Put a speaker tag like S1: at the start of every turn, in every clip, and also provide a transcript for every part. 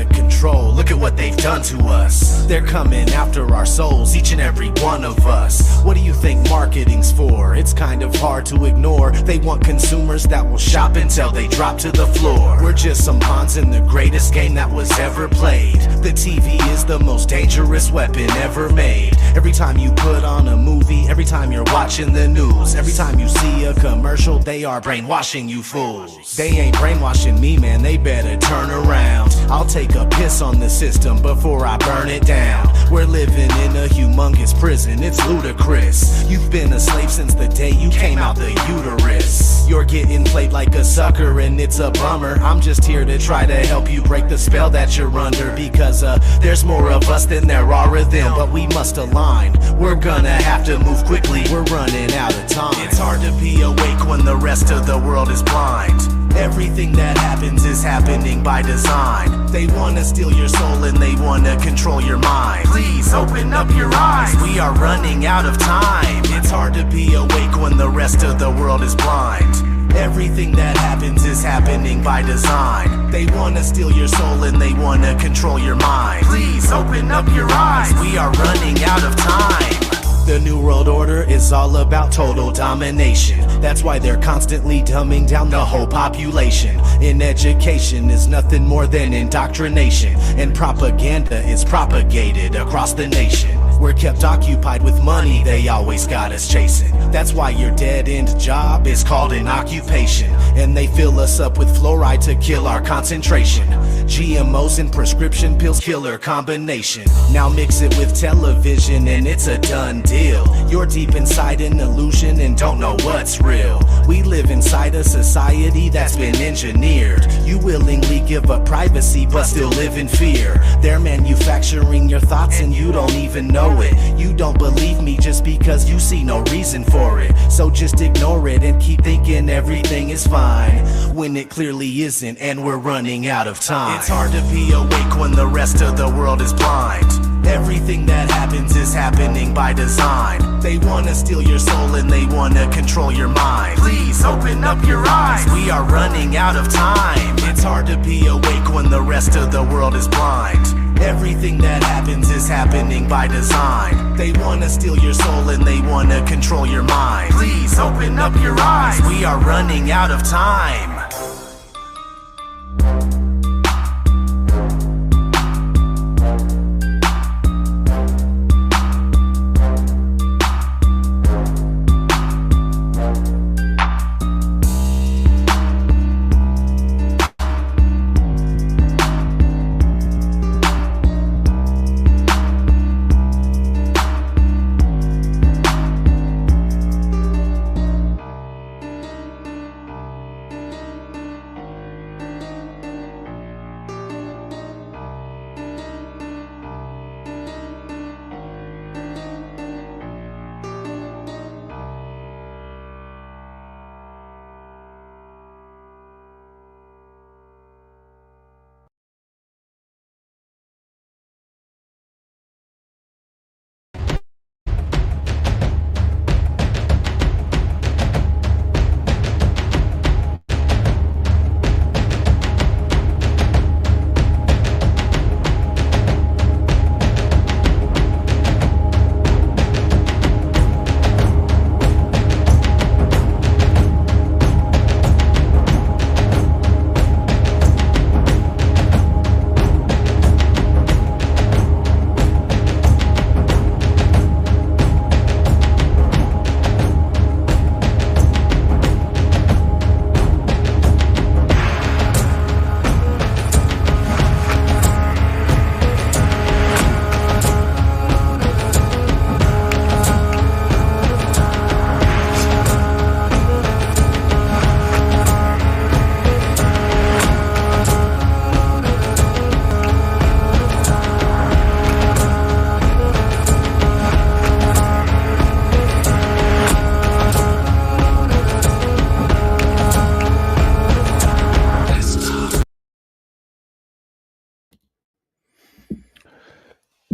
S1: of control. Look at what they've done to us. They're coming after our souls, each and every one of us. What do you think marketing's for? It's kind of hard to ignore. They want consumers that will shop until they drop to the floor. We're just some pawns in the greatest game that was ever played. The TV is the most dangerous weapon ever made. Every time you put on a movie, every time you're watching the news, every time you see a commercial, they are brainwashing you fools. They ain't brainwashing me, man, they better turn around. I'll take a piss on the system before I burn it down. We're living in a humongous prison, it's ludicrous. You've been a slave since the day you came out the uterus. You're getting played like a sucker and it's a bummer. I'm just here to try to help you break the spell that you're under, because there's more of us than there are of them, but we must align. We're gonna have to move quickly, we're running out of time. It's hard to be awake when the rest of the world is blind. Everything that happens is happening by design. They wanna steal your soul and they wanna control your mind. Please open up your eyes, we are running out of time. It's hard to be awake when the rest of the world is blind. Everything that happens is happening by design. They wanna steal your soul and they wanna control your mind. Please open up your eyes, we are running out of time. The New World Order is all about total domination. That's why they're constantly dumbing down the whole population. In education is nothing more than indoctrination, and propaganda is propagated across the nation. We're kept occupied with money, they always got us chasing. That's why your dead-end job is called an occupation. And they fill us up with fluoride to kill our concentration. GMOs and prescription pills, killer combination. Now mix it with television and it's a done deal. You're deep inside an illusion and don't know what's real. We live inside a society that's been engineered. You willingly give up privacy but still live in fear. They're manufacturing your thoughts and you don't even know it. You don't believe me just because you see no reason for it. So just ignore it and keep thinking everything is fine, when it clearly isn't and we're running out of time. It's hard to be awake when the rest of the world is blind. Everything that happens is happening by design. They wanna steal your soul and they wanna control your mind. Please open up your eyes, we are running out of time. It's hard to be awake when the rest of the world is blind. Everything that happens is happening by design. They wanna steal your soul and they wanna control your mind. Please open up your eyes, we are running out of time.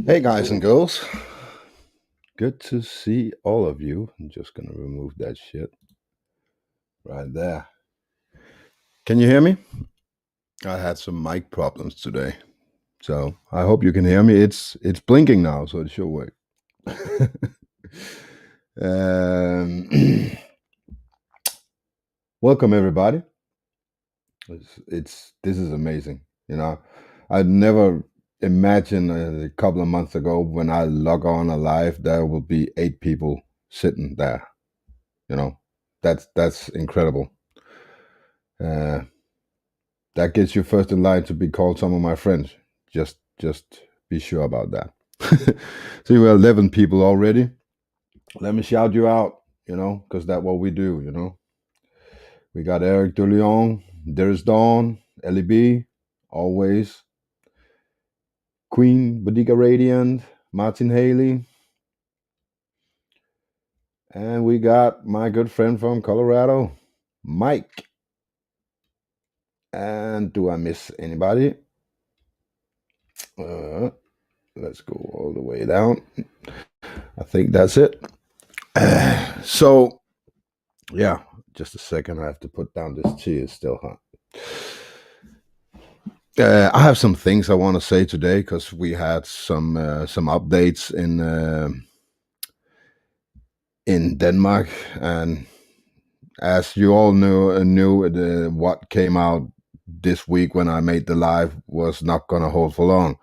S2: Hey guys and girls, good to see all of you. I'm just gonna remove that shit right there. Can you hear me? I had some mic problems today. So I hope you can hear me. It's blinking now, so it should work. um, Welcome everybody. This is amazing. You know, I'd never imagined a couple of months ago when I log on alive there will be 8 people sitting there. You know, that's incredible. That gets you first in line to be called some of my friends. Just be sure about that. So you have 11 people already. Let me shout you out, because that's what we do. We got Eric De Leon, There's Dawn, Ellie B, always, Queen, Bodiga Radiant, Martin Haley, and we got my good friend from Colorado, Mike. And do I miss anybody? Let's go all the way down. I think that's it. So, yeah, just a second. I have to put down this tea. It's still hot. I have some things I want to say today because we had some updates in Denmark, and as you all knew, what came out this week when I made the live was not going to hold for long,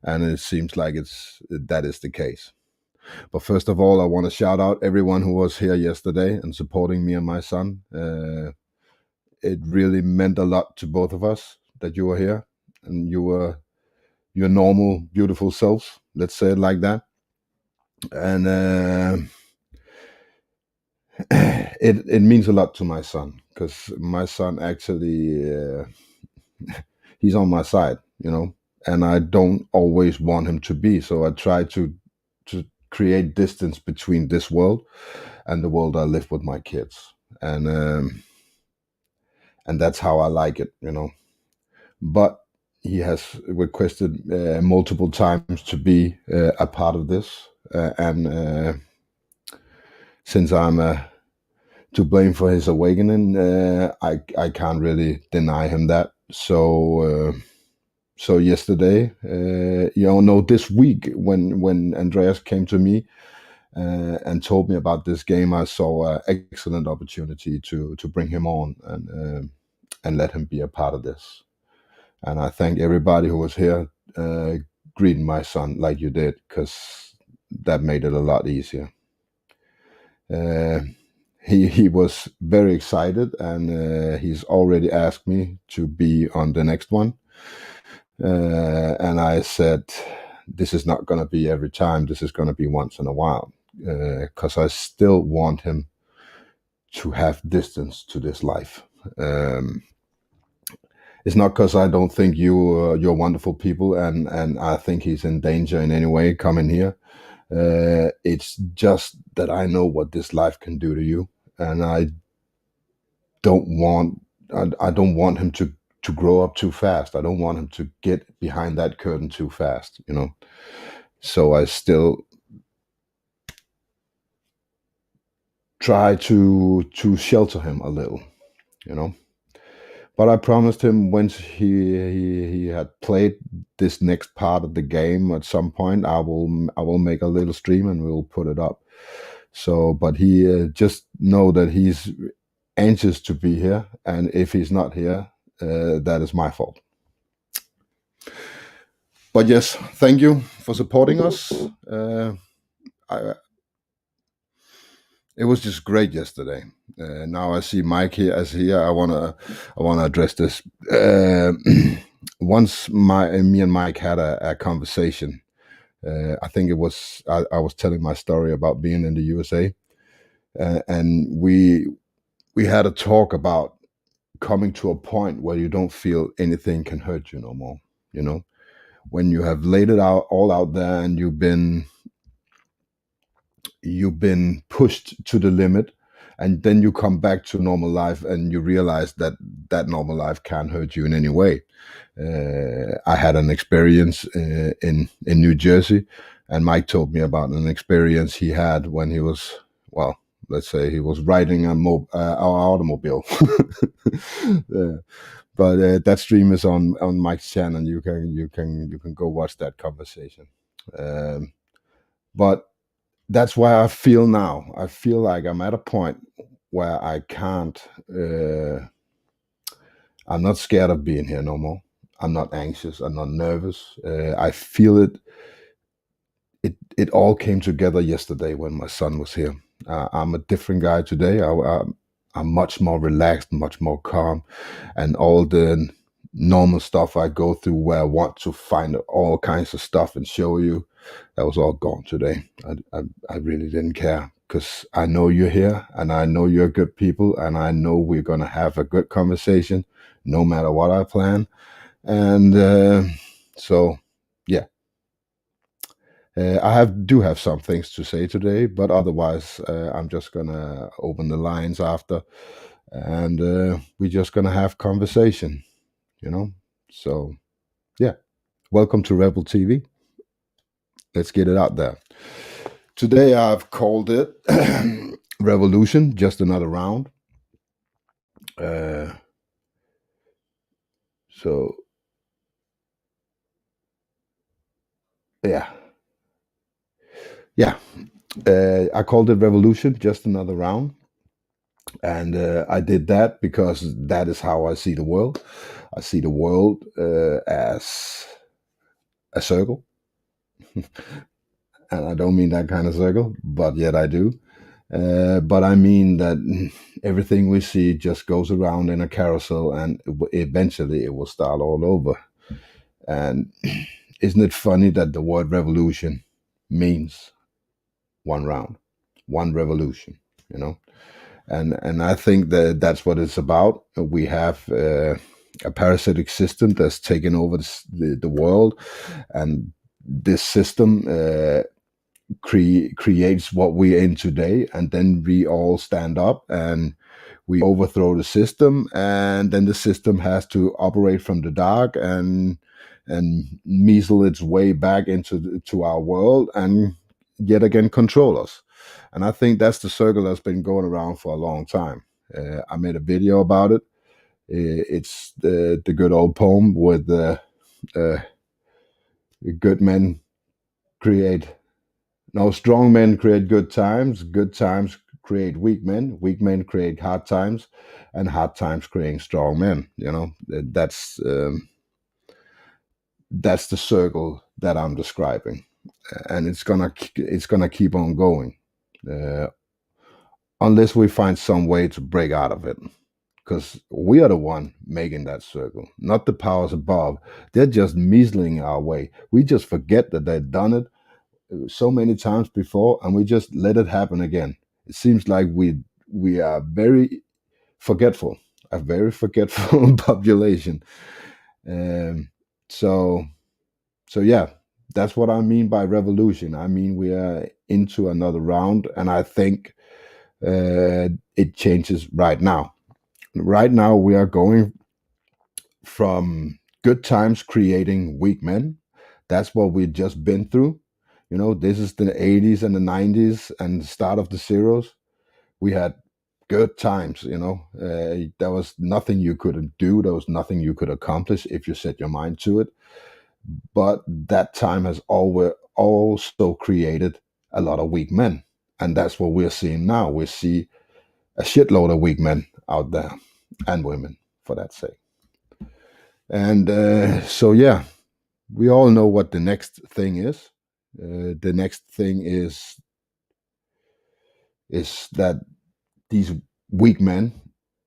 S2: and it seems like that is the case. But first of all, I want to shout out everyone who was here yesterday and supporting me and my son. It really meant a lot to both of us that you were here, and you were your normal, beautiful selves. Let's say it like that. And it means a lot to my son because my son actually he's on my side, and I don't always want him to be. So I try to create distance between this world and the world I live with my kids, and that's how I like it, But he has requested multiple times to be a part of this, and since I'm to blame for his awakening, I can't really deny him that. So yesterday, this week when Andreas came to me and told me about this game, I saw an excellent opportunity to bring him on and let him be a part of this. And I thank everybody who was here greeting my son like you did, because that made it a lot easier. He was very excited, and he's already asked me to be on the next one. And I said, this is not going to be every time. This is going to be once in a while, because I still want him to have distance to this life. It's not because I don't think you're wonderful people, and I think he's in danger in any way coming here. It's just that I know what this life can do to you, and I don't want him to grow up too fast. I don't want him to get behind that curtain too fast, So I still try to shelter him a little, But I promised him once he had played this next part of the game at some point, I will make a little stream and we'll put it up. So, but he just know that he's anxious to be here, and if he's not here, that is my fault. But yes, thank you for supporting us. It was just great yesterday. Now I see Mike here I wanna address this. Once me and Mike had a conversation. I think it was I was telling my story about being in the USA, and we had a talk about coming to a point where you don't feel anything can hurt you no more. When you have laid it all out there, and you've been pushed to the limit, and then you come back to normal life and you realize that normal life can't hurt you in any way. I had an experience in New Jersey, and Mike told me about an experience he had when he was, well, let's say he was riding our automobile. but that stream is on Mike's channel. You can go watch that conversation. Um, but that's why I feel now. I feel like I'm at a point where I can't. I'm not scared of being here no more. I'm not anxious. I'm not nervous. I feel it. It all came together yesterday when my son was here. I'm a different guy today. I'm much more relaxed, much more calm, and all the normal stuff I go through where I want to find all kinds of stuff and show you, that was all gone today. I really didn't care because I know you're here and I know you're good people and I know we're going to have a good conversation no matter what I plan. And so, yeah. Do have some things to say today, but otherwise, I'm just gonna open the lines after, and we're just gonna have conversation, you know. So, yeah, welcome to Rebel TV. Let's get it out there. Today, I've called it Revolution, just another round. So, yeah, yeah. I called it Revolution, just another round. And I did that because that is how I see the world. I see the world as a circle. And I don't mean that kind of circle, but yet I do. But I mean that everything we see just goes around in a carousel and eventually it will start all over. And isn't it funny that the word revolution means one round, one revolution, you know? And I think that that's what it's about. We have a parasitic system that's taken over the world, and this system creates what we're in today, and then we all stand up and we overthrow the system, and then the system has to operate from the dark and measle its way back to our world and yet again control us. And I think that's the circle that's been going around for a long time. I made a video about it. It's the good old poem with the good men create, no, strong men create good times create weak men create hard times, and hard times create strong men. You know, that's the circle that I'm describing, and it's gonna keep on going. Unless we find some way to break out of it, because we are the one making that circle, not the powers above. They're just measling our way. We just forget that they've done it so many times before, and we just let it happen again. It seems like we are very forgetful, a very forgetful population. Um, so yeah, that's what I mean by revolution. I mean we are into another round, and I think it changes right now. Right now, we are going from good times creating weak men. That's what we've just been through. You know, this is the 80s and the 90s and the start of the zeros. We had good times, you know. There was nothing you couldn't do. There was nothing you could accomplish if you set your mind to it. But that time has always also created a lot of weak men. And that's what we're seeing now. We see a shitload of weak men out there, and women, for that sake. And so, yeah, we all know what the next thing is. The next thing is that these weak men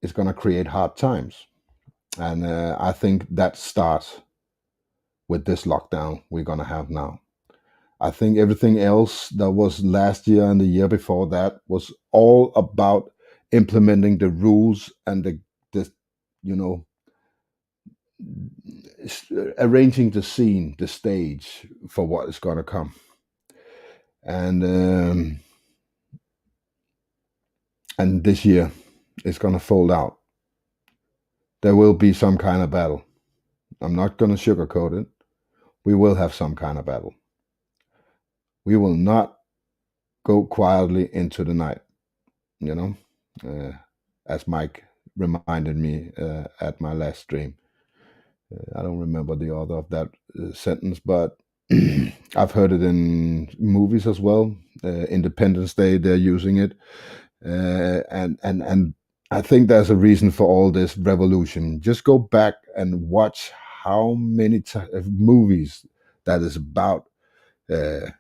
S2: is going to create hard times, and I think that starts with this lockdown we're going to have now. I think everything else that was last year and the year before that was all about implementing the rules and the you know, arranging the scene, the stage for what is going to come. And this year it's going to fold out. There will be some kind of battle. I'm not going to sugarcoat it. We will have some kind of battle. We will not go quietly into the night, you know, as Mike reminded me at my last stream. I don't remember the author of that sentence, but I've heard it in movies as well. Independence Day, they're using it, and I think there's a reason for all this revolution. Just go back and watch how many movies that is about uh,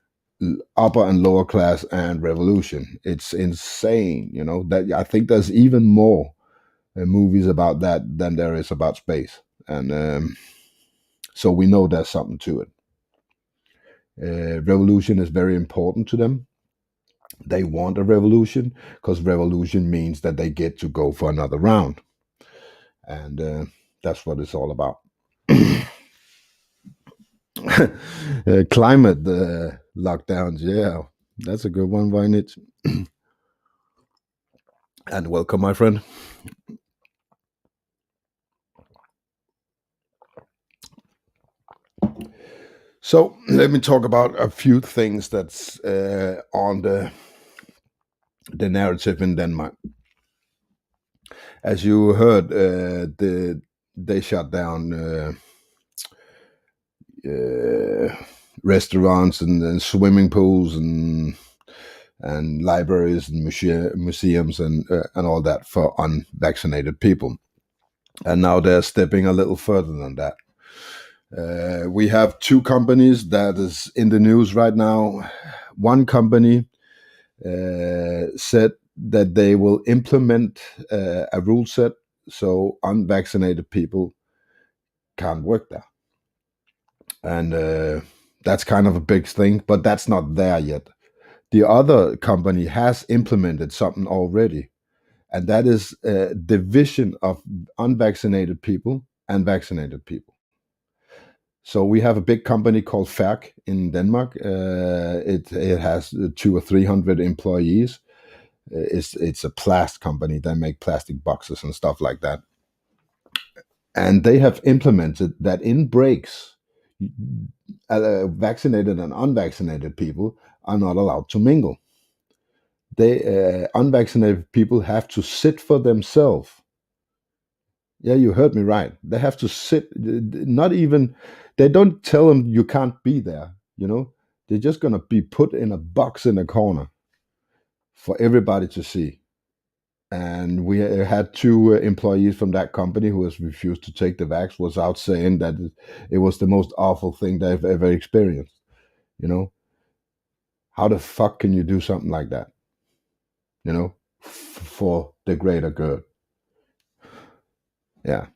S2: upper and lower class and revolution. It's insane, you know. That I think there's even more movies about that than there is about space, and so we know there's something to it. Revolution is very important to them. They want a revolution because revolution means that they get to go for another round, and that's what it's all about. Climate lockdowns, yeah, that's a good one, Voynich. And welcome, my friend. So let me talk about a few things that's on the narrative in Denmark. As you heard, they shut down restaurants and swimming pools and libraries and museums and all that for unvaccinated people. And now they're stepping a little further than that. We have two companies that is in the news right now. One company said that they will implement a rule set so unvaccinated people can't work there. And that's kind of a big thing, but that's not there yet. The other company has implemented something already, and that is division of unvaccinated people and vaccinated people. So we have a big company called Færk in Denmark. It has 200 or 300 employees. It's a plast company. They make plastic boxes and stuff like that. And they have implemented that in breaks, vaccinated and unvaccinated people are not allowed to mingle. They unvaccinated people have to sit for themselves. Yeah, you heard me right. They have to sit. Not even they don't tell them you can't be there. You know, they're just gonna be put in a box in a corner for everybody to see. And we had two employees from that company who has refused to take the vax, was out saying that it was the most awful thing they've ever experienced. You know, how the fuck can you do something like that? You know, for the greater good. Yeah.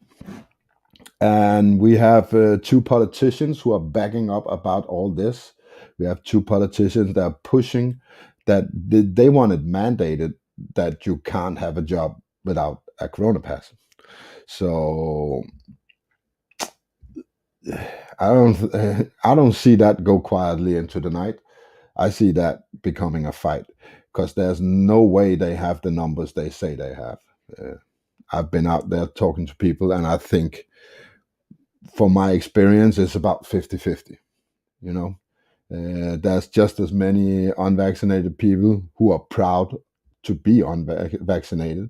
S2: And we have two politicians who are backing up about all this. We have two politicians that are pushing that they want it mandated that you can't have a job without a corona pass. So I don't see that go quietly into the night. I see that becoming a fight because there's no way they have the numbers they say they have. Uh, I've been out there talking to people, and I think, from my experience, it's about 50-50. You know, there's just as many unvaccinated people who are proud to be unvaccinated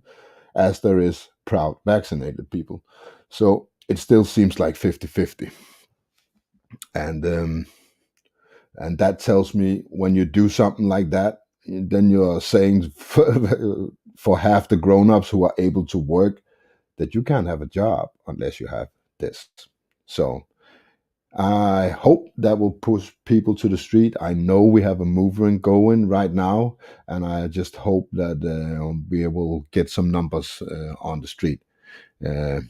S2: as there is proud vaccinated people. So it still seems like 50-50. And and that tells me when you do something like that, then you're saying for half the grown-ups who are able to work that you can't have a job unless you have this. So I hope that will push people to the street. I know we have a movement going right now, and I just hope that we will get some numbers on the street. Uh,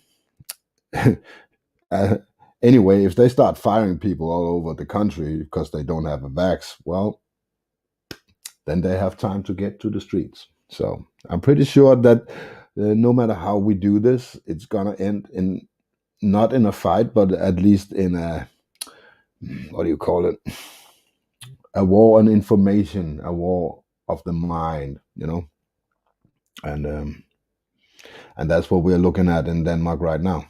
S2: uh, anyway, if they start firing people all over the country because they don't have a vax, well, then they have time to get to the streets. So I'm pretty sure that no matter how we do this, it's gonna end in not in a fight, but at least in a, what do you call it? A war on information, a war of the mind, you know, and um, and that's what we're looking at in Denmark right now.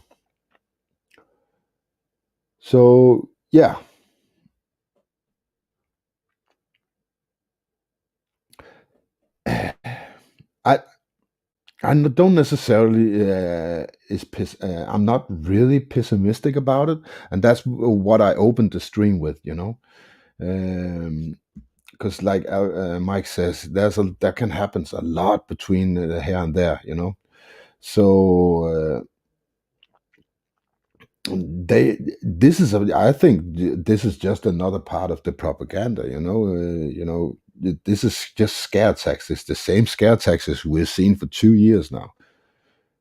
S2: So yeah, I I don't necessarily I'm not really pessimistic about it, and that's what I opened the stream with, you know. Because like Mike says, there can happen a lot between here and there, you know. So I think this is just another part of the propaganda, you know. This is just scare tactics, the same scare tactics we've seen for 2 years now.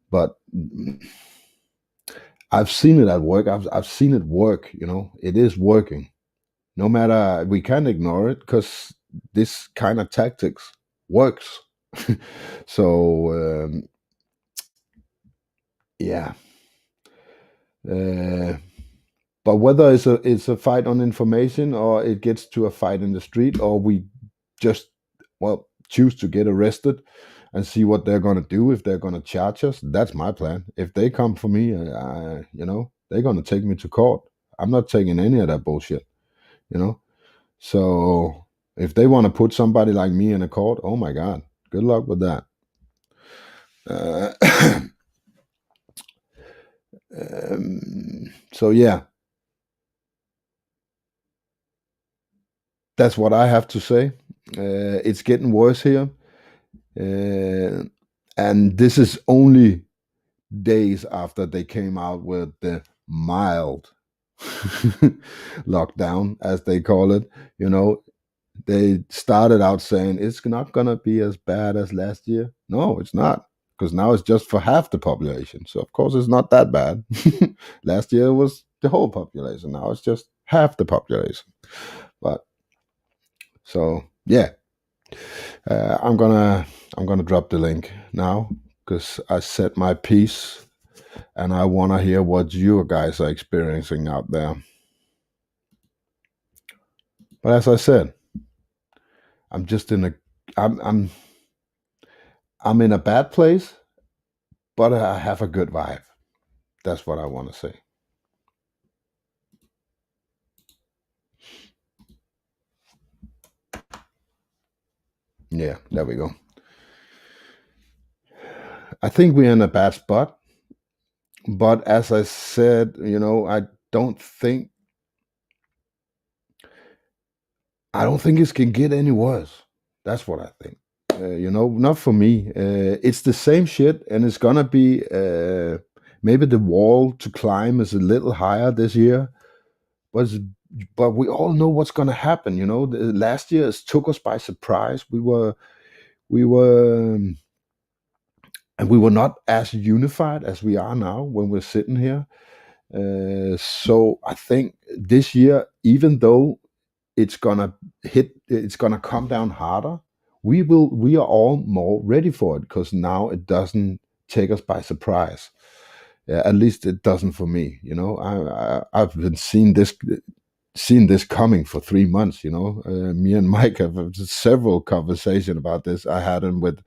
S2: But I've seen it at work. I've seen it work. You know, it is working. No matter, we can't ignore it because this kind of tactics works. So yeah. Uh, but whether it's a fight on information, or it gets to a fight in the street, or we just, well, choose to get arrested and see what they're going to do, if they're going to charge us, that's my plan. If they come for me, they're going to take me to court. I'm not taking any of that bullshit, you know. So if they want to put somebody like me in a court, oh my god, good luck with that. uh, so yeah, that's what I have to say. It's getting worse here. And this is only days after they came out with the mild lockdown, as they call it. You know, they started out saying it's not going to be as bad as last year. No, it's not, because now it's just for half the population. So, of course, it's not that bad. Last year was the whole population. Now it's just half the population. But so, yeah, I'm gonna drop the link now because I said my piece, and I want to hear what you guys are experiencing out there. But as I said, I'm just in a I'm I'm I'm in a bad place, but I have a good vibe. That's what I want to say. Yeah, there we go. I think we're in a bad spot, but as I said, don't think I don't think it can get any worse. That's what I think. Not for me. It's the same shit, and it's gonna be maybe the wall to climb is a little higher this year, but but we all know what's gonna happen. Last year it took us by surprise. We were, and we were not as unified as we are now when we're sitting here. So I think this year, even though it's gonna come down harder, we are all more ready for it, because now it doesn't take us by surprise. Yeah, at least it doesn't for me. I've been seeing this coming for 3 months. Me and Mike have several conversations about this. I had them with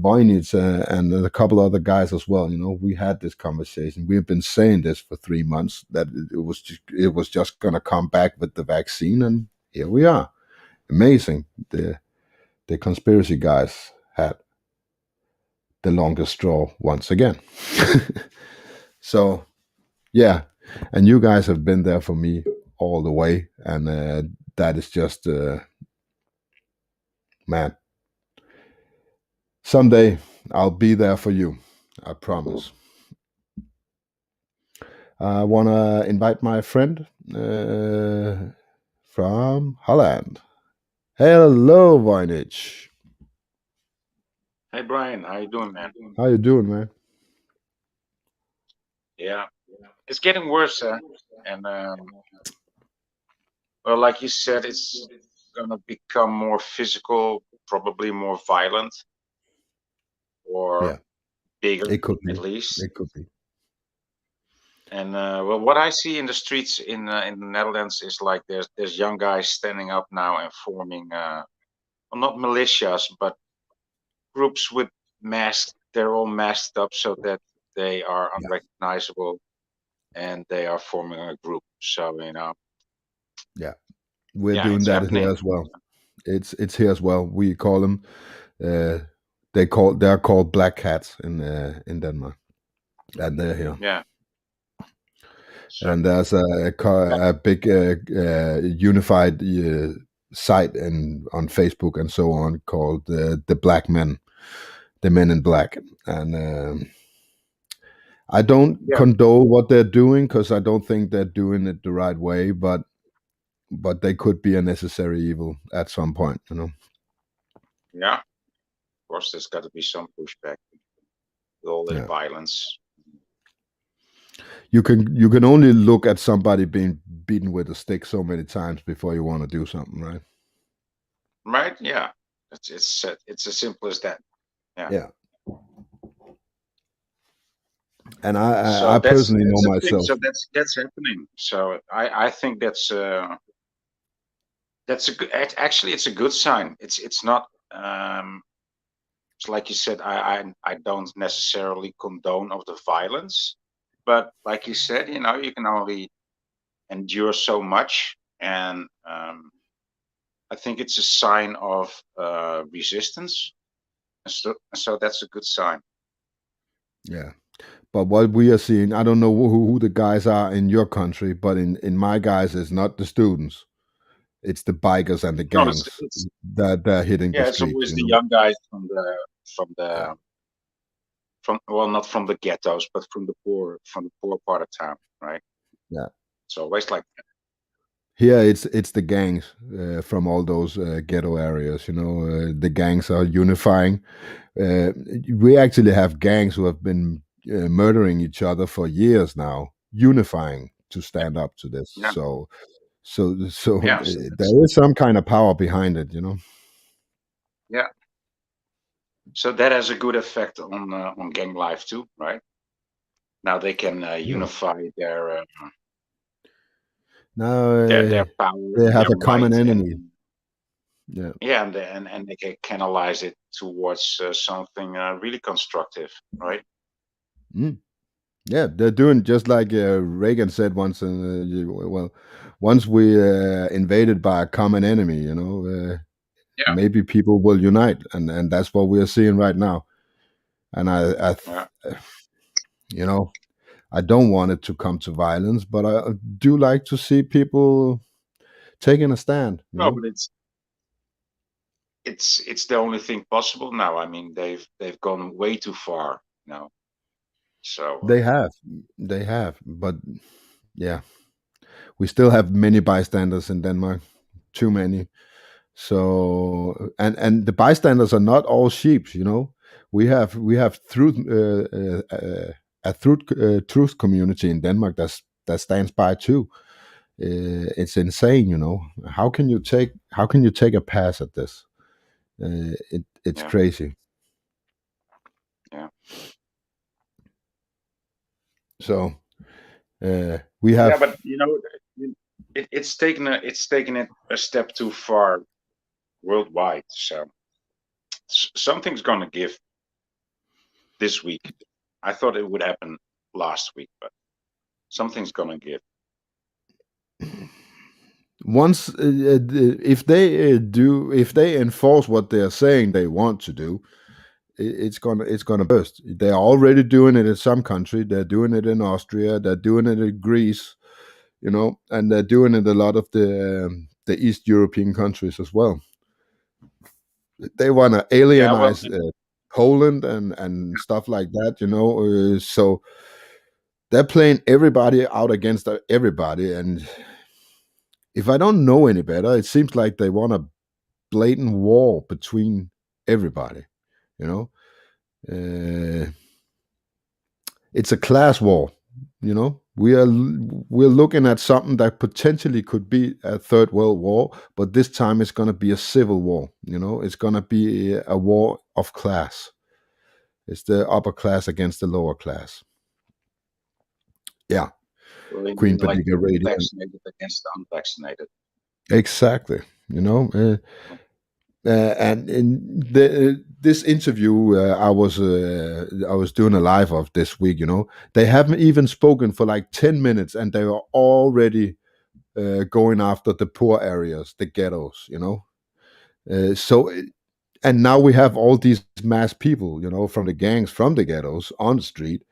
S2: Voynich and a couple other guys as well. We had this conversation. We've been saying this for 3 months, that it was just going to come back with the vaccine, and here we are. Amazing. The conspiracy guys had the longest straw once again. So yeah, and you guys have been there for me all the way, and that is just man. Someday I'll be there for you. I promise. I want to invite my friend from Holland. Hello, Voynich.
S3: Hey Brian, how you doing, man?
S2: How you doing, man?
S3: Yeah, it's getting worse, and well, like you said, it's gonna become more physical, probably more violent, or
S2: Yeah,
S3: bigger,
S2: it could
S3: at
S2: be.
S3: least.
S2: It could be.
S3: And well, what I see in the streets in the Netherlands is like there's young guys standing up now and forming, well, not militias, but groups with masks. They're all masked up so that they are
S2: Yeah,
S3: unrecognizable, and they are forming a group. So
S2: yeah. We're
S3: yeah,
S2: doing
S3: it's
S2: that here
S3: happening.
S2: as well. It's here as well. We call them uh, they're called black cats in Denmark, and they're here.
S3: Yeah. So,
S2: And there's a big unified site on Facebook and so on called the Black Men, the Men in Black, and I don't
S3: Yeah.
S2: condone what they're doing because I don't think they're doing it the right way, but they could be a necessary evil at some point, you know.
S3: yeah, of course, there's got to be some pushback with all the
S2: Yeah.
S3: violence.
S2: You can only look at somebody being beaten with a stick so many times before you want to do something, right?
S3: Right? Yeah. It's as simple as that.
S2: Yeah. And I
S3: So
S2: personally know
S3: a thing.
S2: myself.
S3: So that's happening. So I think that's a good. Actually, it's a good sign. It's not. It's like you said. I don't necessarily condone of the violence, but like you said, you know, you can only endure so much, and I think it's a sign of resistance, and so that's a good sign.
S2: Yeah. But what we are seeing, I don't know who the guys are in your country, but in my guys, it's not the students. It's the bikers and the
S3: No,
S2: gangs
S3: it's
S2: that are hitting the
S3: yeah, it's
S2: streets.
S3: always
S2: You
S3: the
S2: know?
S3: young guys from the
S2: Yeah.
S3: from well, not from the ghettos, but from the poor part of town, right?
S2: Yeah.
S3: It's always like that.
S2: Here, it's the gangs from all those ghetto areas. You know, the gangs are unifying. We actually have gangs who have been murdering each other for years now, unifying to stand up to this.
S3: Yeah.
S2: So
S3: Yeah, so
S2: there is some kind of power behind it, you know.
S3: yeah. So that has a good effect on gang life too, right? Now they can unify their
S2: Now
S3: power,
S2: they have
S3: their
S2: a common
S3: might,
S2: enemy.
S3: and
S2: Yeah,
S3: yeah, and they can canalize it towards something really constructive, right?
S2: yeah, they're doing just like Reagan said once. Well, once we invaded by a common enemy, you know,
S3: Yeah.
S2: maybe people will unite, and that's what we are seeing right now. And
S3: Yeah.
S2: you know, I don't want it to come to violence, but I do like to see people taking a stand. You
S3: No,
S2: know?
S3: but it's the only thing possible now. I mean, they've gone way too far now. So
S2: They have, but yeah, we still have many bystanders in Denmark, too many. So and the bystanders are not all sheep, you know. We have a truth community in Denmark that stands by too. It's insane, you know. How can you take a pass at this? It's
S3: yeah,
S2: crazy.
S3: yeah,
S2: So we have
S3: yeah. But you know, it's taken it a step too far worldwide. So something's gonna give this week. I thought it would happen last week, but something's gonna give.
S2: once if they enforce what they're saying they want to do, it's gonna burst. They're already doing it in some country. They're doing it in Austria. They're doing it in Greece, you know, and they're doing it a lot of the East European countries as well. They want to
S3: Yeah, well,
S2: alienize Poland and stuff like that, you know. So they're playing everybody out against everybody, and if I don't know any better, it seems like they want a blatant war between everybody. You know, it's a class war. You know, we're looking at something that potentially could be a third world war, but this time it's going to be a civil war. You know, it's going to be a war of class. It's the upper class against the lower class. Yeah,
S3: well,
S2: Queen
S3: like
S2: Padiga Radio.
S3: vaccinated against the unvaccinated.
S2: Exactly. You know, and in this interview I was doing a live of this week, you know, they haven't even spoken for like 10 minutes and they were already going after the poor areas, the ghettos, you know. So and now we have all these mass people, from the gangs, from the ghettos on the street.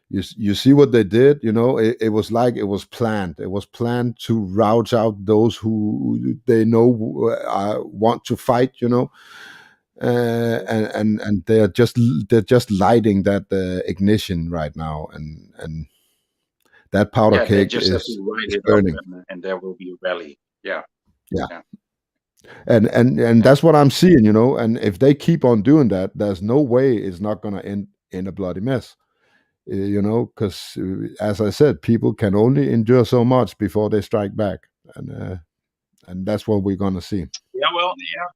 S2: You see what they did. It was like it was planned. It was planned to rout out those who they know want to fight. And they're just lighting that ignition right now, and that powder
S3: Yeah, they
S2: cake
S3: just have to wind
S2: is
S3: it up,
S2: burning.
S3: and there will be a rally. Yeah,
S2: Yeah.
S3: yeah,
S2: And
S3: yeah,
S2: that's what I'm seeing. And if they keep on doing that, there's no way it's not going to end in a bloody mess. Because as I said, people can only endure so much before they strike back, and that's what we're going to see.
S3: yeah. Well, yeah,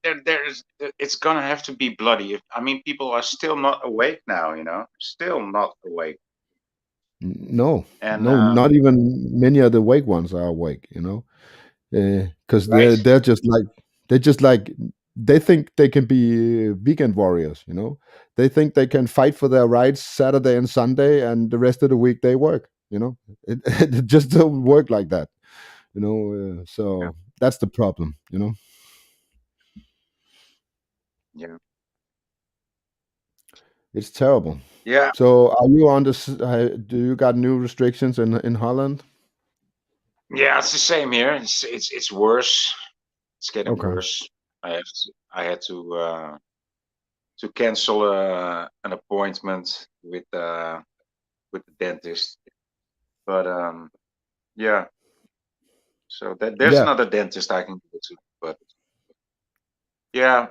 S3: it's gonna have to be bloody. I mean, people are still not awake now. Still not awake.
S2: No,
S3: And
S2: no, not even many of the awake ones are awake. Because
S3: right,
S2: they're just like they think they can be weekend warriors. They think they can fight for their rights Saturday and Sunday, and the rest of the week they work. It just don't work like that.
S3: yeah,
S2: So that's the problem.
S3: yeah,
S2: It's terrible.
S3: yeah,
S2: So are you on this? Do you got new restrictions in Holland?
S3: yeah. It's the same here. It's worse. It's getting
S2: Okay.
S3: worse. I had to cancel an appointment with the dentist, but yeah. So there's
S2: Yeah.
S3: another dentist I can go to, but yeah,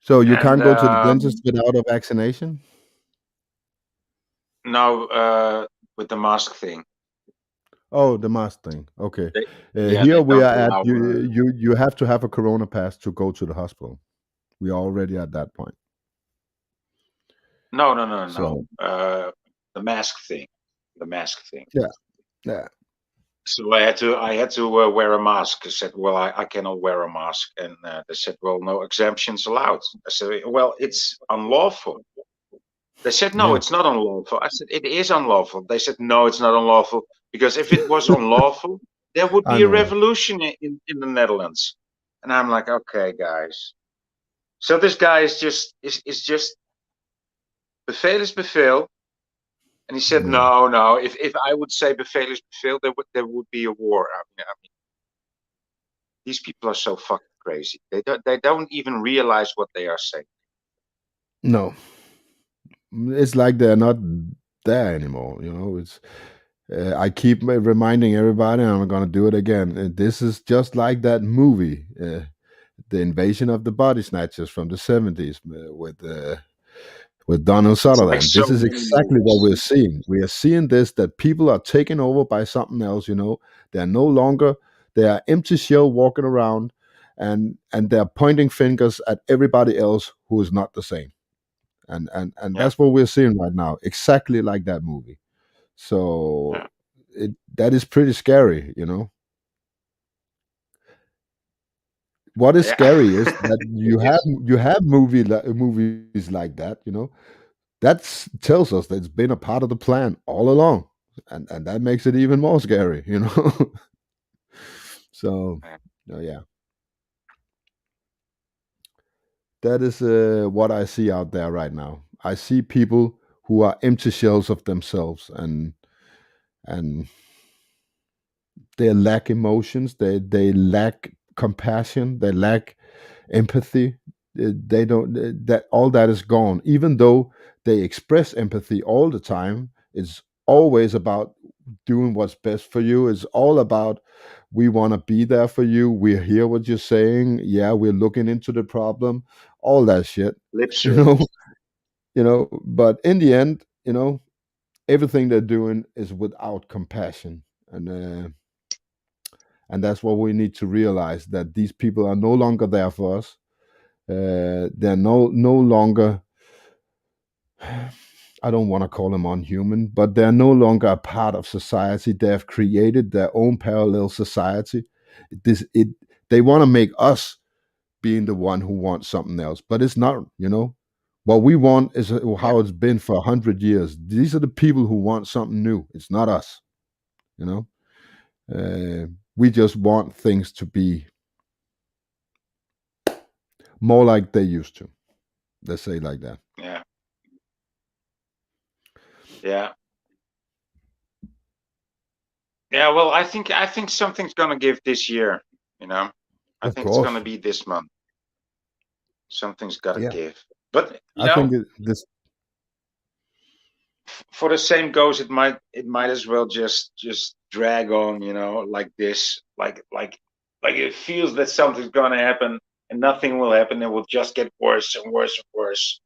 S2: So you
S3: and
S2: can't go to the dentist without a vaccination?
S3: now with the mask thing,
S2: Oh, the mask thing. Okay.
S3: they, yeah,
S2: Here
S3: they
S2: we
S3: don't
S2: are at.
S3: allow.
S2: You have to have a corona pass to go to the hospital. We are already at that point.
S3: No, no, no, no.
S2: So
S3: The mask thing, the mask thing.
S2: yeah, yeah,
S3: So I had to wear a mask. I said, well, I cannot wear a mask, and they said, well, no exemptions allowed. I said, well, it's unlawful. They said, no,
S2: yeah.
S3: it's not unlawful. I said, it is unlawful. They said, no, it's not unlawful, because if it was unlawful, there would
S2: I
S3: be a
S2: know.
S3: revolution in the Netherlands. And I'm like, okay, guys. So this guy is just bevel is bevel. And he said,
S2: Yeah.
S3: no, no. If I would say bevel is bevel, there would be a war. I mean, these people are so fucking crazy. They don't even realize what they are saying.
S2: No, it's like they're not there anymore. It's. I keep reminding everybody, and I'm gonna do it again. This is just like that movie, The Invasion of the Body Snatchers from the '70s, with Donald
S3: It's like
S2: Sutherland.
S3: so
S2: This is
S3: many
S2: exactly what
S3: movies.
S2: we're seeing. We are seeing this, that people are taken over by something else. They're no longer, they are empty shell walking around, and they're pointing fingers at everybody else who is not the same. And
S3: Yeah,
S2: that's what we're seeing right now, exactly like that movie.
S3: yeah,
S2: So that is pretty scary. What is
S3: yeah.
S2: scary is that
S3: It
S2: you have
S3: is.
S2: you have movies like that. That tells us that it's been a part of the plan all along, and that makes it even more scary. So,
S3: Yeah,
S2: yeah, that is what I see out there right now. I see people who are empty shells of themselves, and they lack emotions, they lack compassion, they lack empathy. They don't, that all that is gone. Even though they express empathy all the time, it's always about doing what's best for you. It's all about, we want to be there for you, we hear what you're saying, yeah, we're looking into the problem, all that shit.
S3: lip
S2: you know
S3: service.
S2: but in the end, everything they're doing is without compassion. And that's what we need to realize, that these people are no longer there for us. They're no longer, I don't want to call them unhuman, but they're no longer a part of society. They have created their own parallel society. This it They want to make us being the one who wants something else, but it's not. What we want is
S3: Yeah,
S2: how it's been for 100 years. These are the people who want something new. It's not us. You know, we just want things to be more like they used to. Let's say it like that.
S3: Yeah. Yeah. Yeah. Well, I think something's gonna give this year. You know, I
S2: Of
S3: think it's gonna
S2: course.
S3: be this month. Something's gotta
S2: Yeah.
S3: give. But
S2: I think this.
S3: for the same goes, it might as well just drag on. Like this, like it feels that something's gonna happen and nothing will happen. It will just get worse and worse and worse.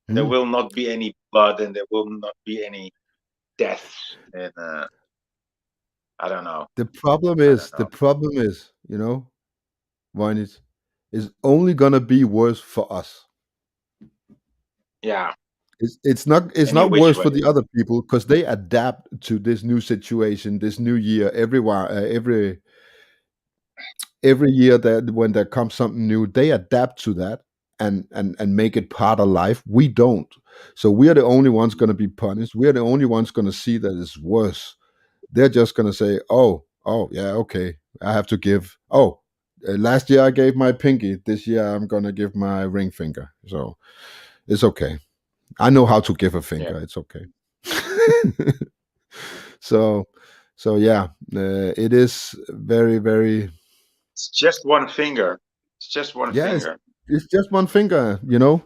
S3: And there
S2: Mm.
S3: will not be any blood, and there will not be any deaths. And I don't know.
S2: The problem
S3: I don't
S2: is,
S3: know.
S2: Voynich, is only gonna be worse for us.
S3: Yeah.
S2: It's not
S3: Which
S2: worse
S3: way?
S2: for the other people because they adapt to this new situation, this new year. Every year that when there comes something new, they adapt to that and make it part of life. We don't. So we are the only ones going to be punished. We are the only ones going to see that it's worse. They're just going to say, oh, yeah, okay, I have to give. Oh, last year I gave my pinky. This year I'm going to give my ring finger. So it's okay. I know how to give a
S3: Yeah.
S2: finger. It's okay. so, so yeah, it is very, very.
S3: It's just one finger. It's just one
S2: Yeah,
S3: finger.
S2: it's just one finger,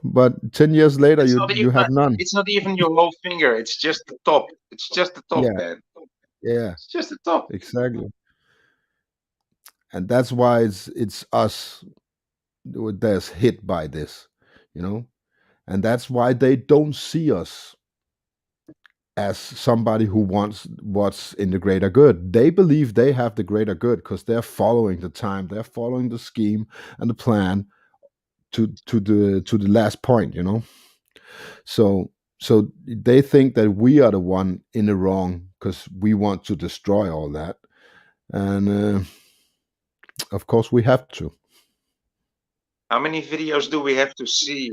S2: but 10 years later,
S3: It's
S2: you
S3: not
S2: you
S3: even.
S2: have none.
S3: It's not even your whole finger. It's just the top. It's just the top,
S2: Yeah,
S3: man.
S2: yeah,
S3: It's just the top.
S2: exactly. And that's why it's us that's hit by this, you know, and that's why they don't see us as somebody who wants what's in the greater good. They believe they have the greater good because they're following the time, they're following the scheme and the plan to the last point, So they think that we are the one in the wrong because we want to destroy all that, and of course we have to.
S3: How many videos do we have to see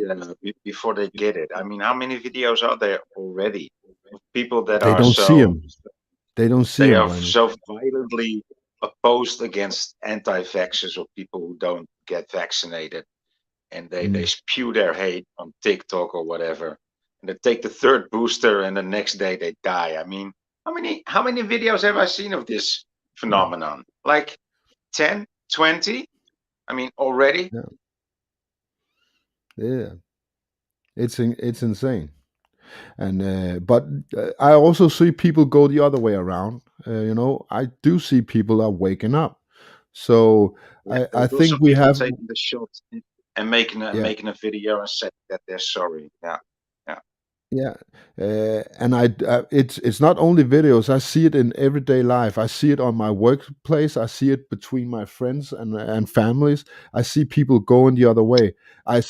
S3: before they get it? I mean, how many videos are there already of people that
S2: They
S3: are
S2: don't see
S3: so
S2: him. They don't see
S3: they
S2: him,
S3: are
S2: Voynich.
S3: so violently opposed against anti-vaxxers or people who don't get vaccinated, and they
S2: Mm.
S3: spew their hate on TikTok or whatever, and they take the third booster and the next day they die. I mean, how many videos have I seen of this phenomenon? Like 10, 20? I mean, already?
S2: Yeah, it's insane. And but I also see people go the other way around. I do see people are waking up. So
S3: Yeah,
S2: I
S3: there's also
S2: think we
S3: people
S2: have.
S3: taking the shot and making a
S2: Yeah,
S3: making a video and saying that they're sorry. Yeah, yeah,
S2: yeah, and it's not only videos. I see it in everyday life. I see it on my workplace. I see it between my friends and families. I see people going the other way. I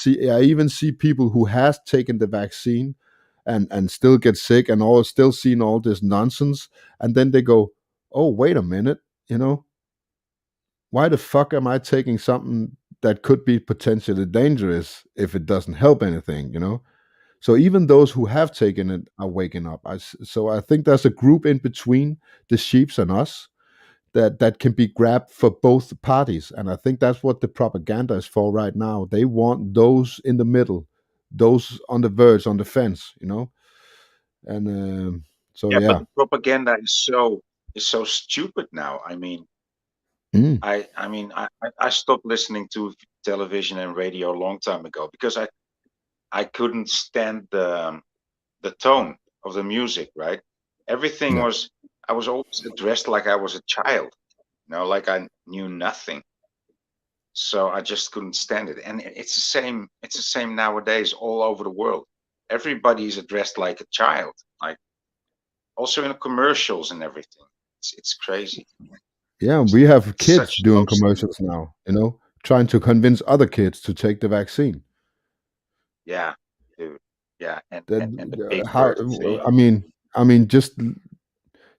S2: even see people who has taken the vaccine and still get sick and all still seeing all this nonsense, and then they go, "Oh, wait a minute, why the fuck am I taking something that could be potentially dangerous if it doesn't help anything?" So even those who have taken it are waking up. So I think there's a group in between the sheeps and us that can be grabbed for both parties, and I think that's what the propaganda is for right now. They want those in the middle, those on the verge, on the fence. And so
S3: yeah. But
S2: yeah.
S3: the propaganda is so stupid now. I mean,
S2: Mm,
S3: I stopped listening to television and radio a long time ago because I couldn't stand the tone of the music. Right, everything
S2: yeah,
S3: was. I was always addressed like I was a child. Like I knew nothing. So I just couldn't stand it. And it's the same. It's the same nowadays all over the world. Everybody is addressed like a child, like also in the commercials and everything. It's crazy.
S2: yeah. We have
S3: It's
S2: kids
S3: such low
S2: doing
S3: standard.
S2: commercials now, trying to convince other kids to take the vaccine.
S3: Yeah, dude. Yeah, and the
S2: That
S3: big
S2: how
S3: bird thing.
S2: I mean, just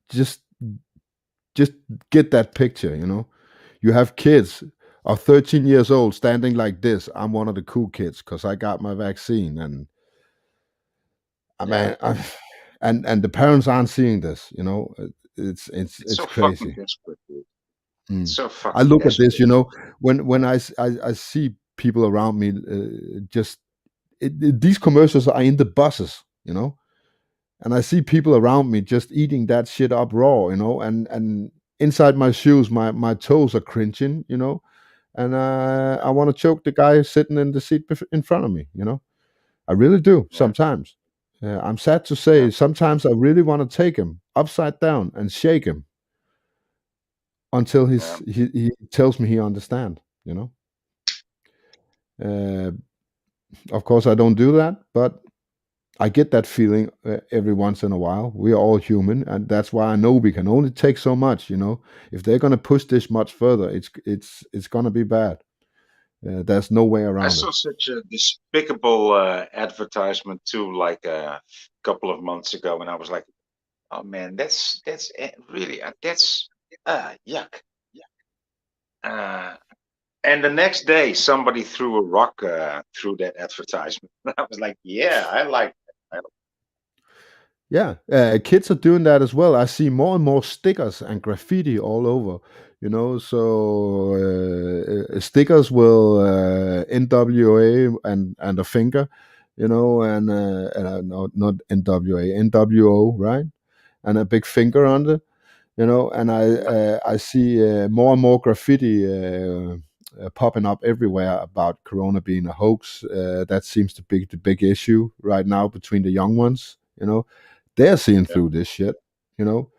S2: just get that picture. You have kids of 13 years old standing like this. I'm one of the cool kids because I got my vaccine, and I
S3: Yeah,
S2: mean, and the parents aren't seeing this. It's it's
S3: it's
S2: it's
S3: so fucking
S2: crazy.
S3: desperate, dude. It's
S2: Mm.
S3: so
S2: I
S3: fucking
S2: look at this,
S3: desperate.
S2: when I see people around me just these commercials are in the buses, you know, and I see people around me just eating that shit up raw, you know, and inside my shoes, my toes are cringing, you know, and I want to choke the guy sitting in the seat in front of me, you know. I really do
S3: Yeah.
S2: sometimes. I'm sad to
S3: Yeah.
S2: say, sometimes I really want to take him upside down and shake him until
S3: Yeah.
S2: he tells me he understands, you know. Uh, of course, I don't do that, but I get that feeling every once in a while. We are all human, and that's why I know we can only take so much. You know, if they're gonna push this much further, it's gonna be bad. There's no way
S3: I
S2: around it.
S3: saw such a despicable advertisement too, like a couple of months ago, and I was like, "Oh man, that's really that's yuck." Uh, and the next day, somebody threw a rock through that advertisement. I was like, "Yeah, I like that."
S2: Yeah, kids are doing that as well. I see more and more stickers and graffiti all over. You know, so stickers will NWA and a finger, you know, and no, not NWA, NWO, right? And a big finger on it, you know. And I see more and more graffiti popping up everywhere about Corona being a hoax. That seems to be the big issue right now between the young ones, you know. They're seeing
S3: Yeah,
S2: through this shit, you know.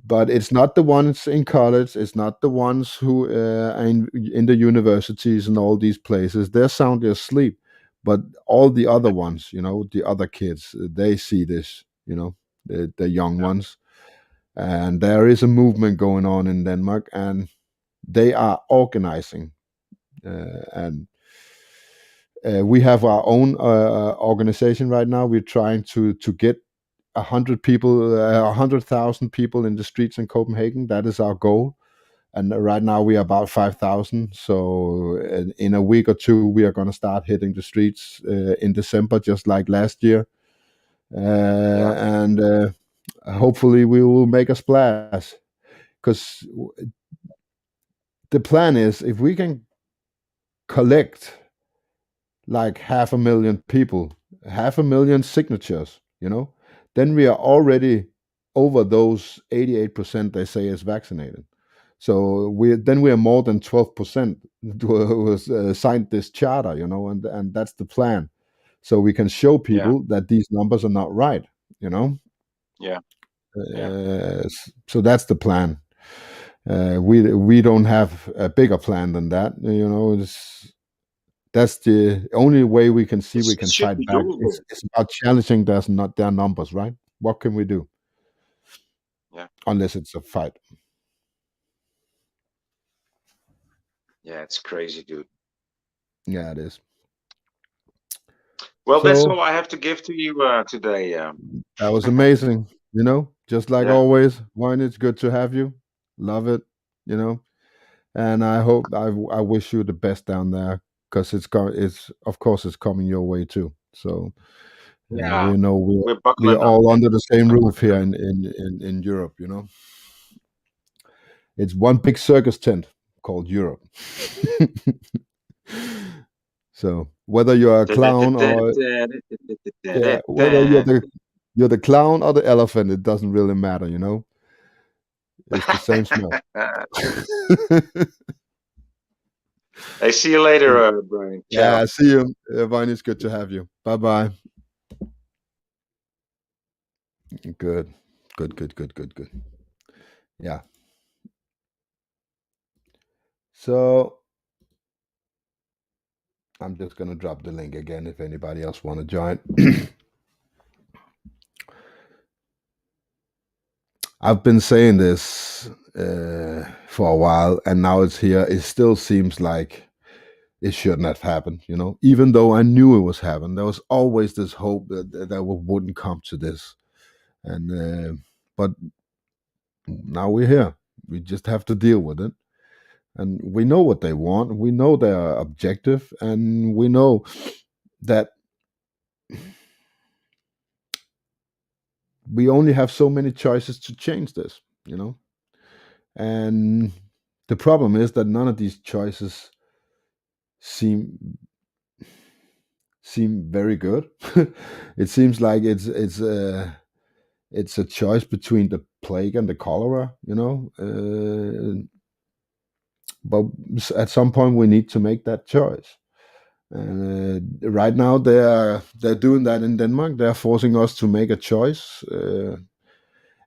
S2: But it's not the ones in college. It's not the ones who are in the universities and all these places. They're soundly asleep. But all the other ones, you know, the other kids, they see this, you know, the young
S3: yeah,
S2: ones. And there is a movement going on in Denmark, and they are organizing. And we have our own organization right now. We're trying to get 100 people, 100,000 people in the streets in Copenhagen. That is our goal. And right now we are about 5,000. So in a week or two, we are going to start hitting the streets in December, just like last year.
S3: yeah,
S2: And hopefully we will make a splash. Because the plan is, if we can collect like 500,000 people, 500,000 signatures, you know, then we are already over those 88% they say is vaccinated. So we are more than 12% who has signed this charter, you know, and that's the plan. So we can show
S3: yeah,
S2: people that these numbers are not right, you know.
S3: yeah, yeah.
S2: So that's the plan. We don't have a bigger plan than that, you know. That's the only way we can see we
S3: It
S2: can
S3: should
S2: fight
S3: be
S2: back.
S3: doable.
S2: It's about challenging their numbers, right? What can we do
S3: Yeah,
S2: unless it's a fight?
S3: yeah, it's crazy, dude.
S2: Yeah, it is.
S3: Well, that's
S2: So
S3: all I have to give to you today.
S2: that was amazing. You know, just like
S3: Yeah,
S2: always, Wine, it's good to have you. Love it. You know, and I hope I wish you the best down there because it's of course it's coming your way too. So
S3: yeah,
S2: we know
S3: we're
S2: we're
S3: buckling up,
S2: all
S3: man.
S2: under the same roof here in Europe. You know, it's one big circus tent called Europe. So whether you're a clown or yeah, whether you're the clown or the elephant, it doesn't really matter, you know. It's the same smell.
S3: Hey, see you later, Brian. Ciao.
S2: Yeah, see you. Vine, it's good to have you. Bye bye. Good, good. Yeah. So I'm just gonna drop the link again if anybody else want to join. I've been saying this for a while, and now it's here. It still seems like it shouldn't have happened, you know. Even though I knew it was happening, there was always this hope that wouldn't come to this. And but now we're here. We just have to deal with it, and we know what they want. We know their objective, and we know that we only have so many choices to change this, you know. And the problem is that none of these choices seem seem very good. It seems like it's a choice between the plague and the cholera, but at some point we need to make that choice. Right now they're doing that in Denmark. They're forcing us to make a choice,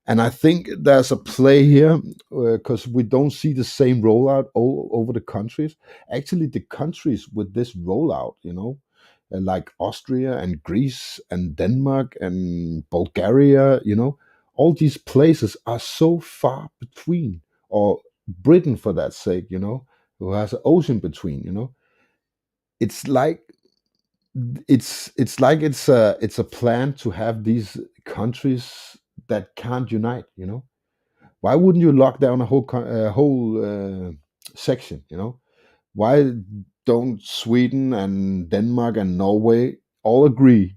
S2: and I think there's a play here because we don't see the same rollout all over the countries. Actually, the countries with this rollout, like Austria and Greece and Denmark and Bulgaria, all these places are so far between, or Britain for that sake, who has an ocean between, it's like it's a plan to have these countries that can't unite. Why wouldn't you lock down a whole section? Why don't Sweden and Denmark and Norway all agree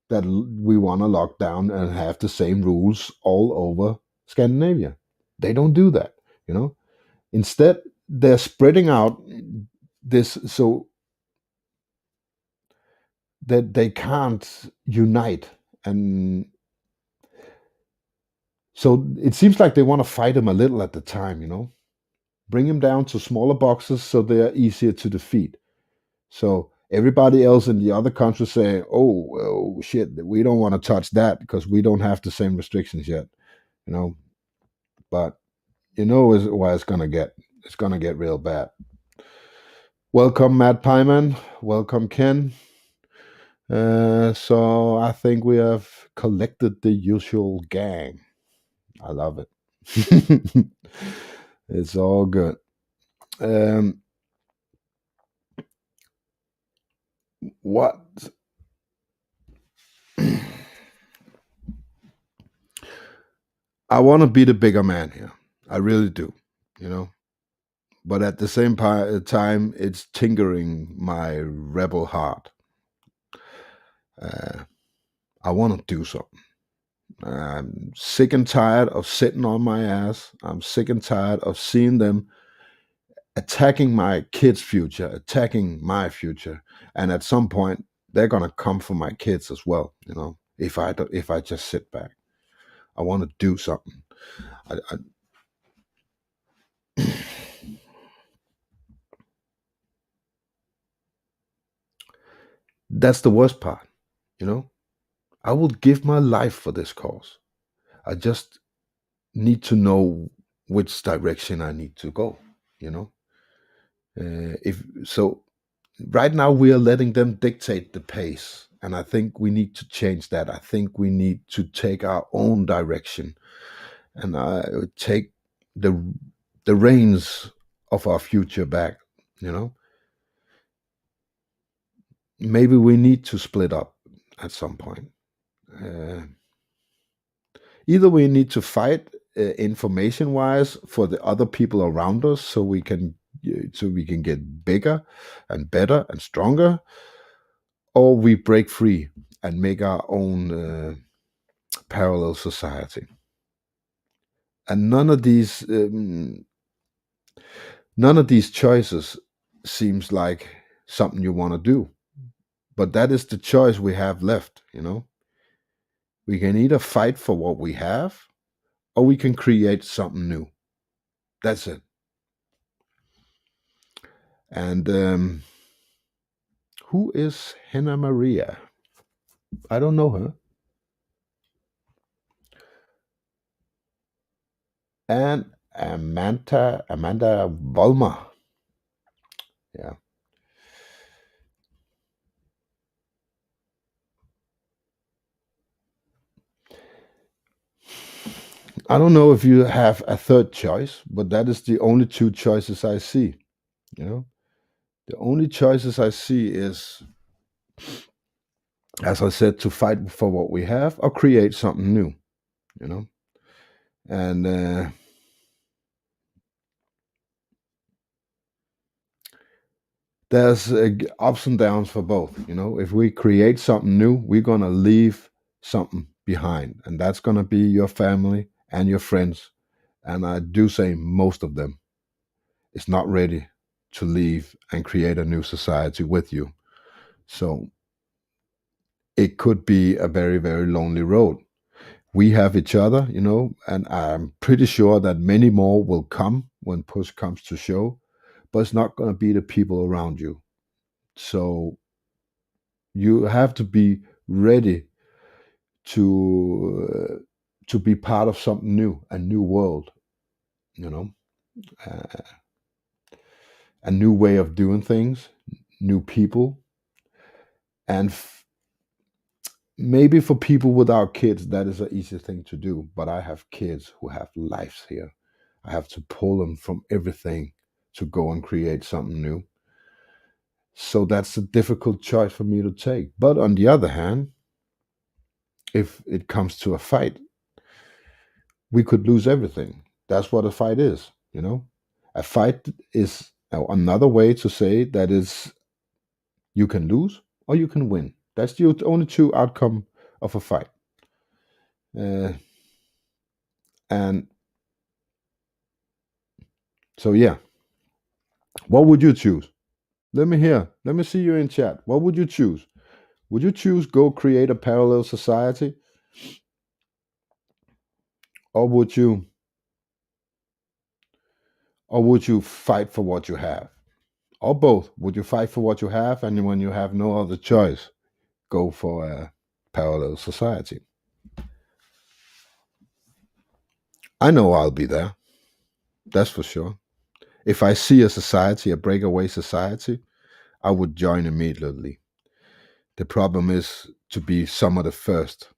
S2: that we want to lock down and have the same rules all over Scandinavia? They don't do that. Instead, they're spreading out this so that they can't unite. And so it seems like they want to fight them a little at the time, bring them down to smaller boxes so they are easier to defeat. So everybody else in the other countries say, oh shit, we don't want to touch that because we don't have the same restrictions yet, but is why it's gonna get real bad. Welcome, Matt Pyman. Welcome, Ken. So I think we have collected the usual gang. I love it. It's all good. What I want to be the bigger man here. I really do, but at the same time, it's tinkering my rebel heart. I want to do something. I'm sick and tired of sitting on my ass. I'm sick and tired of seeing them attacking my kids' future, attacking my future, and at some point they're gonna come for my kids as well. If I just sit back, I want to do something. That's the worst part, I will give my life for this cause. I just need to know which direction I need to go. If so, right now we are letting them dictate the pace, and I think we need to change that. I think we need to take our own direction and take the reins of our future back. Maybe we need to split up at some point. Either we need to fight information wise for the other people around us so we can get bigger and better and stronger, or we break free and make our own parallel society. And none of these choices seems like something you want to do, but that is the choice we have left. We can either fight for what we have, or we can create something new. That's it. And who is Hannah Maria? I don't know her. And Amanda Volmer. Yeah. I don't know if you have a third choice, but that is the only two choices I see. The only choices I see is, as I said, to fight for what we have or create something new. And there's ups and downs for both. If we create something new, we're gonna leave something behind, and that's gonna be your family and your friends. And I do say most of them is not ready to leave and create a new society with you. So it could be a very, very lonely road. We have each other, and I'm pretty sure that many more will come when push comes to shove, but it's not going to be the people around you. So you have to be ready to be part of something new, a new world, you know, uh, a new way of doing things, new people, and maybe for people without kids, that is an easy thing to do. But I have kids who have lives here. I have to pull them from everything to go and create something new. So that's a difficult choice for me to take. But on the other hand, if it comes to a fight, we could lose everything. That's what a fight is. A fight is another way to say that is you can lose or you can win. That's the only two outcome of a fight. And so, yeah, what would you choose? Let me hear. Let me see you in chat. What would you choose? Would you choose go create a parallel society, or would you fight for what you have, or both? Would you fight for what you have, and when you have no other choice, go for a parallel society? I know I'll be there. That's for sure. If I see a society, a breakaway society, I would join immediately. The problem is to be some of the first.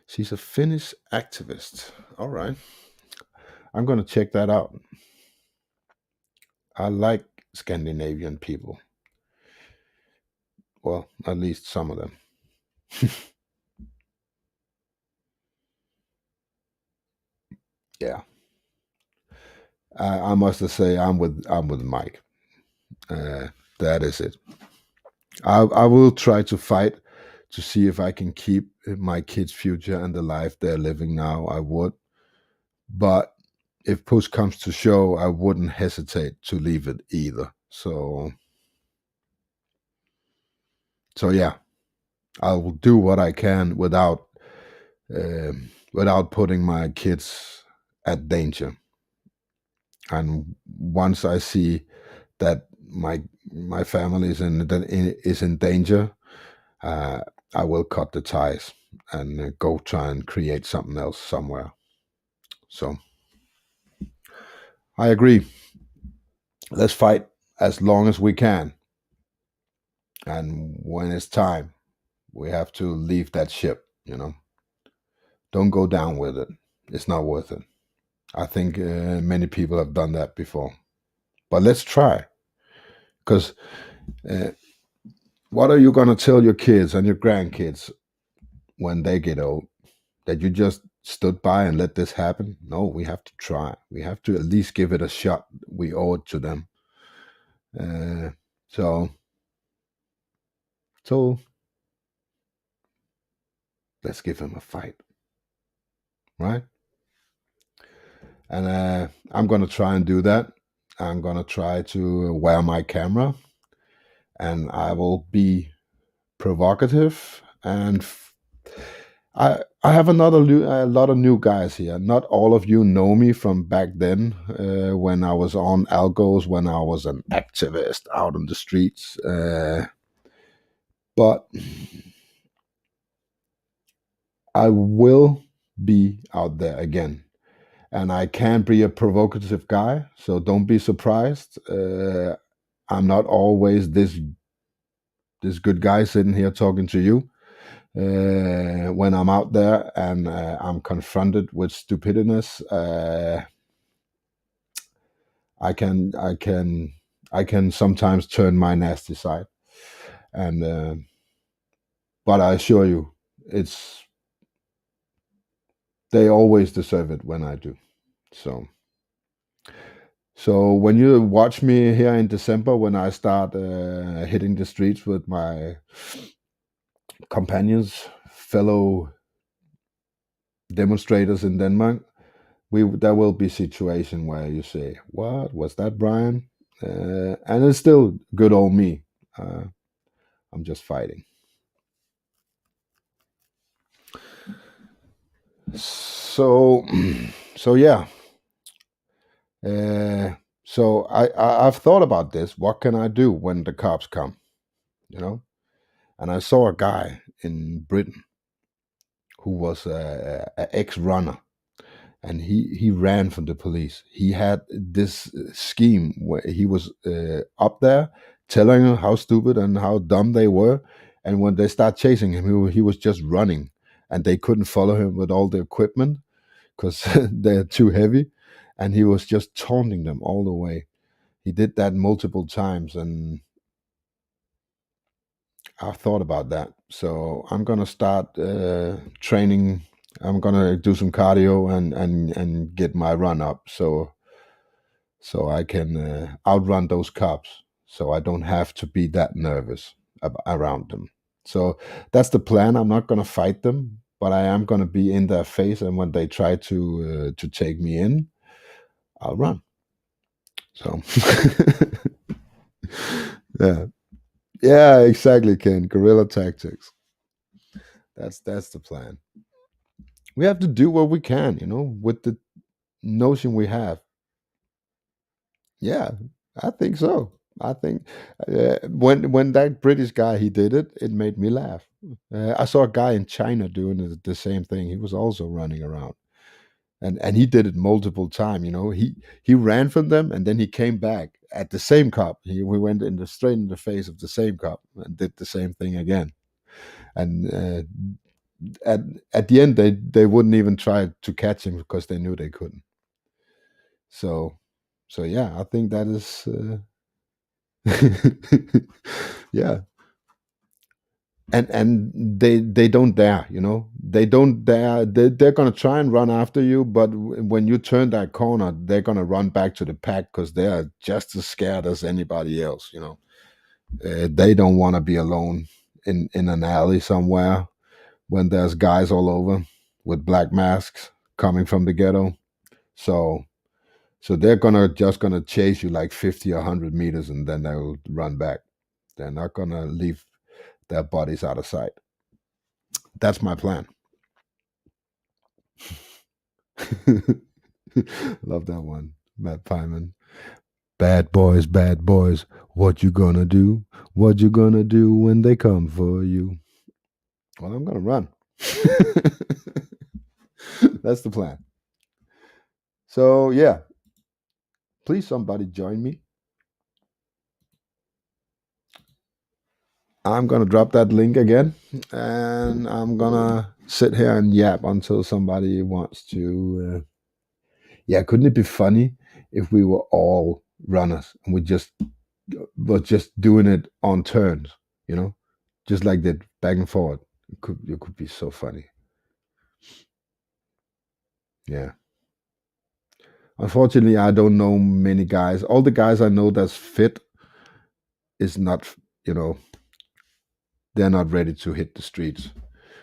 S2: She's a Finnish activist. All right. I'm going to check that out. I like Scandinavian people. Well, at least some of them. Yeah. I must say I'm with Mike. That is it. I will try to fight to see if I can keep my kids' future and the life they're living now. I would, but if push comes to shove, I wouldn't hesitate to leave it either. So yeah, I will do what I can without putting my kids at danger. And once I see that my family is in danger, I will cut the ties and go try and create something else somewhere. So I agree. Let's fight as long as we can. And when it's time, we have to leave that ship. Don't go down with it. It's not worth it. I think many people have done that before. But let's try. Because what are you going to tell your kids and your grandkids when they get old? That you just stood by and let this happen? No, we have to try. We have to at least give it a shot. We owe it to them. So let's give them a fight, right? And I'm going to try and do that. I'm going to try to wear my camera, and I will be provocative. And I have a lot of new guys here. Not all of you know me from back then when I was on Algos, when I was an activist out on the streets. But I will be out there again. And I can be a provocative guy, so don't be surprised. I'm not always this good guy sitting here talking to you. When I'm out there and I'm confronted with stupidness, I can sometimes turn my nasty side, and but I assure you, they always deserve it when I do. So when you watch me here in December, when I start hitting the streets with my companions, fellow demonstrators in Denmark, there will be situation where you say, "What was that, Brian?" And it's still good old me. I'm just fighting. So, so yeah. So I've thought about this. What can I do when the cops come? You know, and I saw a guy in Britain who was a ex-runner, and he ran from the police. He had this scheme where he was up there telling them how stupid and how dumb they were, and when they start chasing him, he was just running, and they couldn't follow him with all the equipment because they're too heavy, and he was just taunting them all the way. He did that multiple times, and I've thought about that. So I'm gonna start training. I'm gonna do some cardio and get my run up, so I can outrun those cops. So I don't have to be that nervous around them. So that's the plan. I'm not gonna fight them, but I am gonna be in their face, and when they try to take me in, I'll run. So yeah, yeah, exactly, Ken. Guerrilla tactics. That's the plan. We have to do what we can, with the notion we have. Yeah, I think so. I think when that British guy he did it, it made me laugh. I saw a guy in China doing the same thing. He was also running around, and he did it multiple times. He ran from them, and then he came back at the same cop. We went straight in the face of the same cop and did the same thing again. And at at the end, they wouldn't even try to catch him because they knew they couldn't. So yeah, I think that is yeah. And they don't dare, they don't dare. They're gonna try and run after you, but when you turn that corner, they're gonna run back to the pack because they are just as scared as anybody else. They don't want to be alone in an alley somewhere when there's guys all over with black masks coming from the ghetto. So they're gonna chase you like 50 or 100 meters, and then they'll run back. They're not gonna leave their bodies out of sight. That's my plan. Love that one, Matt Pyman. Bad boys, what you gonna do? What you gonna do when they come for you? Well, I'm gonna run. That's the plan. So yeah, please somebody join me. I'm gonna drop that link again, and I'm gonna sit here and yap until somebody wants to. Yeah, couldn't it be funny if we were all runners and were just doing it on turns, just like that, back and forward. It could be so funny. Yeah. Unfortunately, I don't know many guys. All the guys I know that's fit is not, you know, they're not ready to hit the streets.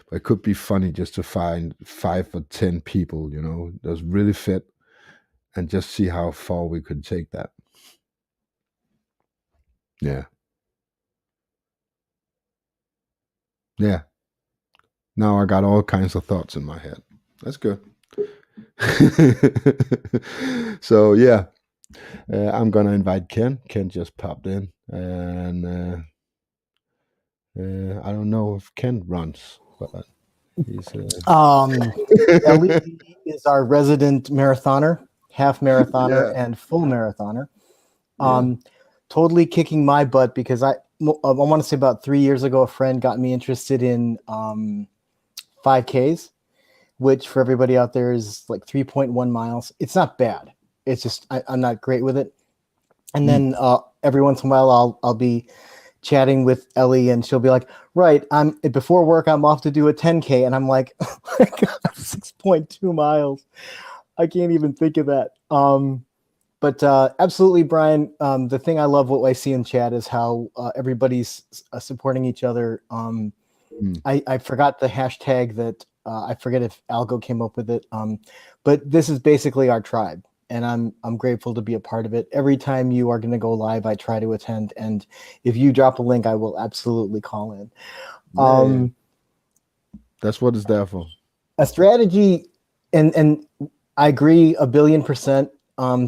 S2: But it could be funny just to find 5 or 10 people, that's really fit, and just see how far we could take that. Yeah. Yeah. Now I got all kinds of thoughts in my head. That's good. So yeah, I'm gonna invite Ken. Ken just popped in, and I don't know if Ken runs, but he's.
S4: Ellie is our resident marathoner, half marathoner,
S2: Yeah.
S4: and full marathoner.
S2: Yeah.
S4: Totally kicking my butt because I want to say about 3 years ago, a friend got me interested in 5Ks, which for everybody out there is like 3.1 miles. It's not bad. It's just I'm not great with it. And then every once in a while, I'll be chatting with Ellie, and she'll be like, "Right, I'm before work. I'm off to do a 10K," and I'm like, "Oh my God, 6.2 miles. I can't even think of that." But absolutely, Brian. The thing I love what I see in chat is how everybody's supporting each other. I forgot the hashtag that I forget if Algo came up with it. But this is basically our tribe. and I'm grateful to be a part of it. Every time you are going to go live, I try to attend, and if you drop a link, I will absolutely call in.
S2: Yeah. That's what it's there for.
S4: A strategy, and I agree 1,000,000,000%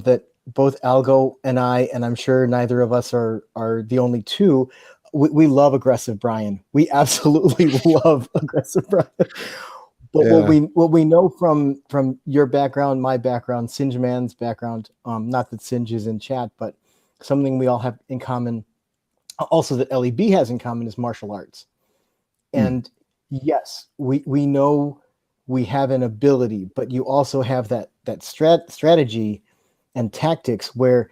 S4: that both Algo and I, and I'm sure neither of us are the only two. We love aggressive Brian. We absolutely love aggressive Brian. But what we know from your background, my background, Singe Man's background, not that Singe is in chat, but something we all have in common, also that LEB has in common, is martial arts. And yes, we know we have an ability, but you also have that strategy and tactics where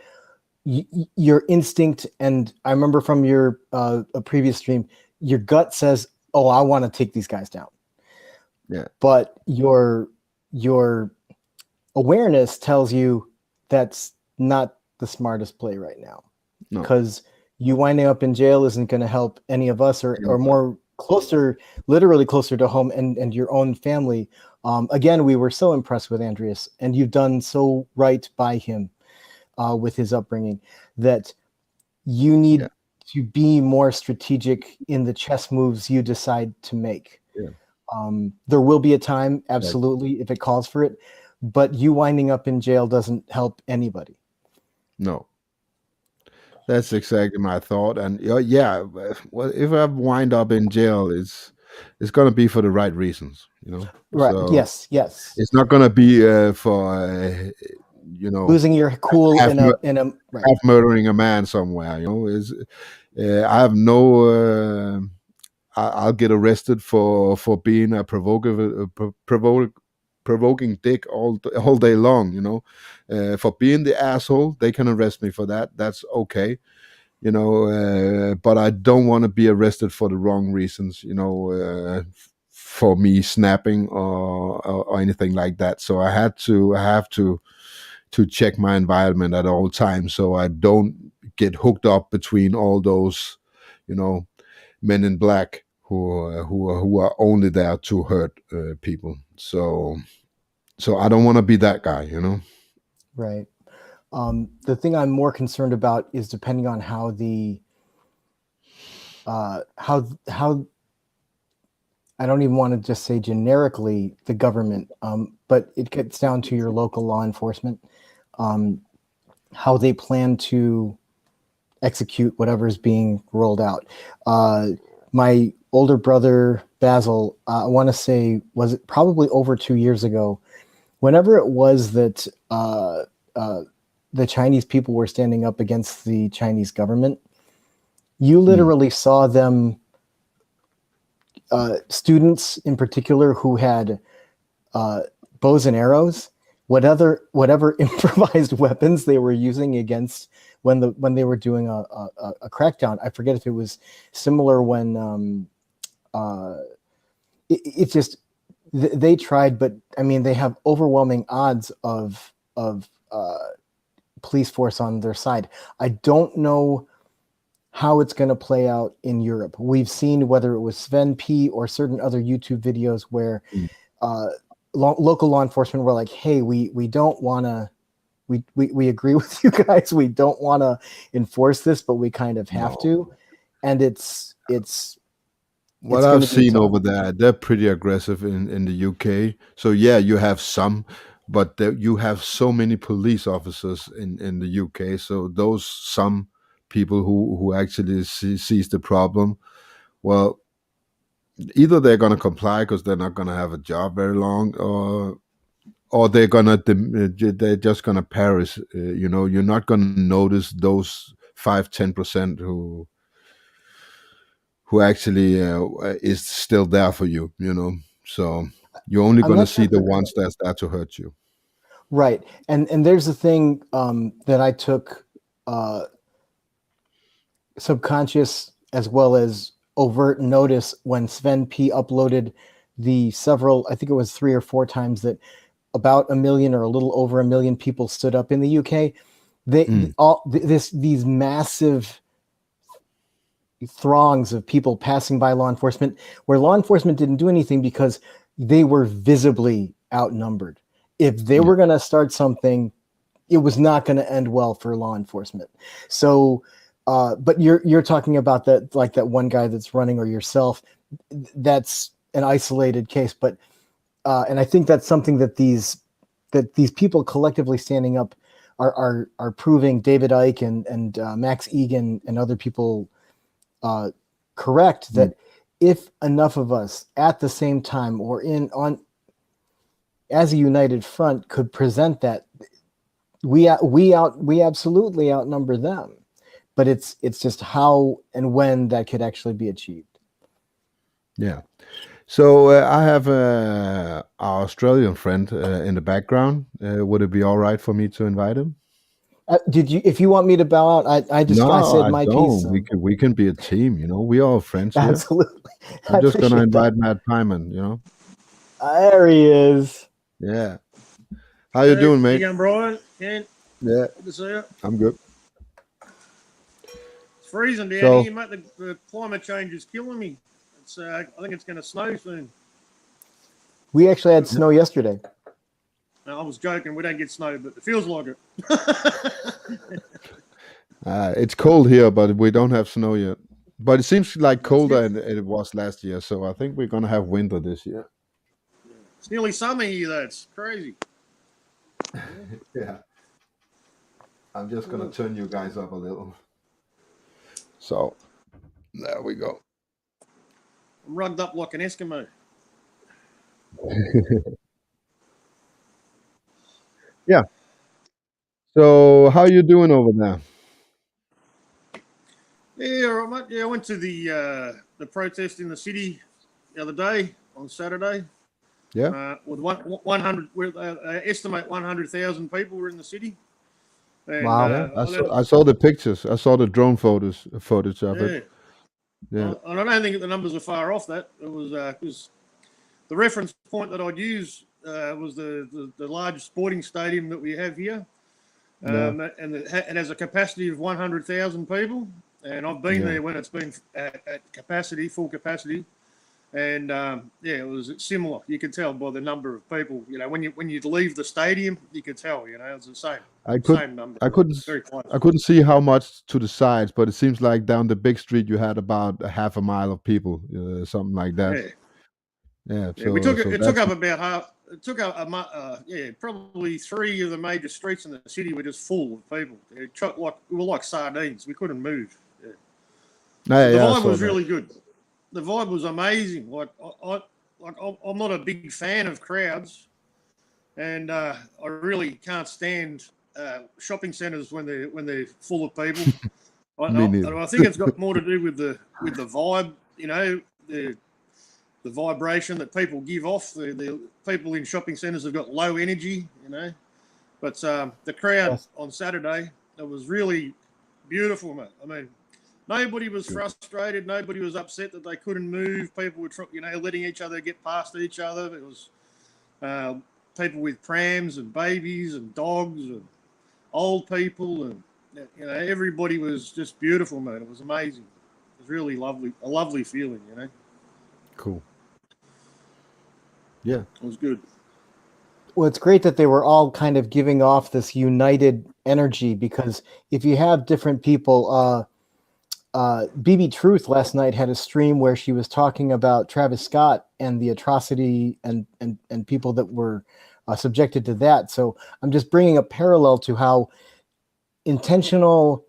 S4: your instinct, and I remember from your a previous stream, your gut says, "Oh, I want to take these guys down."
S2: Yeah.
S4: But your awareness tells you that's not the smartest play right now, because you winding up in jail isn't going to help any of us, or more closer, literally closer to home, and your own family. Again, we were so impressed with Andreas, and you've done so right by him with his upbringing, that you need to be more strategic in the chess moves you decide to make. There will be a time, absolutely, if it calls for it, but you winding up in jail doesn't help anybody.
S2: No. That's exactly my thought. And well, if I wind up in jail, it's going to be for the right reasons,
S4: Right. So yes.
S2: It's not going to be for
S4: losing your cool in a right.
S2: half murdering a man somewhere. I have no. I'll get arrested for being a provoking dick all day long. For being the asshole, they can arrest me for that. That's okay. But I don't want to be arrested for the wrong reasons. For me snapping or anything like that. So I have to check my environment at all times, so I don't get hooked up between all those, men in black who are only there to hurt people. So I don't want to be that guy,
S4: Right. The thing I'm more concerned about is depending on how how I don't even want to just say generically the government, but it gets down to your local law enforcement, how they plan to execute whatever is being rolled out. My older brother, Basil, I want to say, was it probably over 2 years ago, whenever it was that the Chinese people were standing up against the Chinese government, you literally saw them, students in particular who had bows and arrows, whatever improvised weapons they were using against when they were doing a crackdown. I forget if it was similar when it just they tried, but I mean they have overwhelming odds of police force on their side. I don't know how it's going to play out in Europe. We've seen whether it was Sven P or certain other YouTube videos where local law enforcement were like, hey, we don't want to, we agree with you guys. We don't want to enforce this, but we kind of have to. And it's
S2: what I've seen over there, they're pretty aggressive in the UK. So yeah, you have some, but you have so many police officers in the UK. So those some people who actually sees the problem, well, either they're going to comply because they're not going to have a job very long, or they're just going to perish. You're not going to notice those 5-10% who actually is still there for you. So you're only going to see the ones that's there to hurt you.
S4: Right, and there's a thing that I took subconscious as well as overt notice when Sven P uploaded the several, I think it was 3 or 4 times that about 1 million or a little over 1 million people stood up in the UK. These massive throngs of people passing by law enforcement, where law enforcement didn't do anything because they were visibly outnumbered. If they were going to start something, it was not going to end well for law enforcement. So, but you're talking about that, like that one guy that's running, or yourself. That's an isolated case, but and I think that's something that these people collectively standing up are proving. David Icke and Max Egan and other people correct that if enough of us at the same time or as a united front could present that, we absolutely outnumber them, but it's just how and when that could actually be achieved.
S2: Yeah. So I have our Australian friend in the background. Would it be all right for me to invite him?
S4: If you want me to bow out, I said my piece.
S2: We can be a team, you know. We are friends here.
S4: Absolutely.
S2: I'm just gonna invite Matt Pyman, you know.
S4: There he is.
S2: Yeah. How you doing, mate?
S5: How you going, Brian? Ken?
S2: Yeah.
S5: Good to see you.
S2: I'm good.
S5: It's freezing down here, mate. The climate change is killing me. I think it's going to snow soon.
S4: We actually had snow yesterday.
S5: No, I was joking. We don't get snow, but it feels like it.
S2: It's cold here, but we don't have snow yet. But it seems like colder than it was last year, so I think we're going to have winter this year.
S5: It's nearly summer here, though. It's crazy.
S2: Yeah. I'm just going to turn you guys up a little. So, there we go.
S5: I'm rugged up like an Eskimo.
S2: Yeah. So, how you doing over there?
S5: Yeah, all right, mate. Yeah, I went to the protest in the city the other day on Saturday.
S2: Yeah.
S5: With 100, estimate 100,000 people were in the city. And,
S4: wow.
S2: I saw the pictures. I saw the drone footage of it. Yeah.
S5: I don't think the numbers are far off that. It was because the reference point that I'd use was the large sporting stadium that we have here, and it has a capacity of 100,000 people. And I've been there when it's been at capacity, full capacity, and it was similar. You could tell by the number of people. You know, when you leave the stadium, you could tell. You know, it's the same. Same number.
S2: I couldn't see how much to the sides, but it seems like down the big street you had about a half a mile of people, something like that. Yeah. So,
S5: we took it took up about half. It took up probably 3 of the major streets in the city were just full of people. We were like sardines. We couldn't move. The vibe was really good. The vibe was amazing. I'm not a big fan of crowds, and I really can't stand shopping centres when they're full of people. I think it's got more to do with the vibe. You know, the vibration that people give off. The people in shopping centres have got low energy. You know, but the crowd on Saturday, it was really beautiful, mate. I mean, nobody was frustrated. Nobody was upset that they couldn't move. People were, letting each other get past each other. It was people with prams and babies and dogs and old people, and everybody was just beautiful, mate. It was amazing. It was really lovely, a lovely feeling,
S2: Cool. Yeah,
S5: it was good.
S4: Well, it's great that they were all kind of giving off this united energy, because if you have different people, BB Truth last night had a stream where she was talking about Travis Scott and the atrocity and people that were subjected to that. So I'm just bringing a parallel to how intentional,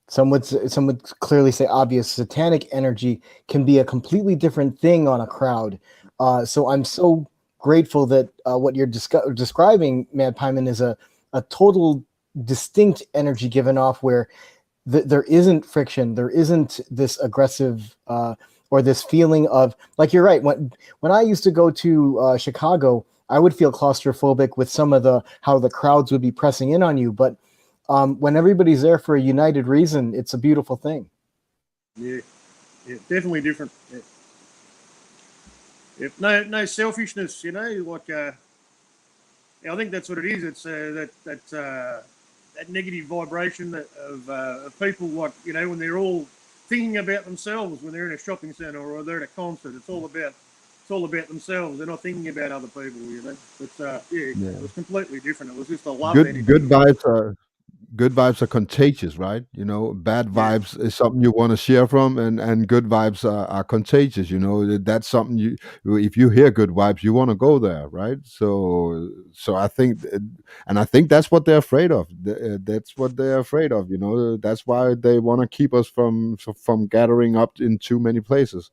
S4: some would clearly say obvious, satanic energy can be a completely different thing on a crowd. So I'm so grateful that what you're describing, Matt Pyman, is a total distinct energy given off where there isn't friction, there isn't this aggressive or this feeling of, like, you're right. When I used to go to Chicago, I would feel claustrophobic with some of how the crowds would be pressing in on you. But when everybody's there for a united reason, it's a beautiful thing.
S5: Yeah, definitely different. Yeah. No selfishness, like I think that's what it is. It's that negative vibration of people, like, when they're all thinking about themselves when they're in a shopping centre or they're at a concert. It's all about it's all about themselves. They're not thinking about other people, you know. But it was completely different. It was just a love.
S2: Good vibes are contagious, right? You know, bad
S5: Yeah.
S2: vibes is something you want to share from, and good vibes are contagious. You know, that's something if you hear good vibes, you want to go there, right? So I think, and I think that's what they're afraid of. That's what they're afraid of. You know, that's why they want to keep us from gathering up in too many places,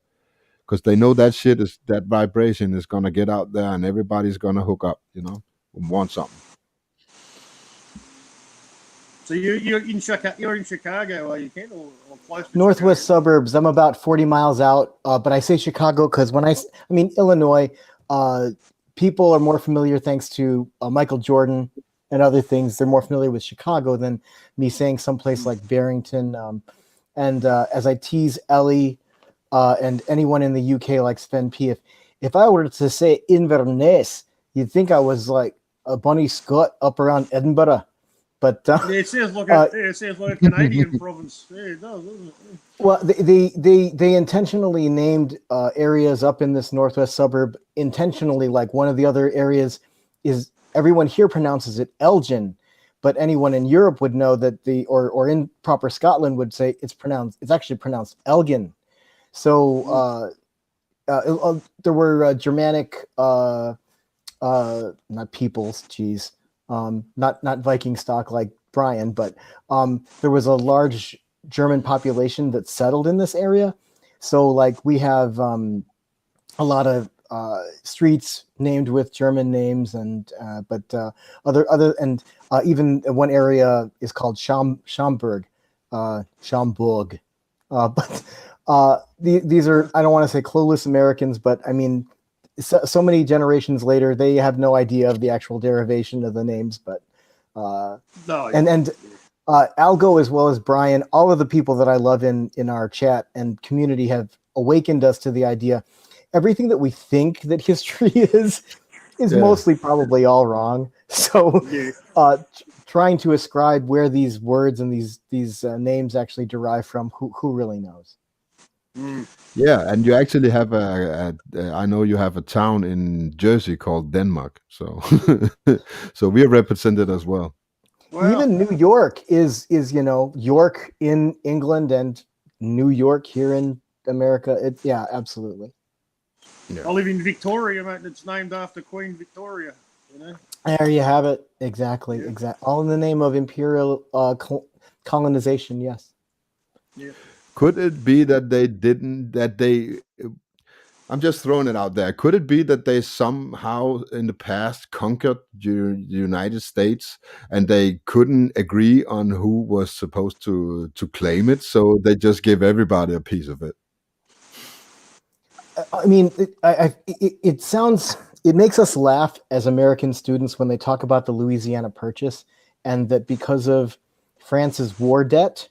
S2: because they know that vibration is gonna get out there, and everybody's gonna hook up. You know, and want something.
S5: So you're in Chicago, are you, Ken, or close to
S4: Northwest
S5: Chicago?
S4: suburbs. I'm about 40 miles out, but I say Chicago because I mean Illinois, people are more familiar thanks to Michael Jordan and other things. They're more familiar with Chicago than me saying someplace like Barrington. And as I tease Ellie and anyone in the UK like Sven P, if I were to say Inverness, you'd think I was like a Bunny Scott up around Edinburgh. But
S5: it sounds like a Canadian province. Yeah, it does, doesn't it? Yeah.
S4: Well, they intentionally named areas up in this northwest suburb intentionally. Like one of the other areas is everyone here pronounces it Elgin, but anyone in Europe would know that or in proper Scotland would say it's actually pronounced Elgin. So there were Germanic, not peoples, geez. Not Viking stock like Brian, but there was a large German population that settled in this area. So like we have a lot of streets named with German names, and even one area is called Schaumburg. But these are, I don't want to say clueless Americans, but I mean, so many generations later, they have no idea of the actual derivation of the names. But Algo, as well as Brian, all of the people that I love in our chat and community have awakened us to the idea. Everything that we think that history is mostly probably all wrong. So trying to ascribe where these words and these names actually derive from, who really knows?
S2: Yeah, and you actually have I know you have a town in Jersey called Denmark, so so we are represented as well.
S4: Even New York is York in England and New York here in America. Absolutely.
S5: Yeah. I live in Victoria, mate. It's named after Queen Victoria. You know.
S4: There you have it. Exactly. All in the name of imperial colonization. Yes.
S5: Yeah.
S2: Could it be that I'm just throwing it out there. Could it be that they somehow in the past conquered the United States and they couldn't agree on who was supposed to claim it, so they just give everybody a piece of it?
S4: I mean, it makes us laugh as American students when they talk about the Louisiana Purchase, and that because of France's war debt,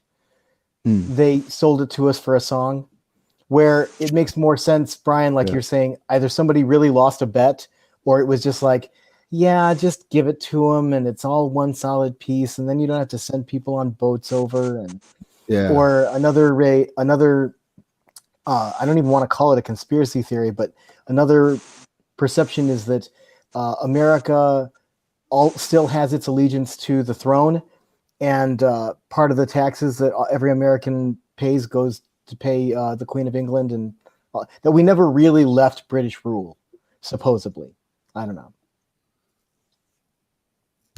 S4: they sold it to us for a song, where it makes more sense, Brian, like you're saying, either somebody really lost a bet, or it was just like, just give it to them and it's all one solid piece, and then you don't have to send people on boats over. Or another I don't even want to call it a conspiracy theory, but another perception is that America still has its allegiance to the throne, and part of the taxes that every American pays goes to pay the Queen of England, and that we never really left British rule, supposedly. I don't know.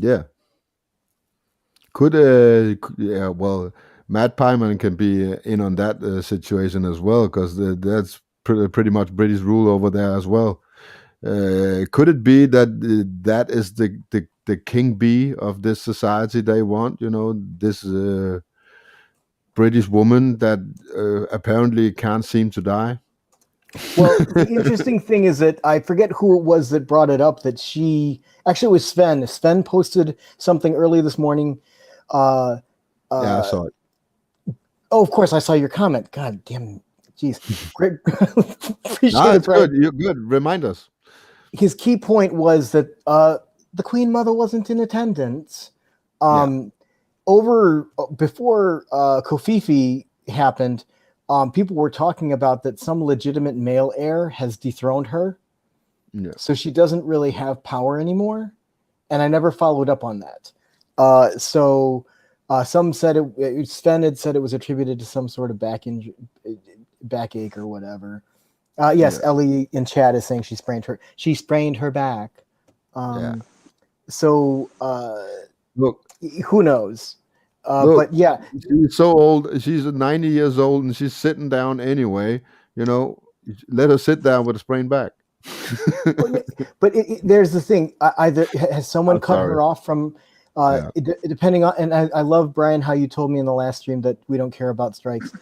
S2: Yeah. Well, Matt Pyman can be in on that situation as well, because that's pretty much British rule over there as well. Could it be that that is the king bee of this society they want? You know, this British woman that apparently can't seem to die.
S4: Well, the interesting thing is that I forget who it was that brought it up, that actually it was Sven. Sven posted something early this morning.
S2: Yeah, I saw it.
S4: Oh, of course, I saw your comment. God damn, jeez. Great. Appreciate
S2: No,
S4: it,
S2: it's good. You're good. Remind us.
S4: His key point was that the Queen Mother wasn't in attendance. Before Kofifi happened, people were talking about that some legitimate male heir has dethroned her.
S2: Yeah.
S4: So she doesn't really have power anymore. And I never followed up on that. Some said Sven had said it was attributed to some sort of backache or whatever. Yes,
S2: Yeah.
S4: Ellie in chat is saying she sprained her back. So
S2: Look,
S4: who knows?
S2: Look,
S4: But yeah,
S2: she's so old. She's 90 years old, and she's sitting down anyway. You know, let her sit down with a sprained back.
S4: but there's the thing. Either has someone
S2: I'm
S4: cut
S2: sorry.
S4: her off from,
S2: Yeah.
S4: depending on. And I love, Brian, how you told me in the last stream that we don't care about strikes.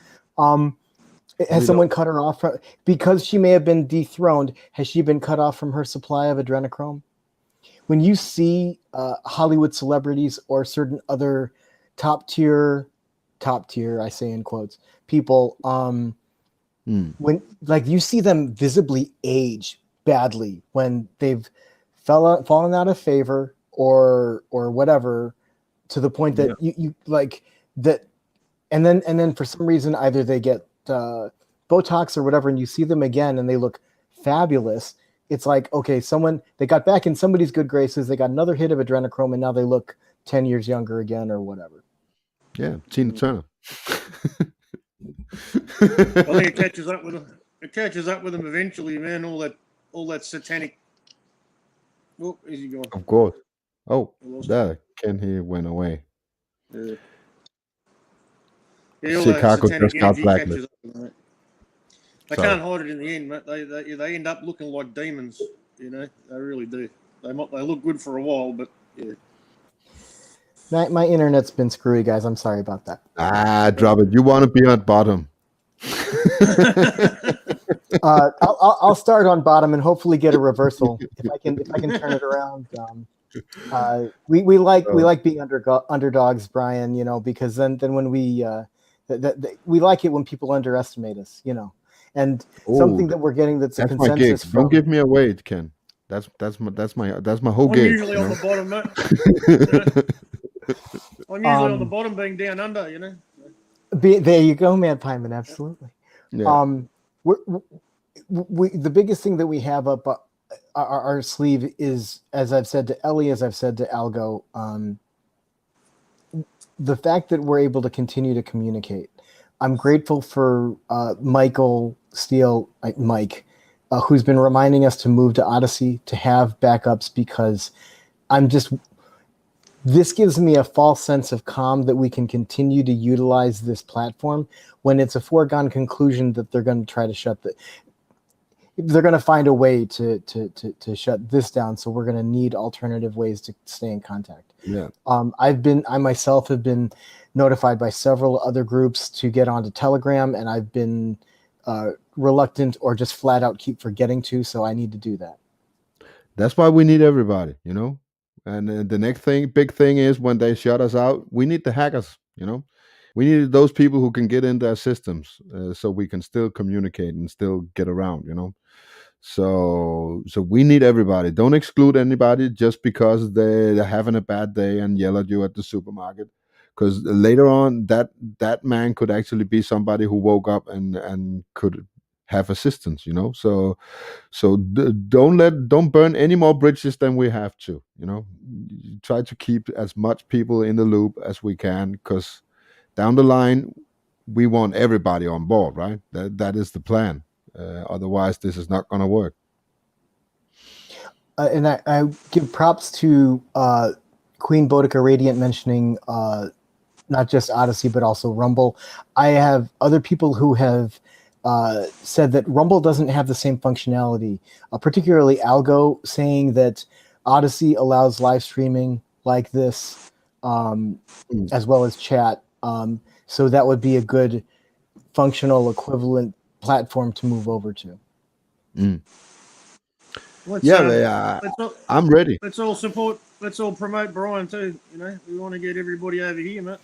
S4: Has someone cut her off from, because she may have been dethroned? Has she been cut off from her supply of adrenochrome? When you see Hollywood celebrities or certain other top tier, I say in quotes, people, when like you see them visibly age badly when they've fallen out of favor or whatever, to the point that you like that, and then for some reason either they get Botox or whatever, and you see them again and they look fabulous. It's like, okay, they got back in somebody's good graces, they got another hit of adrenochrome, and now they look 10 years younger again or whatever.
S2: Yeah, Tina Turner.
S5: I think it catches up with them. It catches up with them eventually, man. All that satanic. Oh, is he going?
S2: Of course. Oh,
S5: I lost
S2: there. Ken here went away.
S5: Yeah, all that
S2: Chicago
S5: satanic
S2: just got
S5: energy catches
S2: blacklisted.
S5: up with them, mate. They
S2: Sorry.
S5: can't hide it in the end, mate. They end up looking like demons. You know, they really do. They look good for a while, but yeah.
S4: My internet's been screwy, guys. I'm sorry about that.
S2: Drop it. You want to be on bottom.
S4: I'll start on bottom and hopefully get a reversal if I can turn it around. We like being underdogs, Brian. You know, because then when we like it when people underestimate us. You know, and something that we're getting that's a
S2: my gig.
S4: consensus from.
S2: Don't give me away, Ken. That's my whole
S5: I'm
S2: gig.
S5: usually on the bottom, mate. I'm usually on the bottom, being down under. You know.
S4: There you go, man, Pyman. Absolutely.
S2: Yeah.
S4: We the biggest thing that we have up our sleeve is, as I've said to Ellie, as I've said to Algo, the fact that we're able to continue to communicate. I'm grateful for Michael Steele, Mike, who's been reminding us to move to Odyssey, to have backups, because this gives me a false sense of calm that we can continue to utilize this platform when it's a foregone conclusion that they're going to try to they're going to find a way to shut this down. So we're going to need alternative ways to stay in contact.
S2: Yeah.
S4: I myself have been notified by several other groups to get onto Telegram, and I've been reluctant or just flat out keep forgetting to. So I need to do that.
S2: That's why we need everybody, you know. And the next big thing is when they shut us out, we need the hackers, you know. We need those people who can get in their systems so we can still communicate and still get around, you know. So we need everybody. Don't exclude anybody just because they're having a bad day and yell at you at the supermarket. Because later on, that man could actually be somebody who woke up and could have assistance, you know. So don't burn any more bridges than we have to, you know. Try to keep as much people in the loop as we can, because down the line we want everybody on board, right? That is the plan. Otherwise this is not going to work.
S4: And I give props to Queen Boudica Radiant mentioning not just Odyssey but also Rumble. I have other people who have said that Rumble doesn't have the same functionality, particularly Algo saying that Odyssey allows live streaming like this, as well as chat. So that would be a good functional equivalent platform to move over to.
S2: I'm ready.
S5: Let's all support. Let's all promote Brian too. You know, we want to get everybody over here, mate.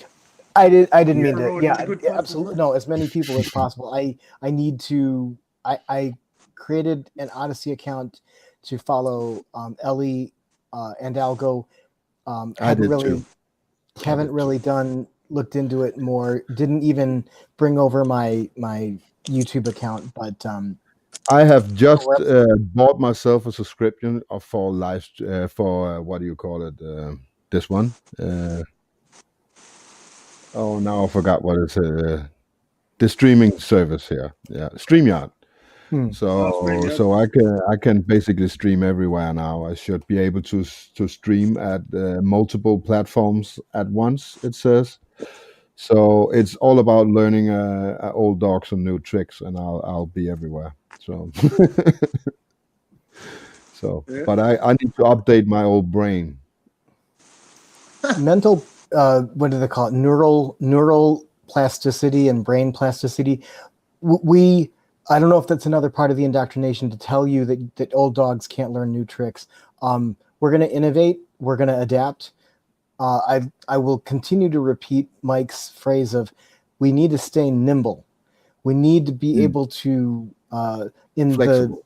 S4: I didn't mean to.
S5: Yeah,
S4: absolutely. No, as many people as possible. I need to. I created an Odyssey account to follow Ellie and Algo. Haven't really done looked into it more. Didn't even bring over my YouTube account, but
S2: I have just bought myself a subscription for what do you call it? This one. Oh, now I forgot what it's. The streaming service here. Yeah, StreamYard. So I can basically stream everywhere now. I should be able to stream at multiple platforms at once. It says. So it's all about learning old dog some new tricks, and I'll be everywhere. So,
S5: Yeah.
S2: but I need to update my old brain.
S4: Mental, what do they call it? Neural plasticity and brain plasticity. I don't know if that's another part of the indoctrination to tell you that old dogs can't learn new tricks. We're going to innovate. We're going to adapt. I will continue to repeat Mike's phrase of, we need to stay nimble. We need to be able to, flexible.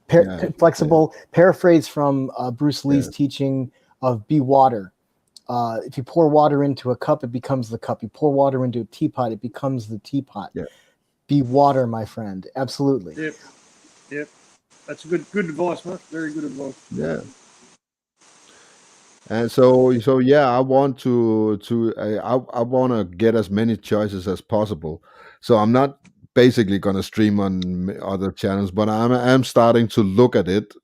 S4: Flexible. Paraphrase from Bruce Lee's teaching of be water. If you pour water into a cup, it becomes the cup. You pour water into a teapot, it becomes the teapot.
S2: Yeah.
S4: Be water, my friend. Absolutely.
S5: Yep. That's good advice, mate. Very good advice.
S2: Yeah. And so yeah, I want I want to get as many choices as possible. So I'm not basically going to stream on other channels, but I'm starting to look at it,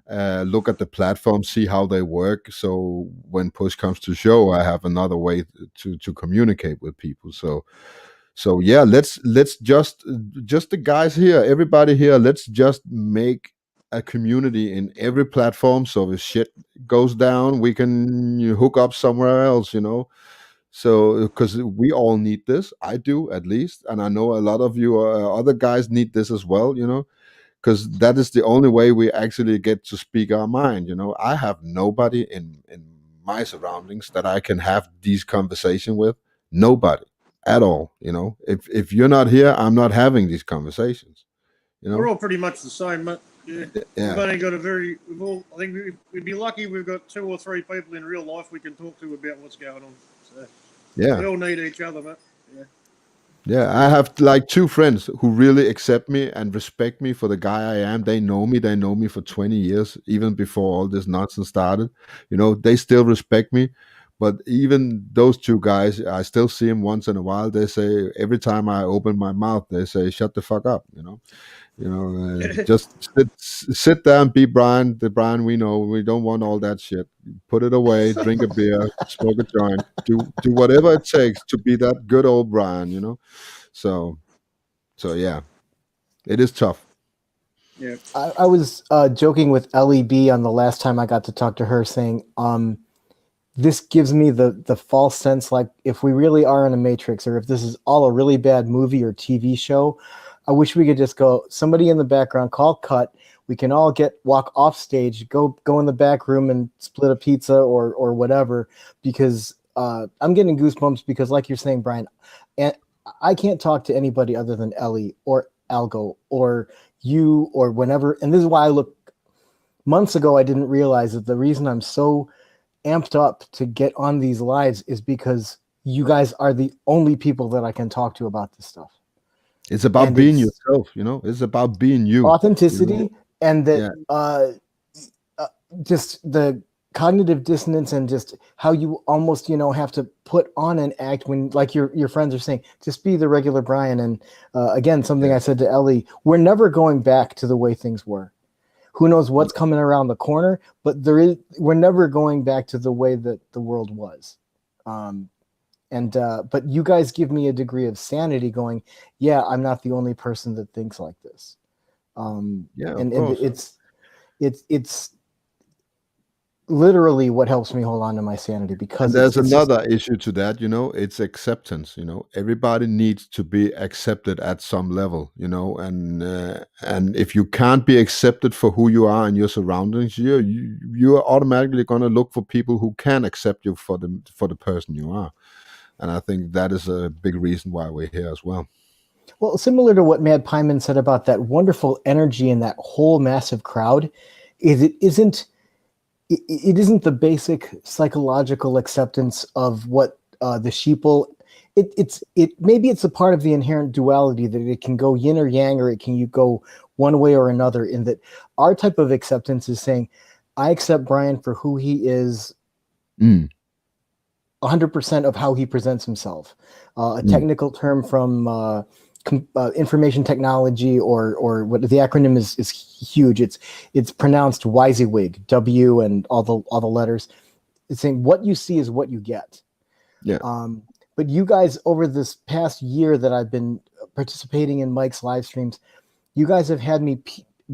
S2: look at the platform, see how they work. So when push comes to shove, I have another way to communicate with people. So yeah, let's just the guys here, everybody here, let's just make a community in every platform. So if shit goes down, we can hook up somewhere else, So because we all need this, I do at least, and I know a lot of you other guys need this as well, because that is the only way we actually get to speak our mind. I have nobody in my surroundings that I can have these conversations with. Nobody at all. If you're not here, I'm not having these conversations.
S5: We're all pretty much the same, mate. Yeah.
S2: Yeah.
S5: We've only got I think we'd be lucky we've got 2 or 3 people in real life we can talk to about what's going on. So
S2: Yeah.
S5: we all need each other, mate. Yeah.
S2: Yeah, I have like 2 friends who really accept me and respect me for the guy I am. They know me for 20 years, even before all this nonsense started. They still respect me. But even those 2 guys, I still see them once in a while. They say, every time I open my mouth, they say, shut the fuck up, just sit there and be Brian, the Brian we know. We don't want all that shit. Put it away, drink a beer, smoke a joint, do whatever it takes to be that good old Brian, So yeah, it is tough.
S5: Yeah.
S4: I was joking with Ellie B on the last time I got to talk to her, saying, this gives me the false sense like if we really are in a matrix, or if this is all a really bad movie or TV show, I wish we could just go, somebody in the background, call cut. We can all walk off stage, go in the back room and split a pizza or whatever, because I'm getting goosebumps because, like you're saying, Brian, and I can't talk to anybody other than Ellie or Algo or you or whenever. And this is why months ago, I didn't realize that the reason I'm so amped up to get on these lives is because you guys are the only people that I can talk to about this stuff.
S2: It's about being yourself, It's about being you.
S4: Authenticity, and that just the cognitive dissonance and just how you almost, have to put on an act when, like your friends are saying, just be the regular Brian. And again, something I said to Ellie, we're never going back to the way things were. Who knows what's coming around the corner, but we're never going back to the way that the world was. But you guys give me a degree of sanity going, yeah, I'm not the only person that thinks like this. And it's literally what helps me hold on to my sanity, because
S2: there's another issue to that, it's acceptance. Everybody needs to be accepted at some level, and if you can't be accepted for who you are in your surroundings, you're automatically going to look for people who can accept you for the person you are. And I think that is a big reason why we're here as well.
S4: Well, similar to what Mad Pyman said about that wonderful energy in that whole massive crowd, it isn't the basic psychological acceptance of what the sheeple. maybe it's a part of the inherent duality that it can go yin or yang, or it can go one way or another, in that our type of acceptance is saying, I accept Brian for who he is, 100% of how he presents himself. A technical term from information technology, or what the acronym is huge. It's pronounced WYSIWYG, W and all the letters. It's saying what you see is what you get.
S2: Yeah.
S4: But you guys, over this past year that I've been participating in Mike's live streams, you guys have had me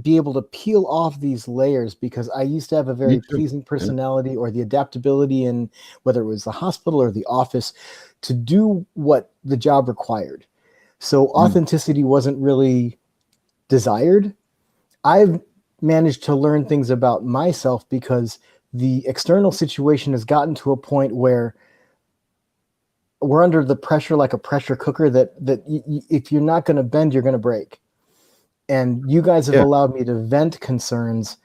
S4: be able to peel off these layers, because I used to have a very pleasing personality, or the adaptability in whether it was the hospital or the office, to do what the job required. So authenticity wasn't really desired. I've managed to learn things about myself because the external situation has gotten to a point where we're under the pressure like a pressure cooker, that if you're not going to bend, you're going to break. And you guys have allowed me to vent concerns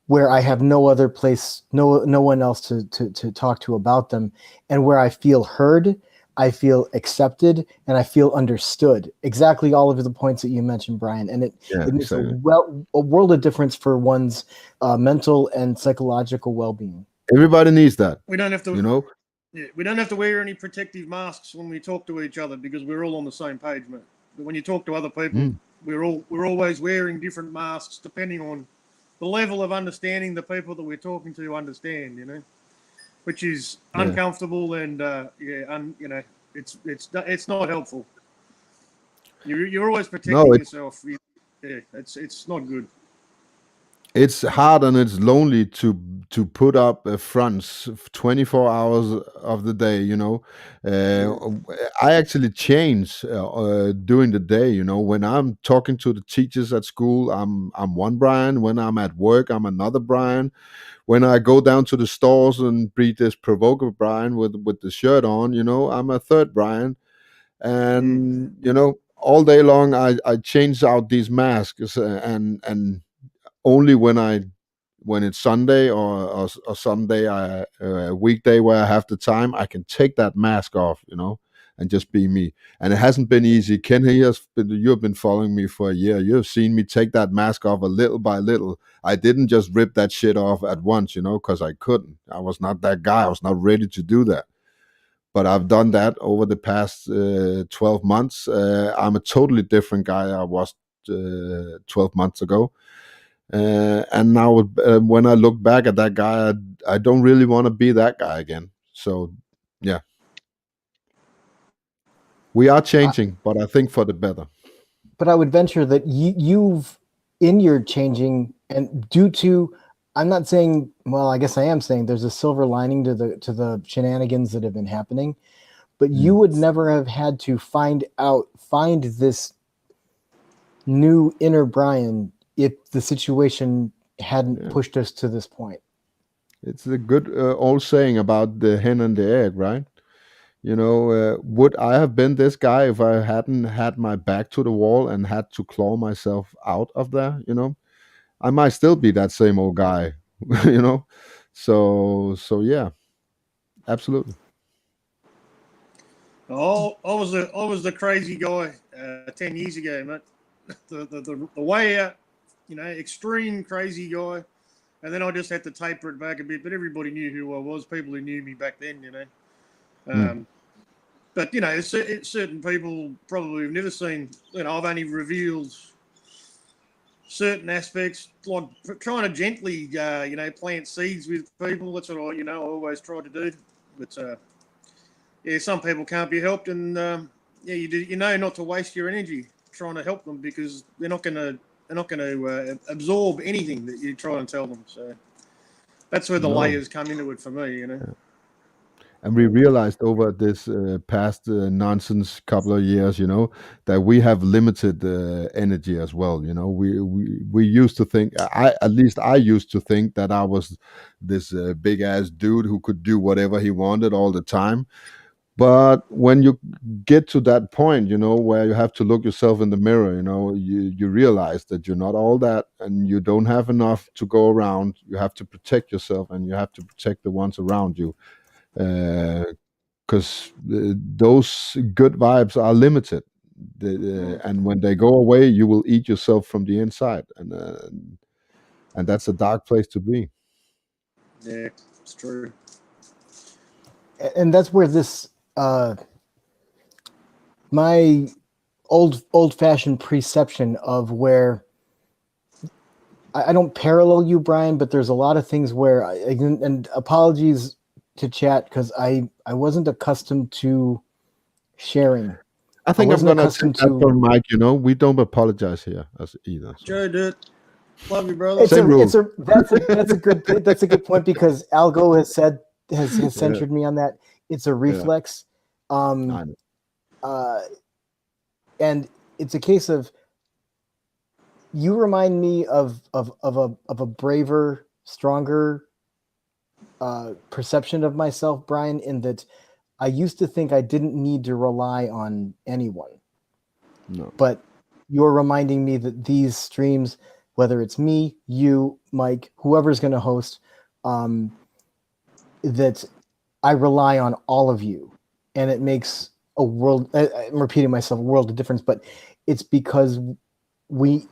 S4: where I have no other place, no one else to talk to about them, and where I feel heard, I feel accepted, and I feel understood. Exactly all of the points that you mentioned, Brian. And it makes a world of difference for one's mental and psychological well-being.
S2: Everybody needs that.
S5: We don't have to,
S2: you know.
S5: Yeah, we don't have to wear any protective masks when we talk to each other, because we're all on the same page, mate. But when you talk to other people, we're always wearing different masks depending on the level of understanding the people that we're talking to understand, you know, which is uncomfortable and you know, it's not helpful. You're always protecting yourself. Yeah, it's not good.
S2: It's hard and it's lonely to put up fronts 24 hours of the day, you know. I actually change during the day, you know. When I'm talking to the teachers at school, I'm one Brian. When I'm at work, I'm another Brian. When I go down to the stores and breathe this provocative Brian with the shirt on, you know, I'm a third Brian. And you know, all day long I change out these masks, and only when it's Sunday or Sunday, a weekday where I have the time, I can take that mask off, you know, and just be me. And it hasn't been easy. Ken, you've been following me for a year. You've seen me take that mask off a little by little. I didn't just rip that shit off at once, you know, because I couldn't. I was not that guy. I was not ready to do that. But I've done that over the past 12 months. I'm a totally different guy I was 12 months ago. And now when I look back at that guy, I don't really want to be that guy again. So, yeah. We are changing, but I think for the better.
S4: But I would venture that you've, in your changing, and due to, I'm not saying, well, I guess I am saying there's a silver lining to the shenanigans that have been happening, but you would never have had to find this new inner Brian if the situation hadn't pushed us to this point.
S2: It's a good old saying about the hen and the egg, right? You know, would I have been this guy if I hadn't had my back to the wall and had to claw myself out of there? You know, I might still be that same old guy, you know? So yeah, absolutely.
S5: Oh, I was the crazy guy 10 years ago, mate. The way out, you know, extreme crazy guy. And then I just had to taper it back a bit, but everybody knew who I was, people who knew me back then, you know. But, you know, certain people probably have never seen, you know, I've only revealed certain aspects, like trying to gently, you know, plant seeds with people. That's what I always try to do. But, yeah, some people can't be helped. And, yeah, you know not to waste your energy trying to help them, because they're not going to absorb anything that you try and tell them. So that's where the layers come into it for me, you know.
S2: And we realized over this past nonsense couple of years, you know, that we have limited energy as well. You know, we used to think, at least I used to think that I was this big ass dude who could do whatever he wanted all the time. But when you get to that point, you know, where you have to look yourself in the mirror, you know, you realize that you're not all that, and you don't have enough to go around. You have to protect yourself, and you have to protect the ones around you. because those good vibes are limited. And when they go away, you will eat yourself from the inside, and that's a dark place to be.
S5: Yeah, it's true.
S4: And that's where this my old-fashioned perception of where I don't parallel you, Brian, but there's a lot of things where and apologies to chat because I wasn't accustomed to sharing.
S2: I think I'm
S4: wasn't
S2: gonna
S4: accustomed
S2: take that
S4: to-
S2: from Mike. We don't apologize here as either. So.
S5: Joe, do it. Love you, brother.
S4: That's
S2: Same
S4: a good point because Algo has censured me on that. It's a reflex.
S2: I know.
S4: And it's a case of you remind me of a braver, stronger perception of myself, Brian, in that I used to think I didn't need to rely on anyone.
S2: No.
S4: But you're reminding me that these streams, whether it's me, you, Mike, whoever's going to host, that I rely on all of you. And it makes a world, I'm repeating myself, a world of difference, but it's because we,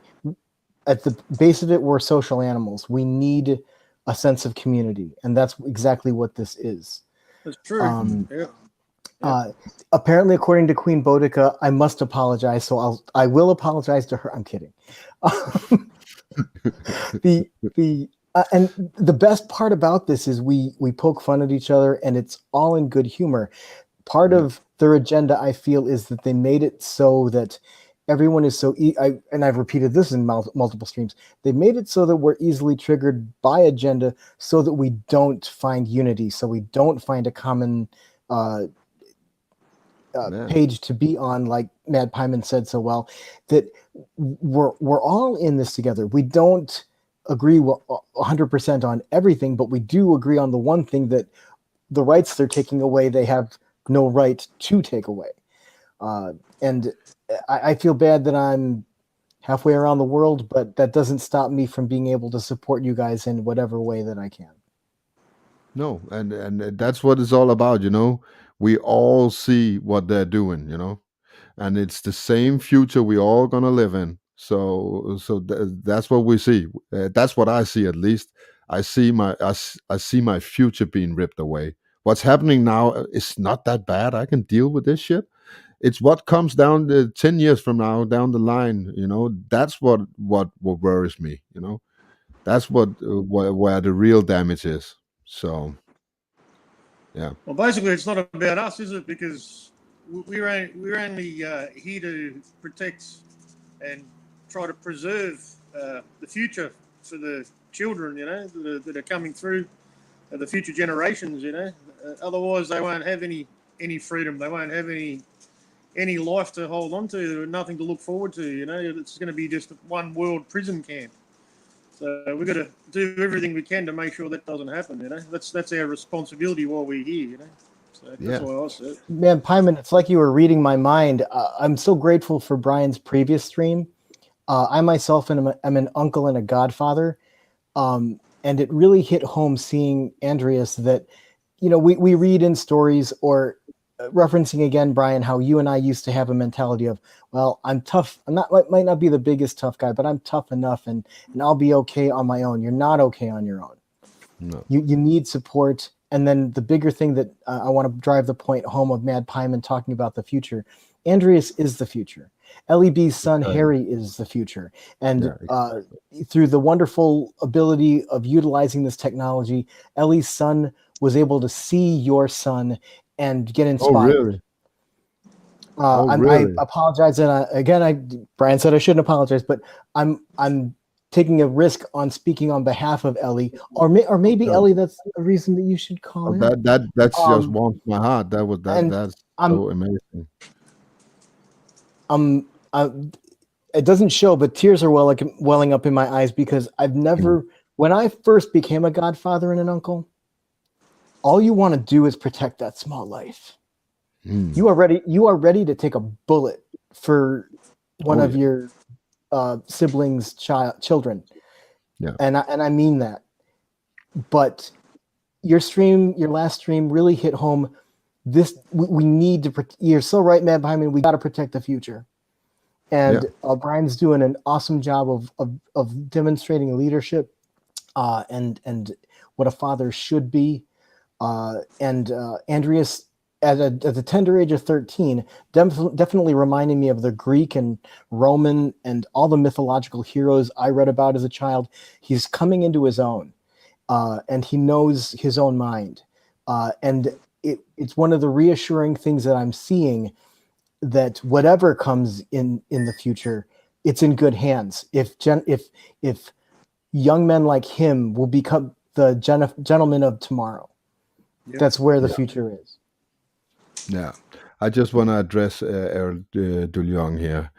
S4: at the base of it, we're social animals. We need a sense of community. And that's exactly what this is.
S5: That's true.
S4: Apparently, according to Queen Boudica, I must apologize. So I will apologize to her. I'm kidding. And the best part about this is we poke fun at each other, and it's all in good humor. Part of their agenda, I feel, is that they made it so that everyone is so and I've repeated this in multiple streams. They made it so that we're easily triggered by agenda, so that we don't find unity, so we don't find a common page to be on, like Mad Pyman said so well. That we're all in this together. We don't agree 100% on everything, but we do agree on the one thing, that the rights they're taking away, they have no right to take away. And I feel bad that I'm halfway around the world, but that doesn't stop me from being able to support you guys in whatever way that I can.
S2: No, and that's what it's all about, We all see what they're doing, and it's the same future we all gonna live in. So that's what we see. That's what I see, at least. I see my future being ripped away. What's happening now is not that bad. I can deal with this shit. It's what comes down 10 years from now, down the line. That's what worries me. That's where the real damage is. So, yeah.
S5: Well, basically, it's not about us, is it? Because we're only here to protect and try to preserve the future for the children, that are coming through, the future generations. Otherwise, they won't have any freedom. They won't have any life to hold on to. Nothing to look forward to. It's going to be just one world prison camp. So we've got to do everything we can to make sure that doesn't happen. That's our responsibility while we're here. So that's why I said.
S4: Man, Pyman, it's like you were reading my mind. I'm so grateful for Brian's previous stream. I myself am an uncle and a godfather, and it really hit home seeing Andreas that, we read in stories, or referencing again, Brian, how you and I used to have a mentality of, well, I'm tough. Might not be the biggest tough guy, but I'm tough enough, and I'll be okay on my own. You're not okay on your own.
S2: No.
S4: You need support. And then the bigger thing that I want to drive the point home of Mad Pyman talking about the future. Andreas is the future. LEB's son, Harry, is the future. And through the wonderful ability of utilizing this technology, Ellie's son was able to see your son and get inspired.
S2: Oh, really?
S4: I apologize. And again, Brian said I shouldn't apologize, but I'm taking a risk on speaking on behalf of Ellie, or maybe Ellie, that's the reason that you should call in.
S2: That's just warms my heart. That's so amazing.
S4: It doesn't show, but tears are welling up in my eyes, because I've never, when I first became a godfather and an uncle, all you want to do is protect that small life. You are ready to take a bullet for one of your siblings' children.
S2: Yeah.
S4: And I mean that. But your last stream really hit home we need to. You're so right, Matt Hyman. We got to protect the future. And Brian's doing an awesome job of demonstrating leadership and what a father should be. And Andreas, at the tender age of 13, definitely reminding me of the Greek and Roman and all the mythological heroes I read about as a child. He's coming into his own, and he knows his own mind. And it's one of the reassuring things that I'm seeing, that whatever comes in the future, it's in good hands. If young men like him will become the gentlemen of tomorrow, that's where the future is.
S2: Yeah, I just want to address Errol DeLong here.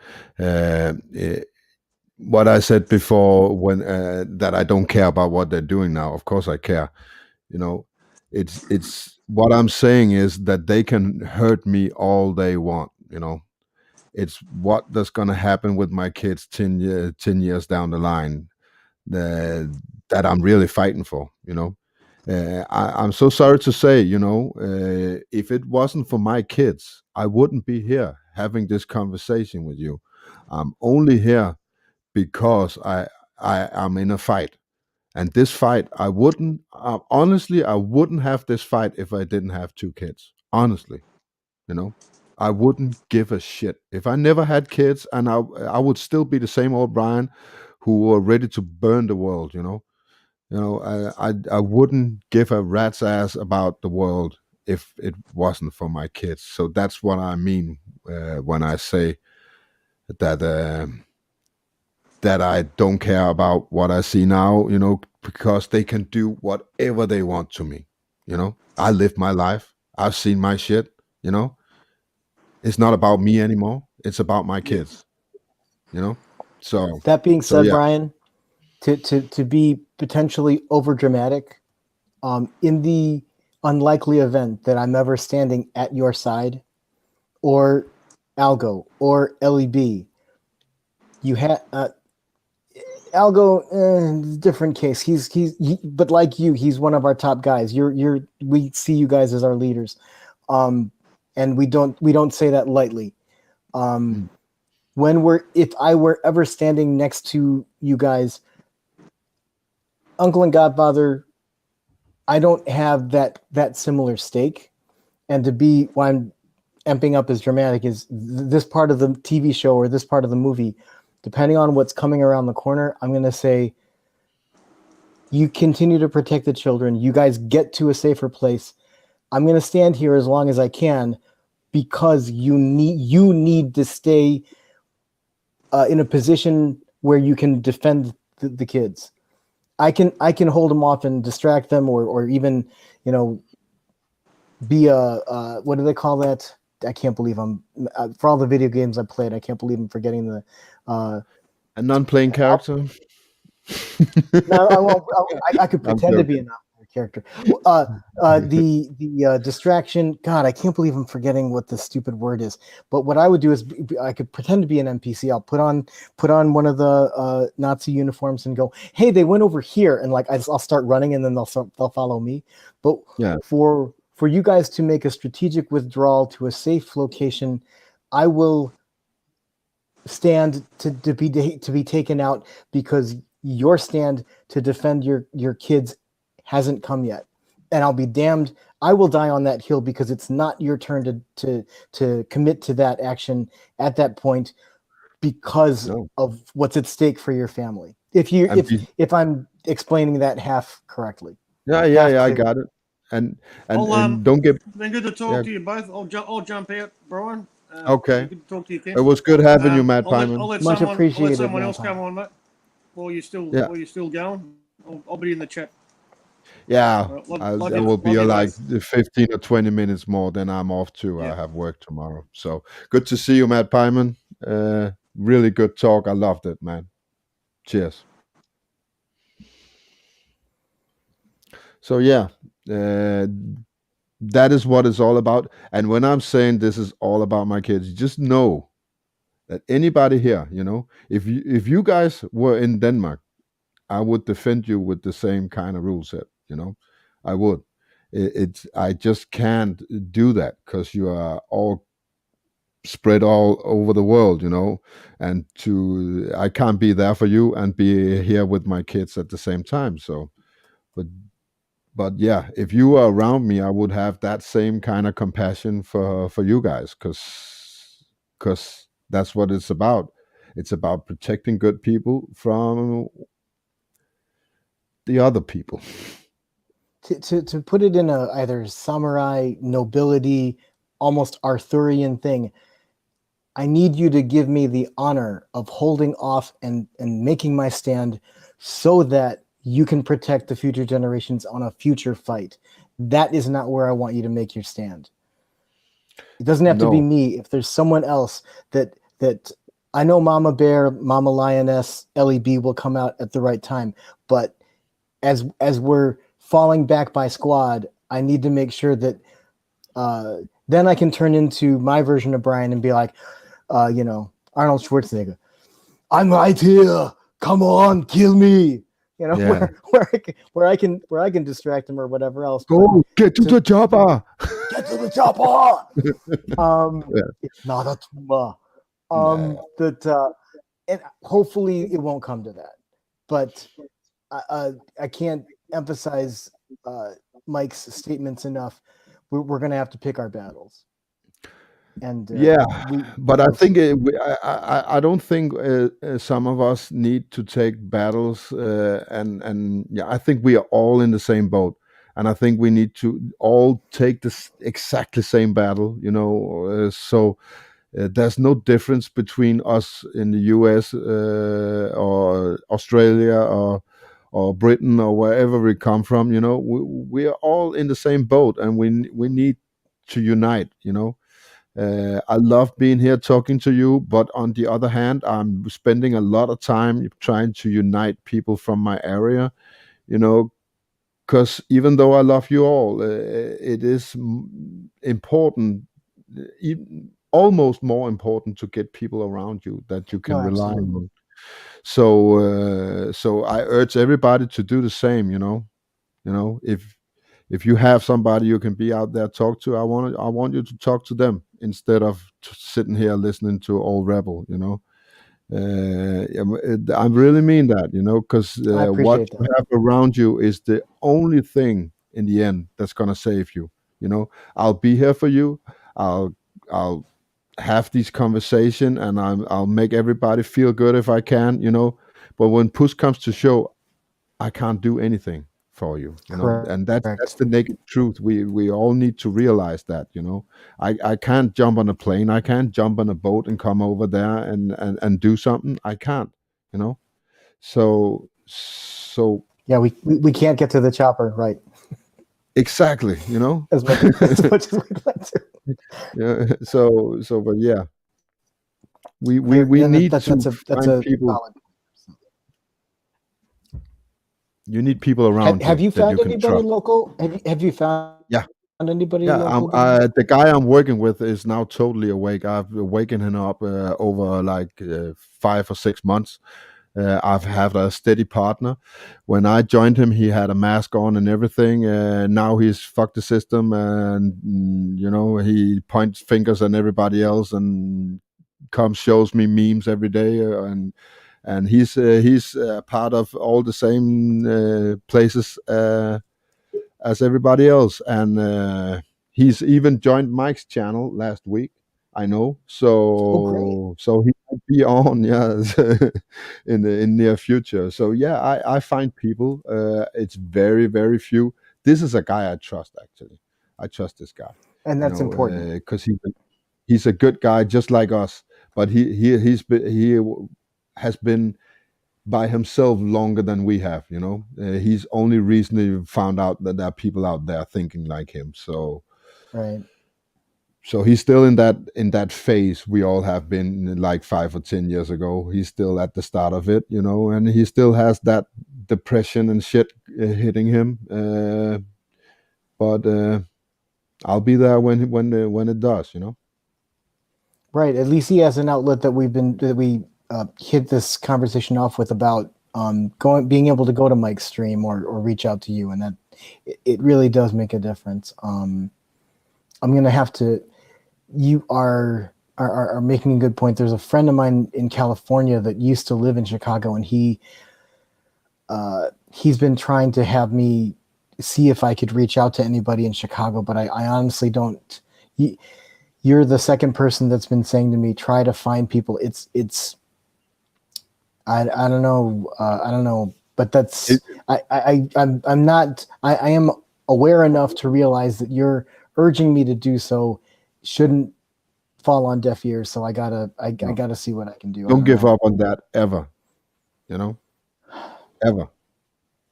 S2: What I said before, when that I don't care about what they're doing now. Of course, I care. You know, it's what I'm saying is that they can hurt me all they want. You know, it's what that's going to happen with my kids 10 years down the line that I'm really fighting for. You know. I'm so sorry to say, you know, if it wasn't for my kids, I wouldn't be here having this conversation with you. I'm only here because I'm in a fight, and this fight I wouldn't honestly I wouldn't have this fight if I didn't have 2 kids. Honestly, you know, I wouldn't give a shit if I never had kids, and I would still be the same old Brian who were ready to burn the world. You know, I wouldn't give a rat's ass about the world if it wasn't for my kids. So that's what I mean when I say that that I don't care about what I see now. You know, because they can do whatever they want to me. You know, I live my life. I've seen my shit. You know, it's not about me anymore. It's about my kids. You know. So
S4: that being said,
S2: yeah.
S4: Brian, to be potentially over dramatic, in the unlikely event that I'm ever standing at your side, or Algo or LEB, you had Algo, different case. But like you, he's one of our top guys. We see you guys as our leaders, and we don't say that lightly. If I were ever standing next to you guys, Uncle and Godfather, I don't have that similar stake. And to be, why I'm amping up as dramatic is this part of the TV show or this part of the movie, depending on what's coming around the corner, I'm going to say, you continue to protect the children. You guys get to a safer place. I'm going to stand here as long as I can, because you need to stay in a position where you can defend the kids. I can hold them off and distract them, or even, you know, be a what do they call that? I can't believe I'm for all the video games I played. I can't believe I'm forgetting the
S2: a non-playing character.
S4: No, I could pretend to be a non-playing character. The distraction. God, I can't believe I'm forgetting what the stupid word is. But what I would do is I could pretend to be an NPC. I'll put on one of the Nazi uniforms and go, "Hey, they went over here," and like I'll start running, and then they'll follow me. But for you guys to make a strategic withdrawal to a safe location, I will stand to be taken out, because your stand to defend your kids hasn't come yet. And I'll be damned, I will die on that hill, because it's not your turn to commit to that action at that point, because of what's at stake for your family. If I'm explaining that half correctly.
S2: Yeah, I got it. And don't get.
S5: Been good to talk to you both. I'll jump out, Brian.
S2: Okay.
S5: Good to talk to you, Ken.
S2: It was good having you, Matt Pyman.
S5: I'll let
S4: Much appreciated,
S5: someone
S4: Matt
S5: else come on, mate. While you're still going, I'll be in the chat.
S2: Yeah,
S5: Love
S2: it
S5: you-
S2: will be
S5: love you
S2: like
S5: both.
S2: 15 or 20 minutes more. Then I'm off too.
S5: Yeah.
S2: I have work tomorrow. So good to see you, Matt Pyman. Really good talk. I loved it, man. Cheers. So yeah, that is what it's all about. And when I'm saying this is all about my kids, just know that anybody here, you know, if you guys were in Denmark, I would defend you with the same kind of rule set. You know, I would. I just can't do that because you are all spread all over the world, and I can't be there for you and be here with my kids at the same time. So, but yeah, if you were around me, I would have that same kind of compassion for you guys, because that's what it's about. It's about protecting good people from the other people.
S4: To put it in a either samurai, nobility, almost Arthurian thing, I need you to give me the honor of holding off and making my stand so that you can protect the future generations on a future fight. That is not where I want you to make your stand. It doesn't have to be me. If there's someone else that I know, Mama Bear, Mama Lioness, Ellie B will come out at the right time. But as we're falling back by squad, I need to make sure that then I can turn into my version of Brian and be like, Arnold Schwarzenegger, I'm right here. Come on, kill me. Where I can distract him or whatever else.
S2: Go get to the chopper.
S4: Get to the chopper. It's not a tumor. And hopefully it won't come to that. But I can't emphasize Mike's statements enough. We're going to have to pick our battles. And
S2: but I think I don't think some of us need to take battles, and I think we are all in the same boat, and I think we need to all take this exactly same battle. So there's no difference between us in the U.S. Or Australia or Britain or wherever we come from. We are all in the same boat, and we need to unite. I love being here talking to you, but on the other hand, I'm spending a lot of time trying to unite people from my area, because even though I love you all, it is important, almost more important, to get people around you that you can rely on. So I urge everybody to do the same. If you have somebody you can be out there talk to, I want you to talk to them instead of sitting here listening to old rebel. I really mean that, because what you have around you is the only thing in the end that's gonna save you. I'll be here for you. I'll have these conversation, and I'll make everybody feel good if I can. But when push comes to shove, I can't do anything for you, and that's the naked truth. We all need to realize that. I can't jump on a plane, I can't jump on a boat and come over there and do something. I can't. So
S4: yeah, we can't get to the chopper, right?
S2: Exactly.
S4: as much as we'd like to.
S2: Yeah. So but yeah, we need to find people.
S4: Solid.
S2: You need people around.
S4: Have you found anybody local? Have you found anybody local?
S2: The guy I'm working with is now totally awake. I've wakened him up over like 5 or 6 months. I've had a steady partner. When I joined him, he had a mask on and everything. Now he's fucked the system, and he points fingers at everybody else and shows me memes every day, and he's part of all the same places as everybody else, and he's even joined Mike's channel last week. I know, so he might be on, in the near future. So I find people. It's very, very few. This is a guy I trust. Actually, I trust this guy,
S4: and that's important
S2: because he's a good guy, just like us. But he has been by himself longer than we have. He's only recently found out that there are people out there thinking like him. So
S4: right.
S2: So he's still in that phase we all have been like 5 or 10 years ago. He's still at the start of it, and he still has that depression and shit hitting him. But I'll be there when it does,
S4: Right. At least he has an outlet that we hit this conversation off with about being able to go to Mike's stream or reach out to you, and that it really does make a difference. I'm gonna have to. You are making a good point. There's a friend of mine in California that used to live in Chicago, and he's been trying to have me see if I could reach out to anybody in Chicago, but I honestly don't. You're the second person that's been saying to me, try to find people. I don't know, but that's I'm not. I am aware enough to realize that you're urging me to do so shouldn't fall on deaf ears. So I gotta see what I can do.
S2: Don't give up on that ever. You know,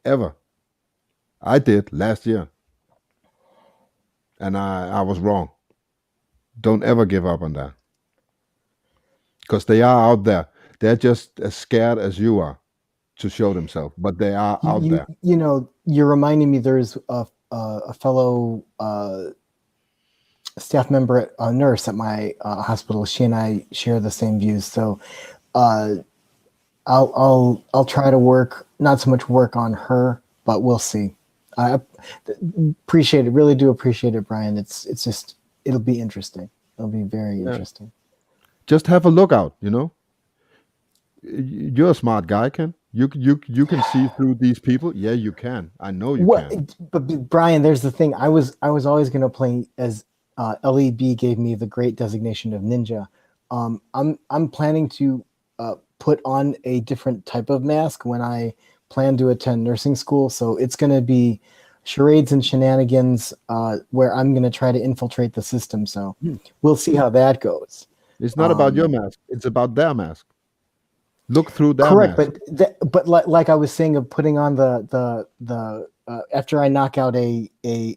S2: ever. I did last year, and I was wrong. Don't ever give up on that, because they are out there. They're just as scared as you are to show themselves, but they are out there.
S4: You know, you're reminding me. There's a fellow staff member, a nurse at my hospital. She and I share the same views. So I'll try to not so much work on her, but we'll see. I appreciate it. Really do appreciate it, Brian. It's just, it'll be interesting. It'll be very interesting.
S2: Just have a lookout, you know. You're a smart guy, Ken. You can see through these people. Yeah, you can. I know you can.
S4: But Brian, there's the thing. I was always going to play as LEB gave me the great designation of ninja. I'm planning to put on a different type of mask when I plan to attend nursing school. So it's going to be charades and shenanigans where I'm going to try to infiltrate the system. So we'll see how that goes.
S2: It's not about your mask. It's about their mask. Look through that.
S4: Correct, mask. but like I was saying, of putting on the after I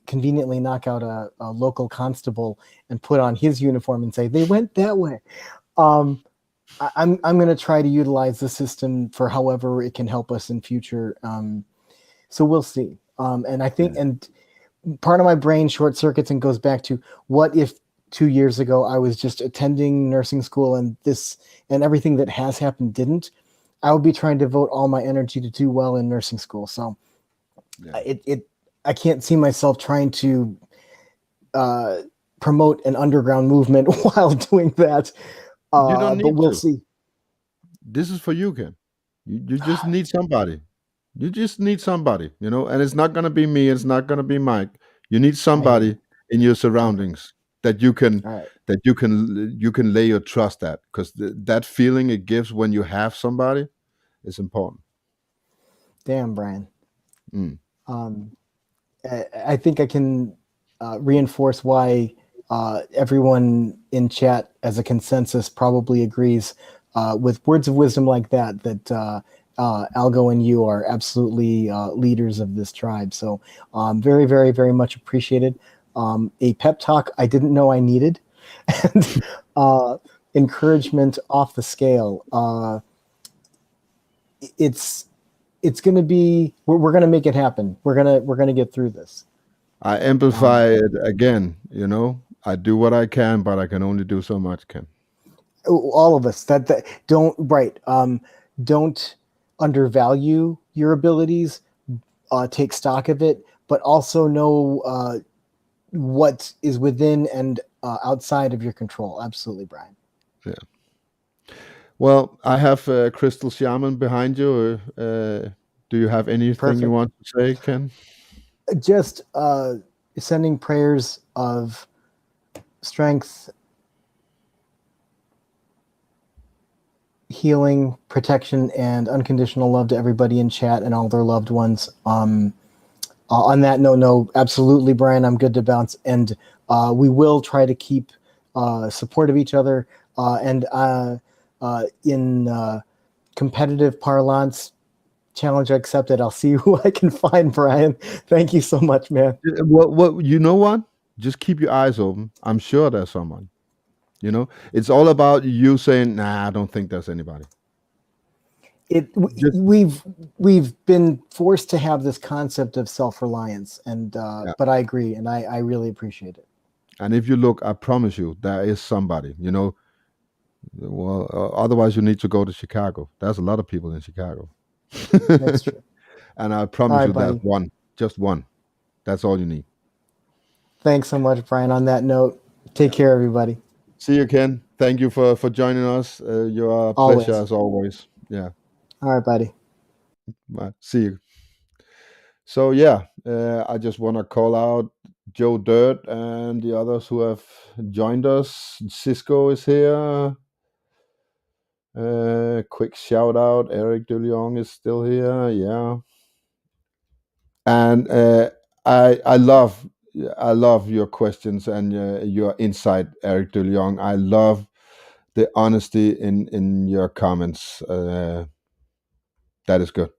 S4: conveniently knock out a local constable and put on his uniform and say they went that way. I'm going to try to utilize the system for however it can help us in future. So we'll see. And I think, and part of my brain short circuits and goes back to, what if 2 years ago I was just attending nursing school and everything that has happened didn't? I would be trying to devote all my energy to do well in nursing school. So I can't see myself trying to promote an underground movement while doing that.
S2: You don't need
S4: but we'll
S2: to.
S4: see.
S2: This is for you, Ken. You just need somebody. You just need somebody, you know, and it's not going to be me. It's not going to be Mike. You need somebody in your surroundings that you can lay your trust at, because that feeling it gives when you have somebody is important.
S4: Damn, Brian. I think I can reinforce why everyone in chat as a consensus probably agrees with words of wisdom like that Algo and you are absolutely leaders of this tribe. So very, very, very much appreciated. A pep talk I didn't know I needed, and encouragement off the scale. It's going to be, we're going to make it happen. We're going to get through this.
S2: I amplify it again, you know. I do what I can, but I can only do so much, Ken.
S4: All of us don't undervalue your abilities, take stock of it, but also know what is within and outside of your control. Absolutely, Brian.
S2: Yeah. Well, I have Crystal Shaman behind you. Do you have anything you want to say, Ken?
S4: Just sending prayers of strength, healing, protection, and unconditional love to everybody in chat and all their loved ones. On that note, no, absolutely, Brian, I'm good to bounce. And we will try to keep support of each other. And in competitive parlance, challenge accepted. I'll see who I can find, Brian. Thank you so much, man.
S2: What you know what? Just keep your eyes open. I'm sure there's someone. You know, it's all about you saying, "Nah, I don't think there's anybody."
S4: We've been forced to have this concept of self-reliance, and but I agree, and I really appreciate it.
S2: And if you look, I promise you, there is somebody. You know, well, otherwise you need to go to Chicago. There's a lot of people in Chicago.
S4: That's true.
S2: And I
S4: All
S2: promise
S4: right,
S2: you that's
S4: buddy.
S2: one, just one. That's all you need.
S4: Thanks so much, Brian. On that note, take care, everybody.
S2: See you, Ken. Thank you for joining us. You're a pleasure
S4: Always.
S2: as always. Yeah.
S4: All right, buddy.
S2: Bye. See you. So yeah, I just want to call out Joe Dirt and the others who have joined us. Cisco is here. Quick shout out. Eric DeLeon is still here. Yeah. And I love your questions and your insight, Eric DeLeon. I love the honesty in your comments. That is good.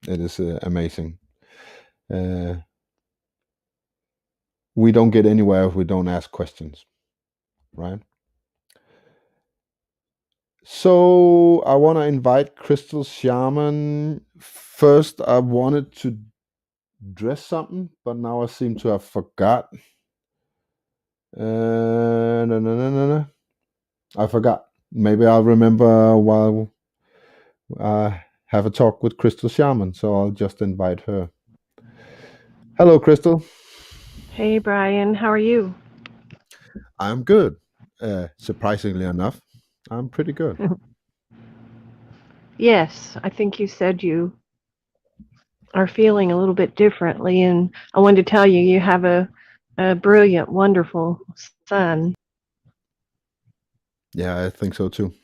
S2: It is amazing. We don't get anywhere if we don't ask questions, right? So I want to invite Crystal Shaman. First, I wanted to dress something, but now I seem to have forgot. No. I forgot. Maybe I'll remember while I have a talk with Crystal Shaman. So I'll just invite her. Hello, Crystal.
S6: Hey, Brian. How are you?
S2: I'm good. Surprisingly enough, I'm pretty good.
S6: Yes, I think you said you are feeling a little bit differently, and I wanted to tell you you have a brilliant, wonderful son.
S2: Yeah, I think so too.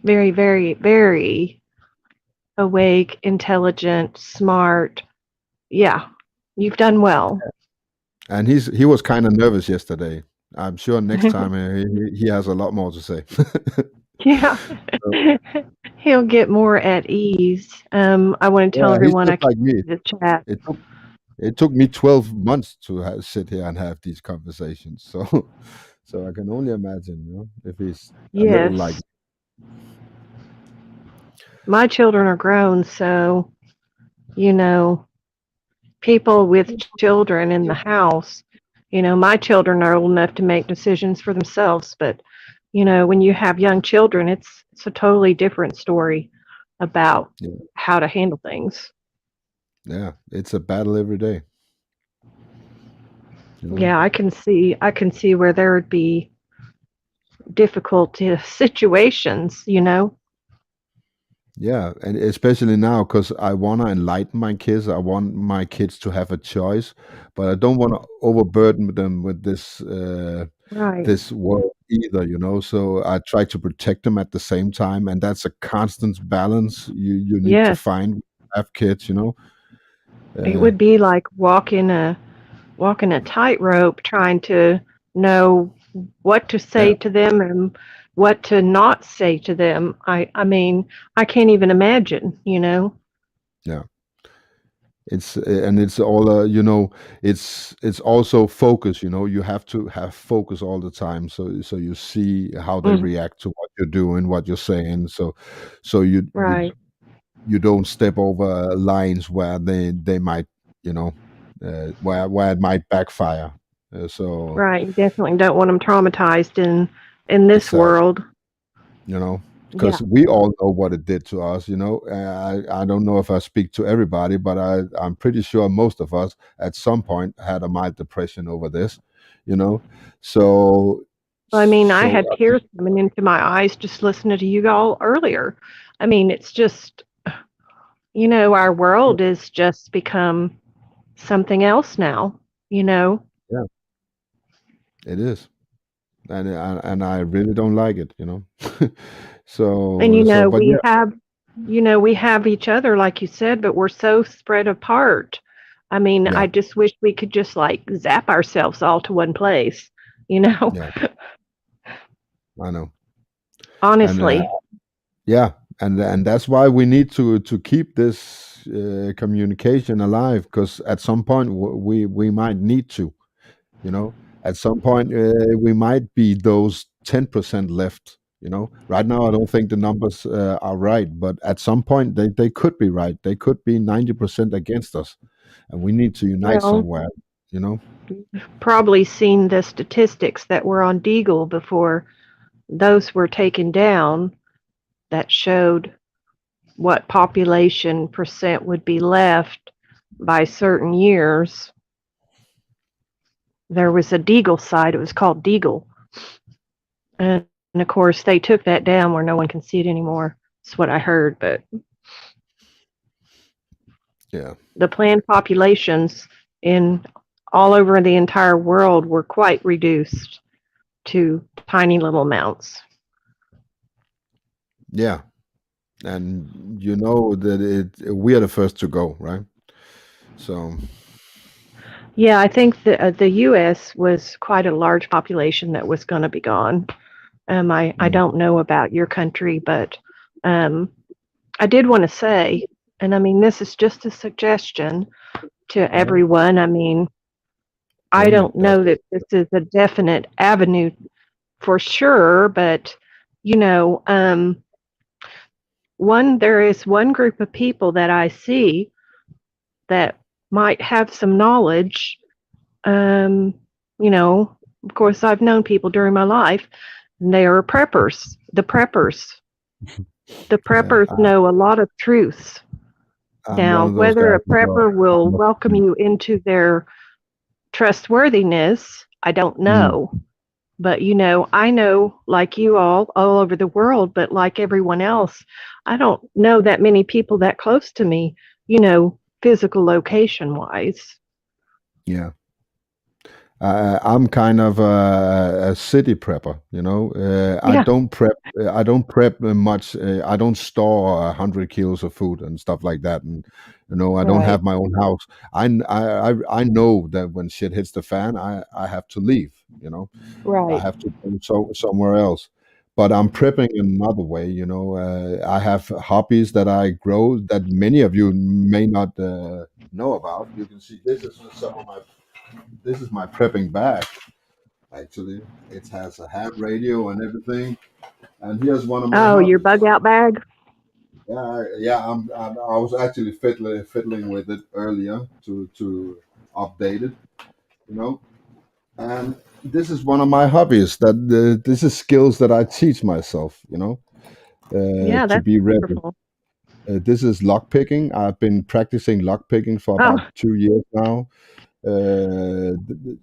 S6: Very, very, very awake, intelligent, smart. Yeah, you've done well.
S2: And he was kind of nervous yesterday. I'm sure next time he has a lot more to say.
S6: Yeah. He'll get more at ease. I want to tell
S2: Yeah, he's
S6: everyone I
S2: just like me.
S6: the chat.
S2: It took me 12 months to sit here and have these conversations. So I can only imagine, if he's a little like
S6: Yes. My children are grown, so people with children in the house, my children are old enough to make decisions for themselves, but when you have young children, it's a totally different story about how to handle things.
S2: Yeah, it's a battle every day.
S6: Yeah, I can see where there would be difficult situations.
S2: Yeah, and especially now because I want to enlighten my kids. I want my kids to have a choice, but I don't want to overburden them with
S6: Right.
S2: this world either. So I try to protect them at the same time, and that's a constant balance you need to
S6: Yes.
S2: find when you have kids.
S6: It would be like walking a tightrope, trying to know what to say to them and what to not say to them. I mean, I can't even imagine.
S2: Yeah. It's all it's also focus. You have to have focus all the time, so you see how they
S6: Mhm.
S2: react to what you're doing, what you're saying, so you
S6: Right.
S2: you don't step over lines where they might where it might backfire. So
S6: Right. You definitely don't want them traumatized in this
S2: exactly,
S6: world.
S2: because
S6: Yeah.
S2: we all know what it did to us. I don't know if I speak to everybody, but I'm pretty sure most of us at some point had a mild depression over this. So
S6: I mean, I
S2: so
S6: had tears coming into my eyes just listening to you all earlier. I mean, it's just, our world is just become something else now.
S2: yeah, it is, and I really don't like it. So
S6: And
S2: but yeah,
S6: we have each other, like you said, but we're so spread apart. I mean,
S2: yeah,
S6: I just wish we could just like zap ourselves all to one place,
S2: yeah, I know, and
S6: honestly.
S2: yeah, and that's why we need to keep this communication alive, because at some point we might need to, at some point we might be those 10% left. Right now I don't think the numbers are right, but at some point they could be right. They could be 90% against us, and we need to unite
S6: Well,
S2: somewhere.
S6: probably seen the statistics that were on Deagle before those were taken down that showed what population percent would be left by certain years. There was a Deagle site. It was called Deagle. And of course, they took that down where no one can see it anymore. That's what I heard. But
S2: Yeah.
S6: the planned populations in all over the entire world were quite reduced to tiny little amounts.
S2: Yeah. And you know that we are the first to go, right? So
S6: Yeah, I think the U.S. was quite a large population that was going to be gone. I don't know about your country, but I did want to say, and I mean, this is just a suggestion to everyone. I mean, I don't know that this is a definite avenue for sure, but you know, there is one group of people that I see that might have some knowledge. You know, of course, I've known people during my life, and they are preppers. The preppers know a lot of truths. Now, whether a prepper will welcome you into their trustworthiness, I don't know. But, you know, I know, like you all over the world, but like everyone else, I don't know that many people that close to me, you know, physical location wise.
S2: Yeah. I'm kind of a city prepper, you know. I don't prep much. I don't store 100 kilos of food and stuff like that, and you know, I don't have my own house. I know that when shit hits the fan, I have to leave. You know, I have to go somewhere else. But I'm prepping another way. You know, I have hobbies that I grow that many of you may not know about. You can see this is some of my. This is my prepping bag. Actually, it has a ham radio and everything. And here's one of my.
S6: Oh, your bug out bag.
S2: Yeah. I was actually fiddling with it earlier to update it. You know, and this is one of my hobbies. This is skills that I teach myself. You know, to be ready.
S6: Wonderful.
S2: This is lock picking. I've been practicing lock picking for about 2 years now.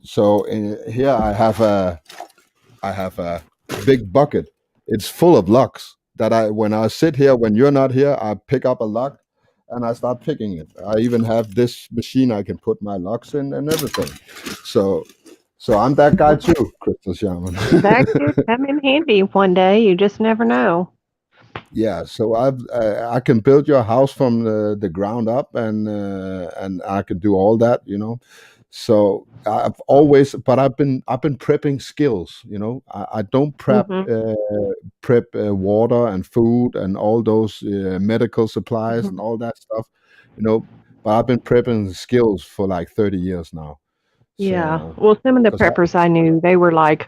S2: So here I have a big bucket. It's full of locks that when I sit here, when you're not here, I pick up a lock and I start picking it. I even have this machine I can put my locks in and everything. So I'm that guy too, Crystal Shaman.
S6: That could come in handy one day. You just never know.
S2: Yeah, so I can build your house from the ground up, and I can do all that, you know. So I've been prepping skills, you know. I don't prep water and food and all those medical supplies and all that stuff, you know. But I've been prepping skills for like 30 years now.
S6: Yeah. Well, some of the preppers I knew, they were like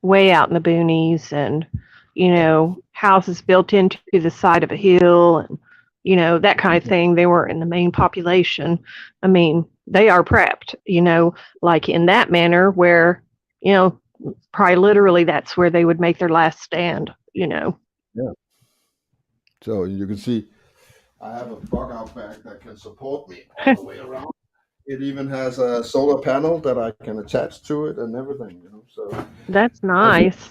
S6: way out in the boonies, and you know, houses built into the side of a hill, and you know, that kind of thing. They weren't in the main population. I mean, they are prepped, you know, like in that manner where, you know, probably literally that's where they would make their last stand, you know.
S2: Yeah. So you can see I have a bug out bag that can support me all the way around. It even has a solar panel that I can attach to it and everything, you know. So
S6: that's nice.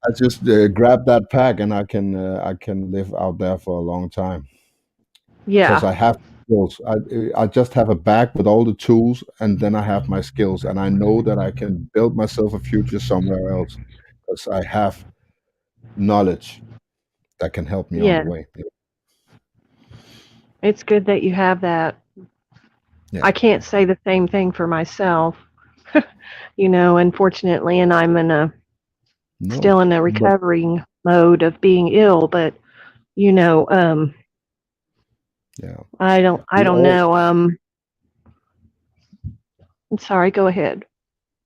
S2: I just grab that pack and I can live out there for a long time.
S6: Yeah.
S2: Because I have skills. I just have a bag with all the tools, and then I have my skills, and I know that I can build myself a future somewhere else because I have knowledge that can help me on the way.
S6: It's good that you have that. Yeah. I can't say the same thing for myself, you know, unfortunately, and I'm still in a recovering mode of being ill, but you know,
S2: yeah.
S6: I don't know. I'm sorry, go ahead.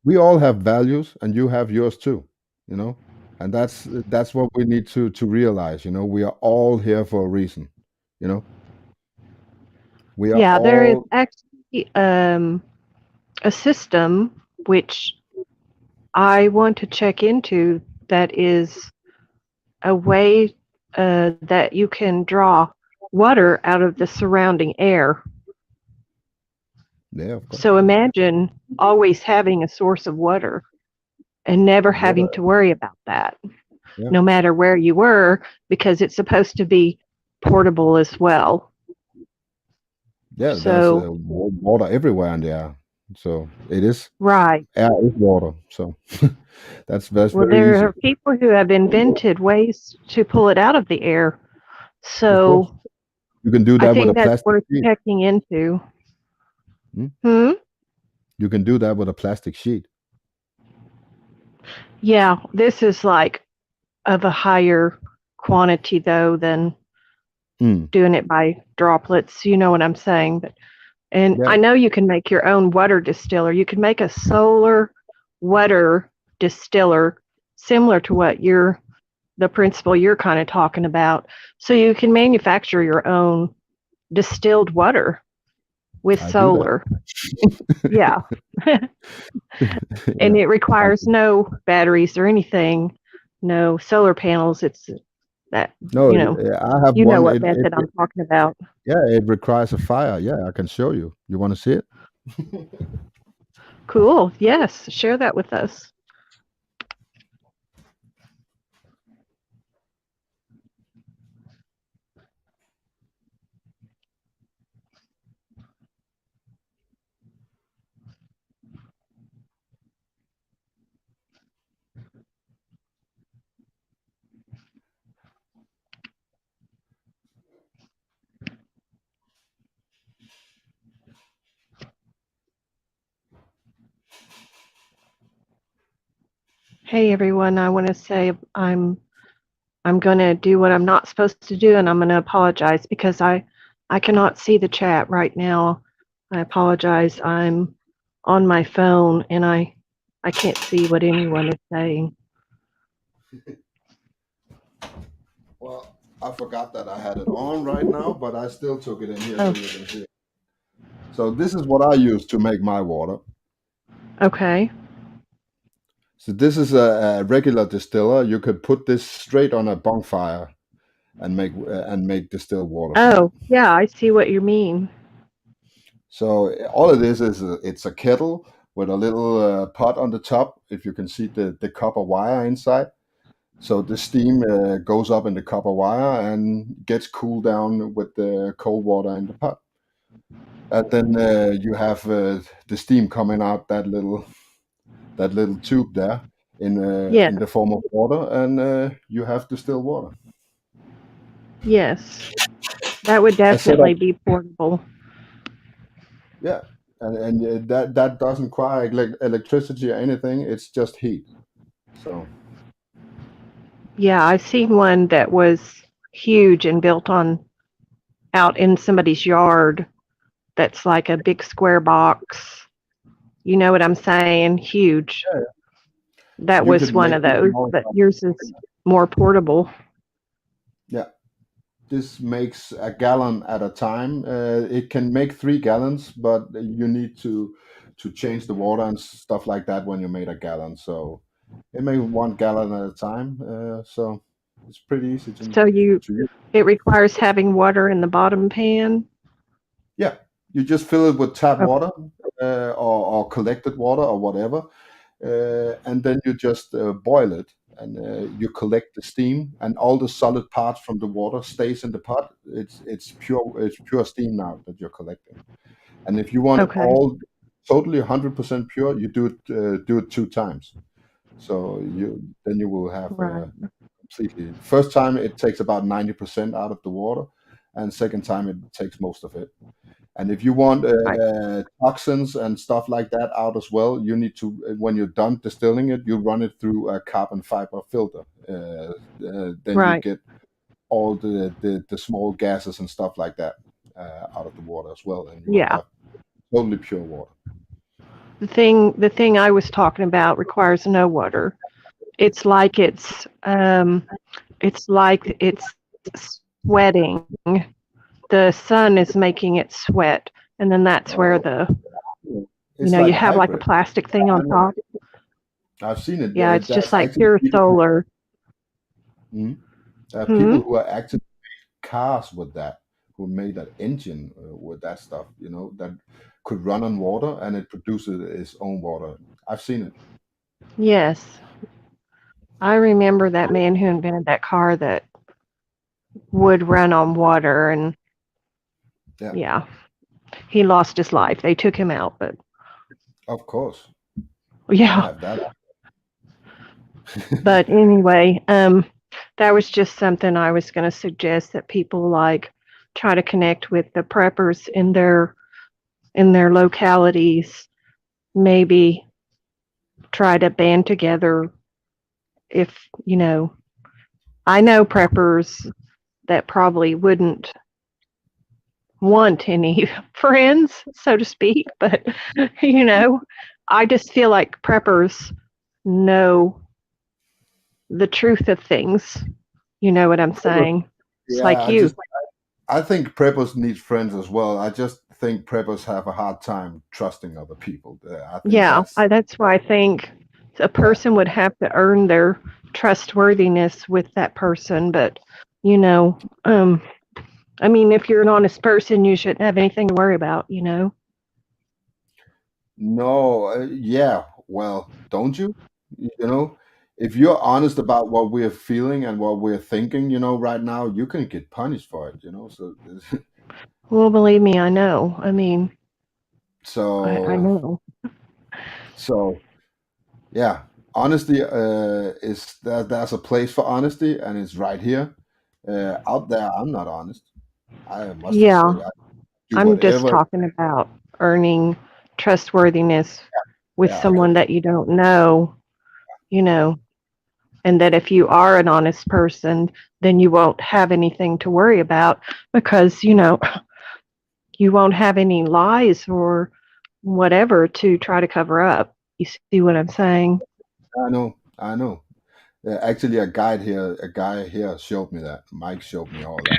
S2: We all have values, and you have yours too, you know, and that's what we need to realize, you know. We are all here for a reason, you know. We are all...
S6: there is actually a system which I want to check into that is a way that you can draw water out of the surrounding air.
S2: Yeah, of course.
S6: So imagine always having a source of water and never having
S2: Water.
S6: to worry about that,
S2: Yeah.
S6: no matter where you were, because it's supposed to be portable as well.
S2: Yeah, there's
S6: So,
S2: water everywhere in the air. So it is,
S6: right.
S2: air is water. So that's
S6: Well,
S2: very
S6: there
S2: easy.
S6: are people who have invented ways to pull it out of the air.
S2: Of course.
S6: So
S2: You can do
S6: I
S2: that with a
S6: think that's
S2: plastic
S6: worth
S2: sheet.
S6: checking into.
S2: Hmm? You can do that with a plastic sheet.
S6: Yeah, this is like of a higher quantity though than
S2: Mm.
S6: doing it by droplets. You know what I'm saying? And
S2: Yeah.
S6: I know you can make your own water distiller. You can make a solar water distiller similar to what the principle you're kind of talking about. So you can manufacture your own distilled water with
S2: I do that.
S6: solar. Yeah. And
S2: Yeah.
S6: it requires no batteries or anything, no solar panels. It's that,
S2: No,
S6: you know,
S2: I have
S6: you know
S2: one.
S6: what method I'm talking about.
S2: Yeah, it requires a fire. Yeah, I can show you. You want to see it?
S6: Cool. Yes. Share that with us. Hey everyone, I want to say I'm going to do what I'm not supposed to do, and I'm going to apologize because I cannot see the chat right now. I apologize. I'm on my phone and I can't see what anyone is saying.
S2: Well, I forgot that I had it on right now, but I still took it in here so you can see it. So this is what I use to make my water.
S6: Okay.
S2: So this is a regular distiller. You could put this straight on a bonfire and make distilled water.
S6: Oh, yeah, I see what you mean.
S2: So all it is it's a kettle with a little pot on the top. If you can see the copper wire inside. So the steam goes up in the copper wire and gets cooled down with the cold water in the pot. And then you have the steam coming out that little tube there in the form of water, and you have distilled water.
S6: Yes, that would definitely be portable.
S2: Yeah, and that doesn't require electricity or anything. It's just heat. So.
S6: Yeah, I've seen one that was huge and built out in somebody's yard. That's like a big square box. You know what I'm saying? Huge.
S2: Yeah.
S6: That was one of those, but yours is more portable.
S2: Yeah. This makes a gallon at a time. It can make 3 gallons, but you need to change the water and stuff like that when you made a gallon. So it makes 1 gallon at a time. So it's pretty easy to.
S6: So it requires having water in the bottom pan.
S2: Yeah, you just fill it with tap water or collected water or whatever, and then you just boil it. And you collect the steam, and all the solid parts from the water stays in the pot. It's pure steam now that you're collecting. And if you want it all totally 100% pure, you do it 2 times. So you will have completely. First time it takes about 90% out of the water, and second time it takes most of it. And if you want toxins and stuff like that out as well, you need to, when you're done distilling it, you run it through a carbon fiber filter. Then you get all the small gases and stuff like that out of the water as well, and you have totally pure water.
S6: The thing I was talking about requires no water. It's like it's sweating. The sun is making it sweat, and then that's where you have like a plastic thing on top.
S2: I've seen it.
S6: Yeah, it's just like pure solar.
S2: People who are actually make cars with that, who made that engine with that stuff, you know, that could run on water and it produces its own water. I've seen it.
S6: Yes. I remember that man who invented that car that would run on water, and yeah, he lost his life. They took him out, but
S2: Of course. I
S6: yeah.
S2: have that.
S6: But anyway, that was just something I was going to suggest, that people like try to connect with the preppers in their localities. Maybe try to band together. If I know preppers that probably wouldn't want any friends, so to speak, but I just feel like preppers know the truth of things. You know what I'm saying? It's like you.
S2: I think preppers need friends as well. I just think preppers have a hard time trusting other people.
S6: That's why I think a person would have to earn their trustworthiness with that person. But I mean, if you're an honest person, you shouldn't have anything to worry about.
S2: No, yeah. Well, don't you? You know, if you're honest about what we're feeling and what we're thinking, right now, you can get punished for it. So,
S6: Well, believe me, I know. I mean,
S2: so
S6: I know.
S2: So, yeah, honesty is there's a place for honesty, and it's right here. Out there, I'm not honest. I must
S6: Yeah,
S2: say, I do
S6: I'm just
S2: whatever.
S6: talking about earning trustworthiness with
S2: Yeah,
S6: someone
S2: okay.
S6: that you don't know, and that if you are an honest person, then you won't have anything to worry about, because, you won't have any lies or whatever to try to cover up. You see what I'm saying?
S2: I know. Actually, a guy here showed me that. Mike showed me all that.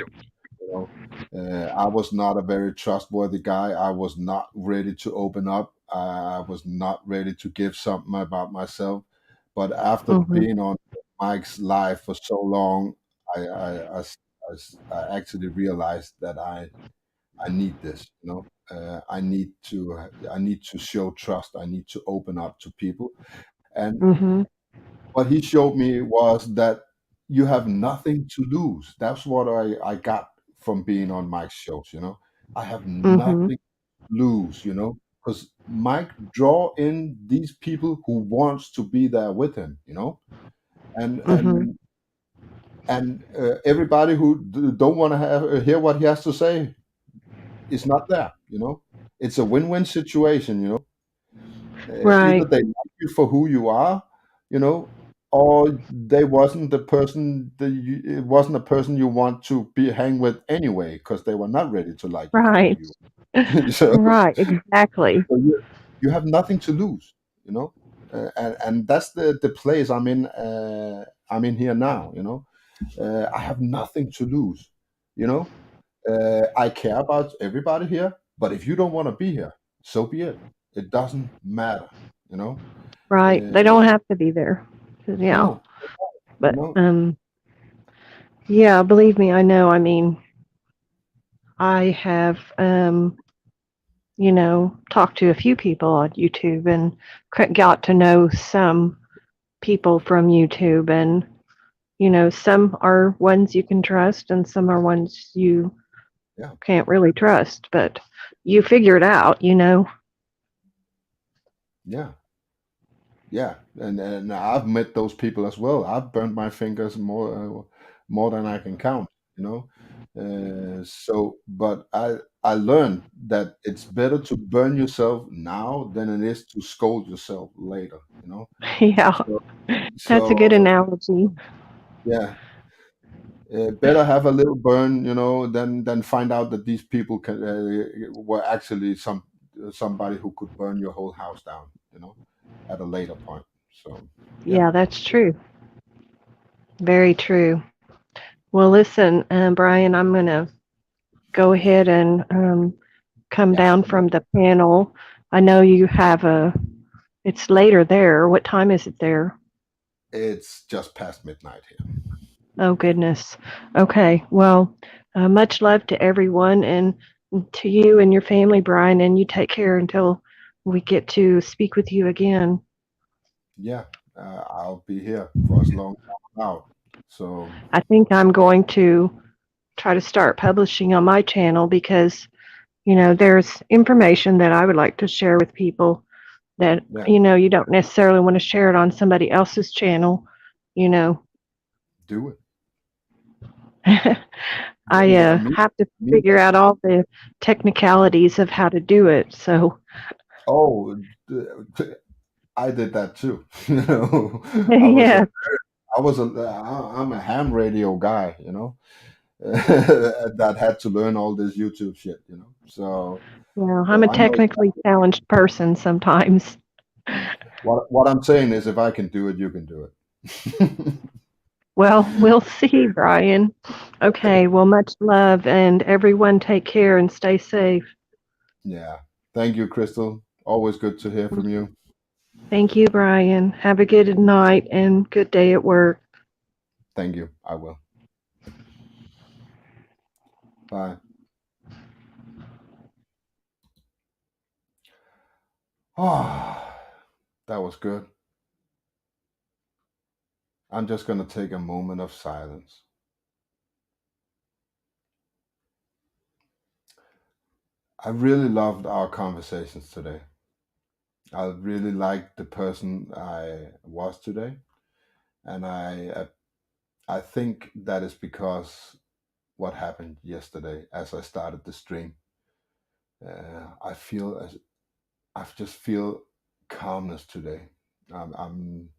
S2: I was not a very trustworthy guy. I was not ready to open up. I was not ready to give something about myself. But after
S6: Hmm.
S2: being on Mike's live for so long, I actually realized that I need this. I need to show trust. I need to open up to people. And
S6: Hmm.
S2: what he showed me was that you have nothing to lose. That's what I got from being on Mike's shows. I have
S6: Hmm.
S2: nothing to lose, because Mike draw in these people who wants to be there with him, and
S6: Hmm.
S2: and and everybody who don't want to hear what he has to say is not there. It's a win-win situation. Either
S6: Right.
S2: they like you for who you are, you know, or they wasn't the person it wasn't a person you want to be hang with anyway, because they were not ready to like you for who
S6: Right.
S2: you are. so,
S6: Right. Exactly.
S2: so you have nothing to lose. And that's the place I'm in. I'm in here now. I have nothing to lose. You know, I care about everybody here, but if you don't want to be here, so be it. It doesn't matter. You know.
S6: Right. They
S2: Uh,
S6: don't have to be there. Yeah.
S2: no, you
S6: But
S2: know.
S6: yeah, believe me, I know. I mean, I have talked to a few people on YouTube, and got to know some people from YouTube, and some are ones you can trust and some are ones you
S2: Yeah,
S6: can't really trust, but you figure it out.
S2: yeah, yeah. And I've met those people as well. I've burnt my fingers more than I can count. You know. But I learned that it's better to burn yourself now than it is to scold yourself later.
S6: Yeah,
S2: So,
S6: that's a good
S2: so
S6: analogy.
S2: yeah, better have a little burn, than find out that these people were actually somebody who could burn your whole house down, at a later point. So yeah,
S6: Yeah, that's true. Very true. Well, listen, Brian, I'm going to go ahead and come
S2: yeah.
S6: down from the panel. I know you have it's later there. What time is it there?
S2: It's just past midnight here.
S6: Oh, goodness. Okay. Well, much love to everyone and to you and your family, Brian, and you take care until we get to speak with you again.
S2: Yeah, I'll be here for as long as I'm out. So
S6: I think I'm going to try to start publishing on my channel because, there's information that I would like to share with people that,
S2: yeah,
S6: you don't necessarily want to share it on somebody else's channel, you know.
S2: do it.
S6: I
S2: Yeah, me,
S6: have to
S2: me.
S6: figure out all the technicalities of how to do it. So,
S2: Oh, I did that too. You know,
S6: yeah,
S2: I'm a ham radio guy. You know, that had to learn all this YouTube shit. You know,
S6: I'm
S2: so
S6: a
S2: I know
S6: technically challenged person sometimes.
S2: what I'm saying is, if I can do it, you can do it.
S6: Well, we'll see, Brian. Okay, well, much love, and everyone take care and stay safe.
S2: Yeah. Thank you, Crystal. Always good to hear from you.
S6: Thank you, Brian. Have a good night and good day at work.
S2: Thank you. I will. Bye. Oh, that was good. I'm just going to take a moment of silence. I really loved our conversations today. I really liked the person I was today, and I think that is because what happened yesterday as I started the stream. I feel as I just feel calmness today. I'm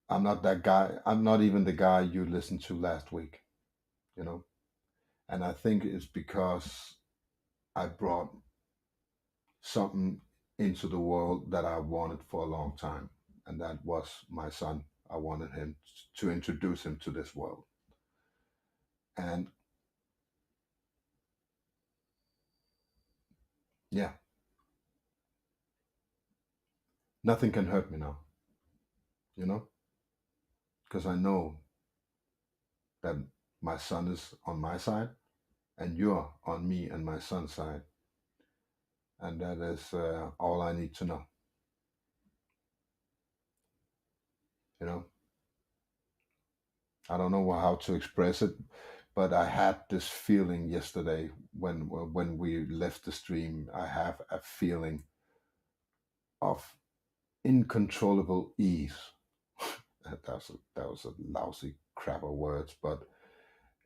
S2: I'm not that guy. I'm not even the guy you listened to last week, you know. And I think it's because I brought something into the world that I wanted for a long time, and that was my son. I wanted him to introduce him to this world, and yeah, nothing can hurt me now, you know, because I know that my son is on my side, and you're on me and my son's side, and that is all I need to know, you know. I don't know how to express it, but I had this feeling yesterday when we left the stream. I have a feeling of uncontrollable ease. That was a lousy crap of words, but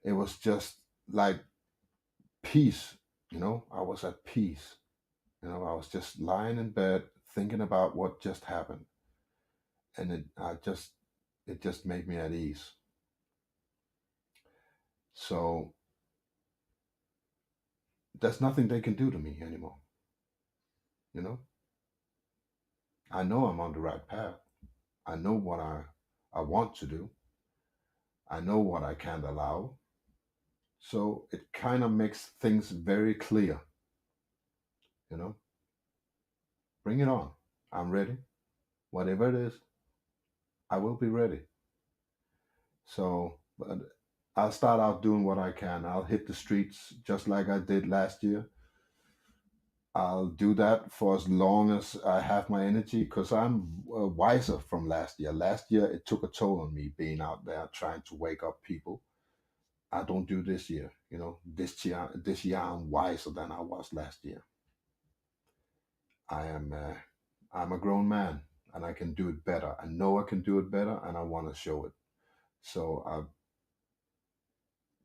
S2: it was just like peace. You know, I was at peace. You know, I was just lying in bed thinking about what just happened, and it just made me at ease. So there's nothing they can do to me anymore. You know, I know I'm on the right path. I know what I want to do. I know what I can't allow. So it kind of makes things very clear, you know. Bring it on. I'm ready. Whatever it is, I will be ready. So, but I'll start out doing what I can. I'll hit the streets just like I did last year. I'll do that for as long as I have my energy because I'm wiser from last year. Last year, it took a toll on me being out there trying to wake up people. I don't do this year. You know, this year I'm wiser than I was last year. I am I'm a grown man and I can do it better. I know I can do it better and I want to show it. So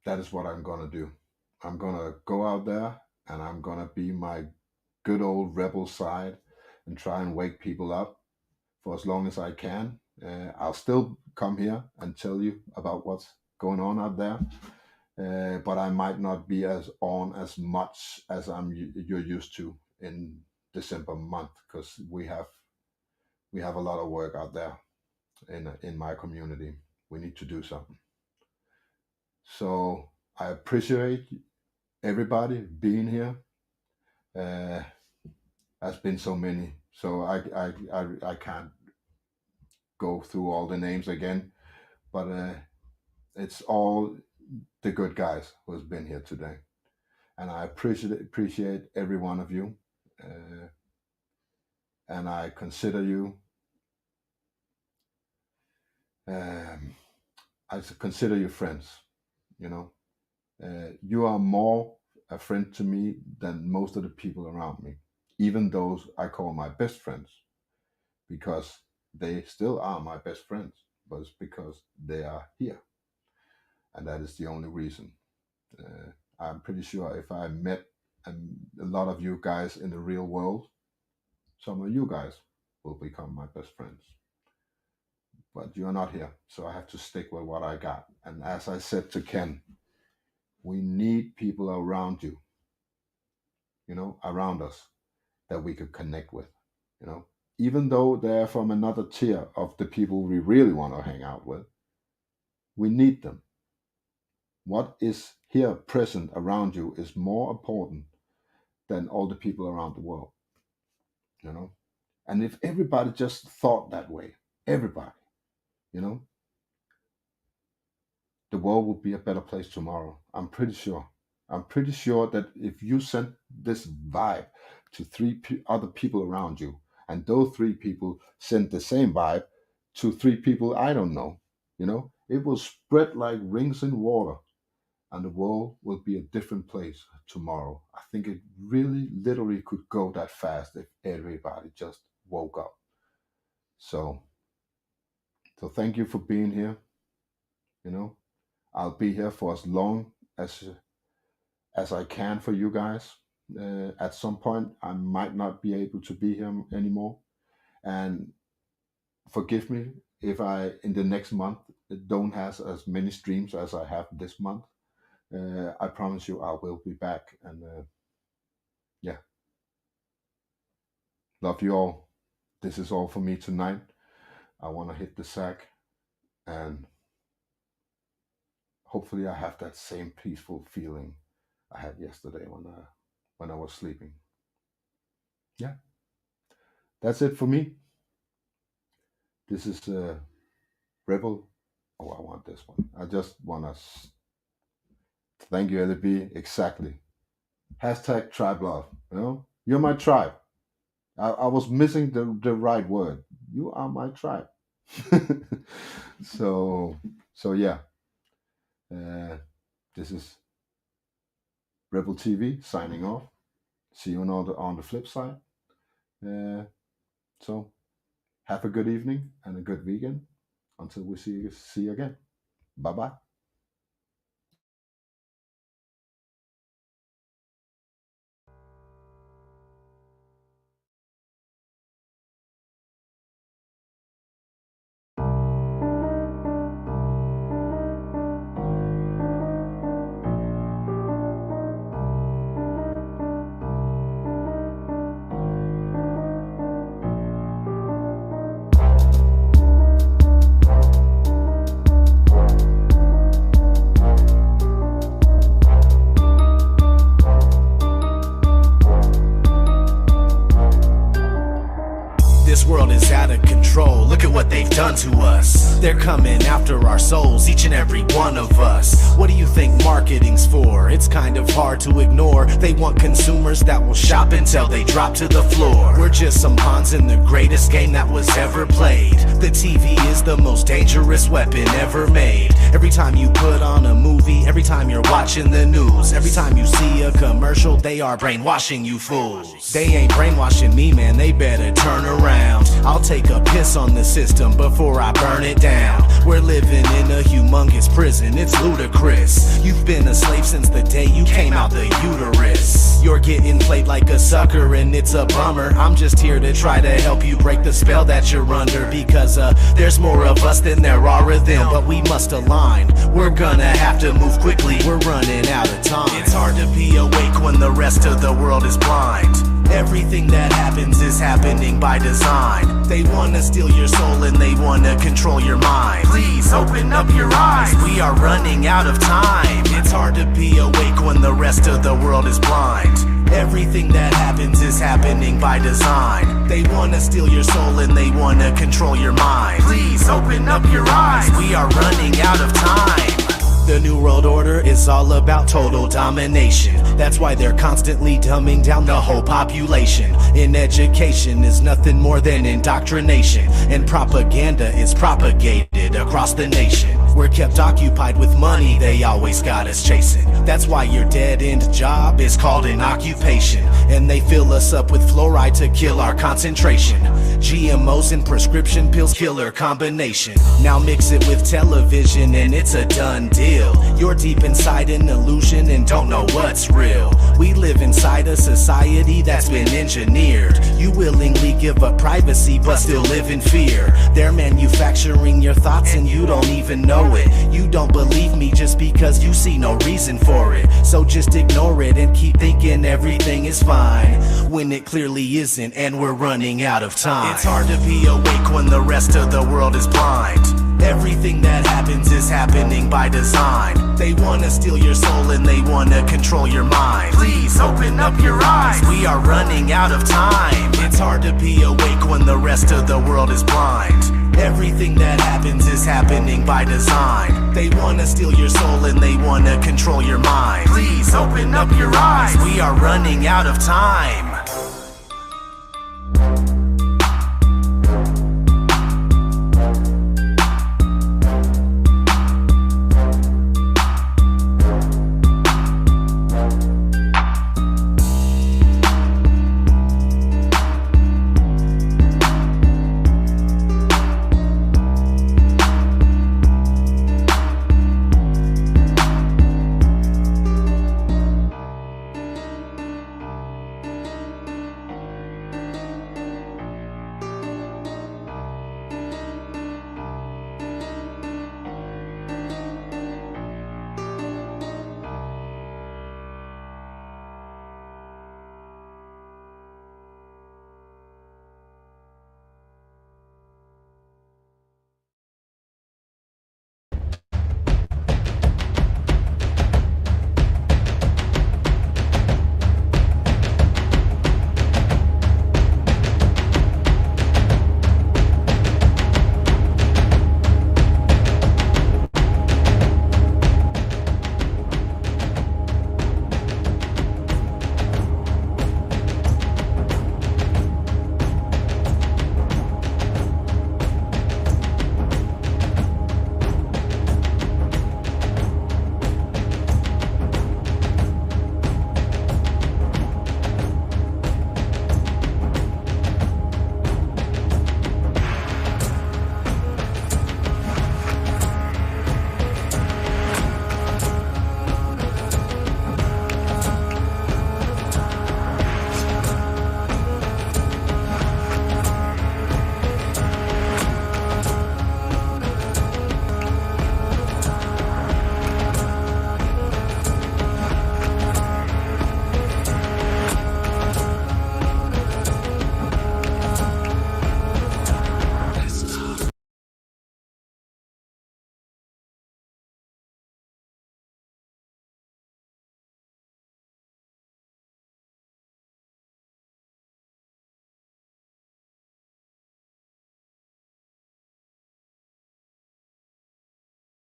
S2: that is what I'm gonna do. I'm gonna go out there and I'm gonna be my good old rebel side and try and wake people up for as long as I can. I'll still come here and tell you about what's going on out there. But I might not be as on as much as you're used to in December month because we have a lot of work out there in my community. We need to do something. So I appreciate everybody being here. Uh, has been so many, so I can't go through all the names again. but it's all the good guys who has been here today, and I appreciate every one of you, and I consider you. I consider you friends. You know, you are more a friend to me than most of the people around me, even those I call my best friends, because they still are my best friends, but it's because they are here. And that is the only reason. I'm pretty sure if I met a lot of you guys in the real world, some of you guys will become my best friends. But you're not here, so I have to stick with what I got. And as I said to Ken, we need people around you, you know, around us that we could connect with, you know, even though they're from another tier of the people we really want to hang out with. We need them. What is here present around you is more important than all the people around the world, you know. And if everybody just thought that way, everybody, you know, the world would be a better place tomorrow. I'm pretty sure. I'm pretty sure that if you sent this vibe to three other people around you, and those three people sent the same vibe to three people I don't know, you know, it will spread like rings in water, and the world will be a different place tomorrow. I think it really literally could go that fast if everybody just woke up. So thank you for being here. You know, I'll be here for as long as I can for you guys. At some point, I might not be able to be here anymore. And forgive me if I, in the next month, don't have as many streams as I have this month. I promise you I will be back. And yeah. Love you all. This is all for me tonight. I want to hit the sack, and hopefully I have that same peaceful feeling I had yesterday when I was sleeping. Yeah, that's it for me. This is Rebel. Oh, I want this one. I just want to thank you, LB. Exactly. Hashtag tribe love. You know, you're my tribe. I was missing the right word. You are my tribe. So yeah. This is Rebel TV signing off. See you on the flip side. So have a good evening and a good weekend until we see you again. Bye-bye.
S1: This world is out of control. Look at what they've done to us. They're coming after our souls, each and every one of us. What do you think marketing's for? It's kind of hard to ignore. They want consumers that will shop until they drop to the floor. We're just some pawns in the greatest game that was ever played. The TV is the most dangerous weapon ever made. Every time you put on a movie, every time you're watching the news, every time you see a commercial, they are brainwashing you fools. They ain't brainwashing me, man, they better turn around. I'll take a piss on the system before I burn it down. We're living in a humongous prison, it's ludicrous. You've been a slave since the day you came out the uterus. You're getting played like a sucker and it's a bummer. I'm just here to try to help you break the spell that you're under, because there's more of us than there are of them, but we must align. We're gonna have to move quickly, we're running out of time. It's hard to be awake when the rest of the world is blind. Everything that happens is happening by design. They wanna steal your soul and they wanna control your mind. Please open up your eyes, we are running out of time. It's hard to be awake when the rest of the world is blind. Everything that happens is happening by design. They wanna steal your soul and they wanna control your mind. Please open up your eyes, we are running out of time. The New World Order is all about total domination. That's why they're constantly dumbing down the whole population. In education is nothing more than indoctrination, and propaganda is propagated across the nation. We're kept occupied with money, they always got us chasing. That's why your dead-end job is called an occupation, and they fill us up with fluoride to kill our concentration. GMOs and prescription pills, killer combination. Now mix it with television and it's a done deal. You're deep inside an illusion and don't know what's real. We live inside a society that's been engineered. You willingly give up privacy but still live in fear. They're manufacturing your thoughts and you don't even know it. You don't believe me just because you see no reason for it. So just ignore it and keep thinking everything is fine, when it clearly isn't and we're running out of time. It's hard to be awake when the rest of the world is blind. Everything that happens is happening by design. They wanna steal your soul and they wanna control your mind. Please open up your eyes, we are running out of time. It's hard to be awake when the rest of the world is blind. Everything that happens is happening by design. They wanna steal your soul and they wanna control your mind. Please open up your eyes, we are running out of time.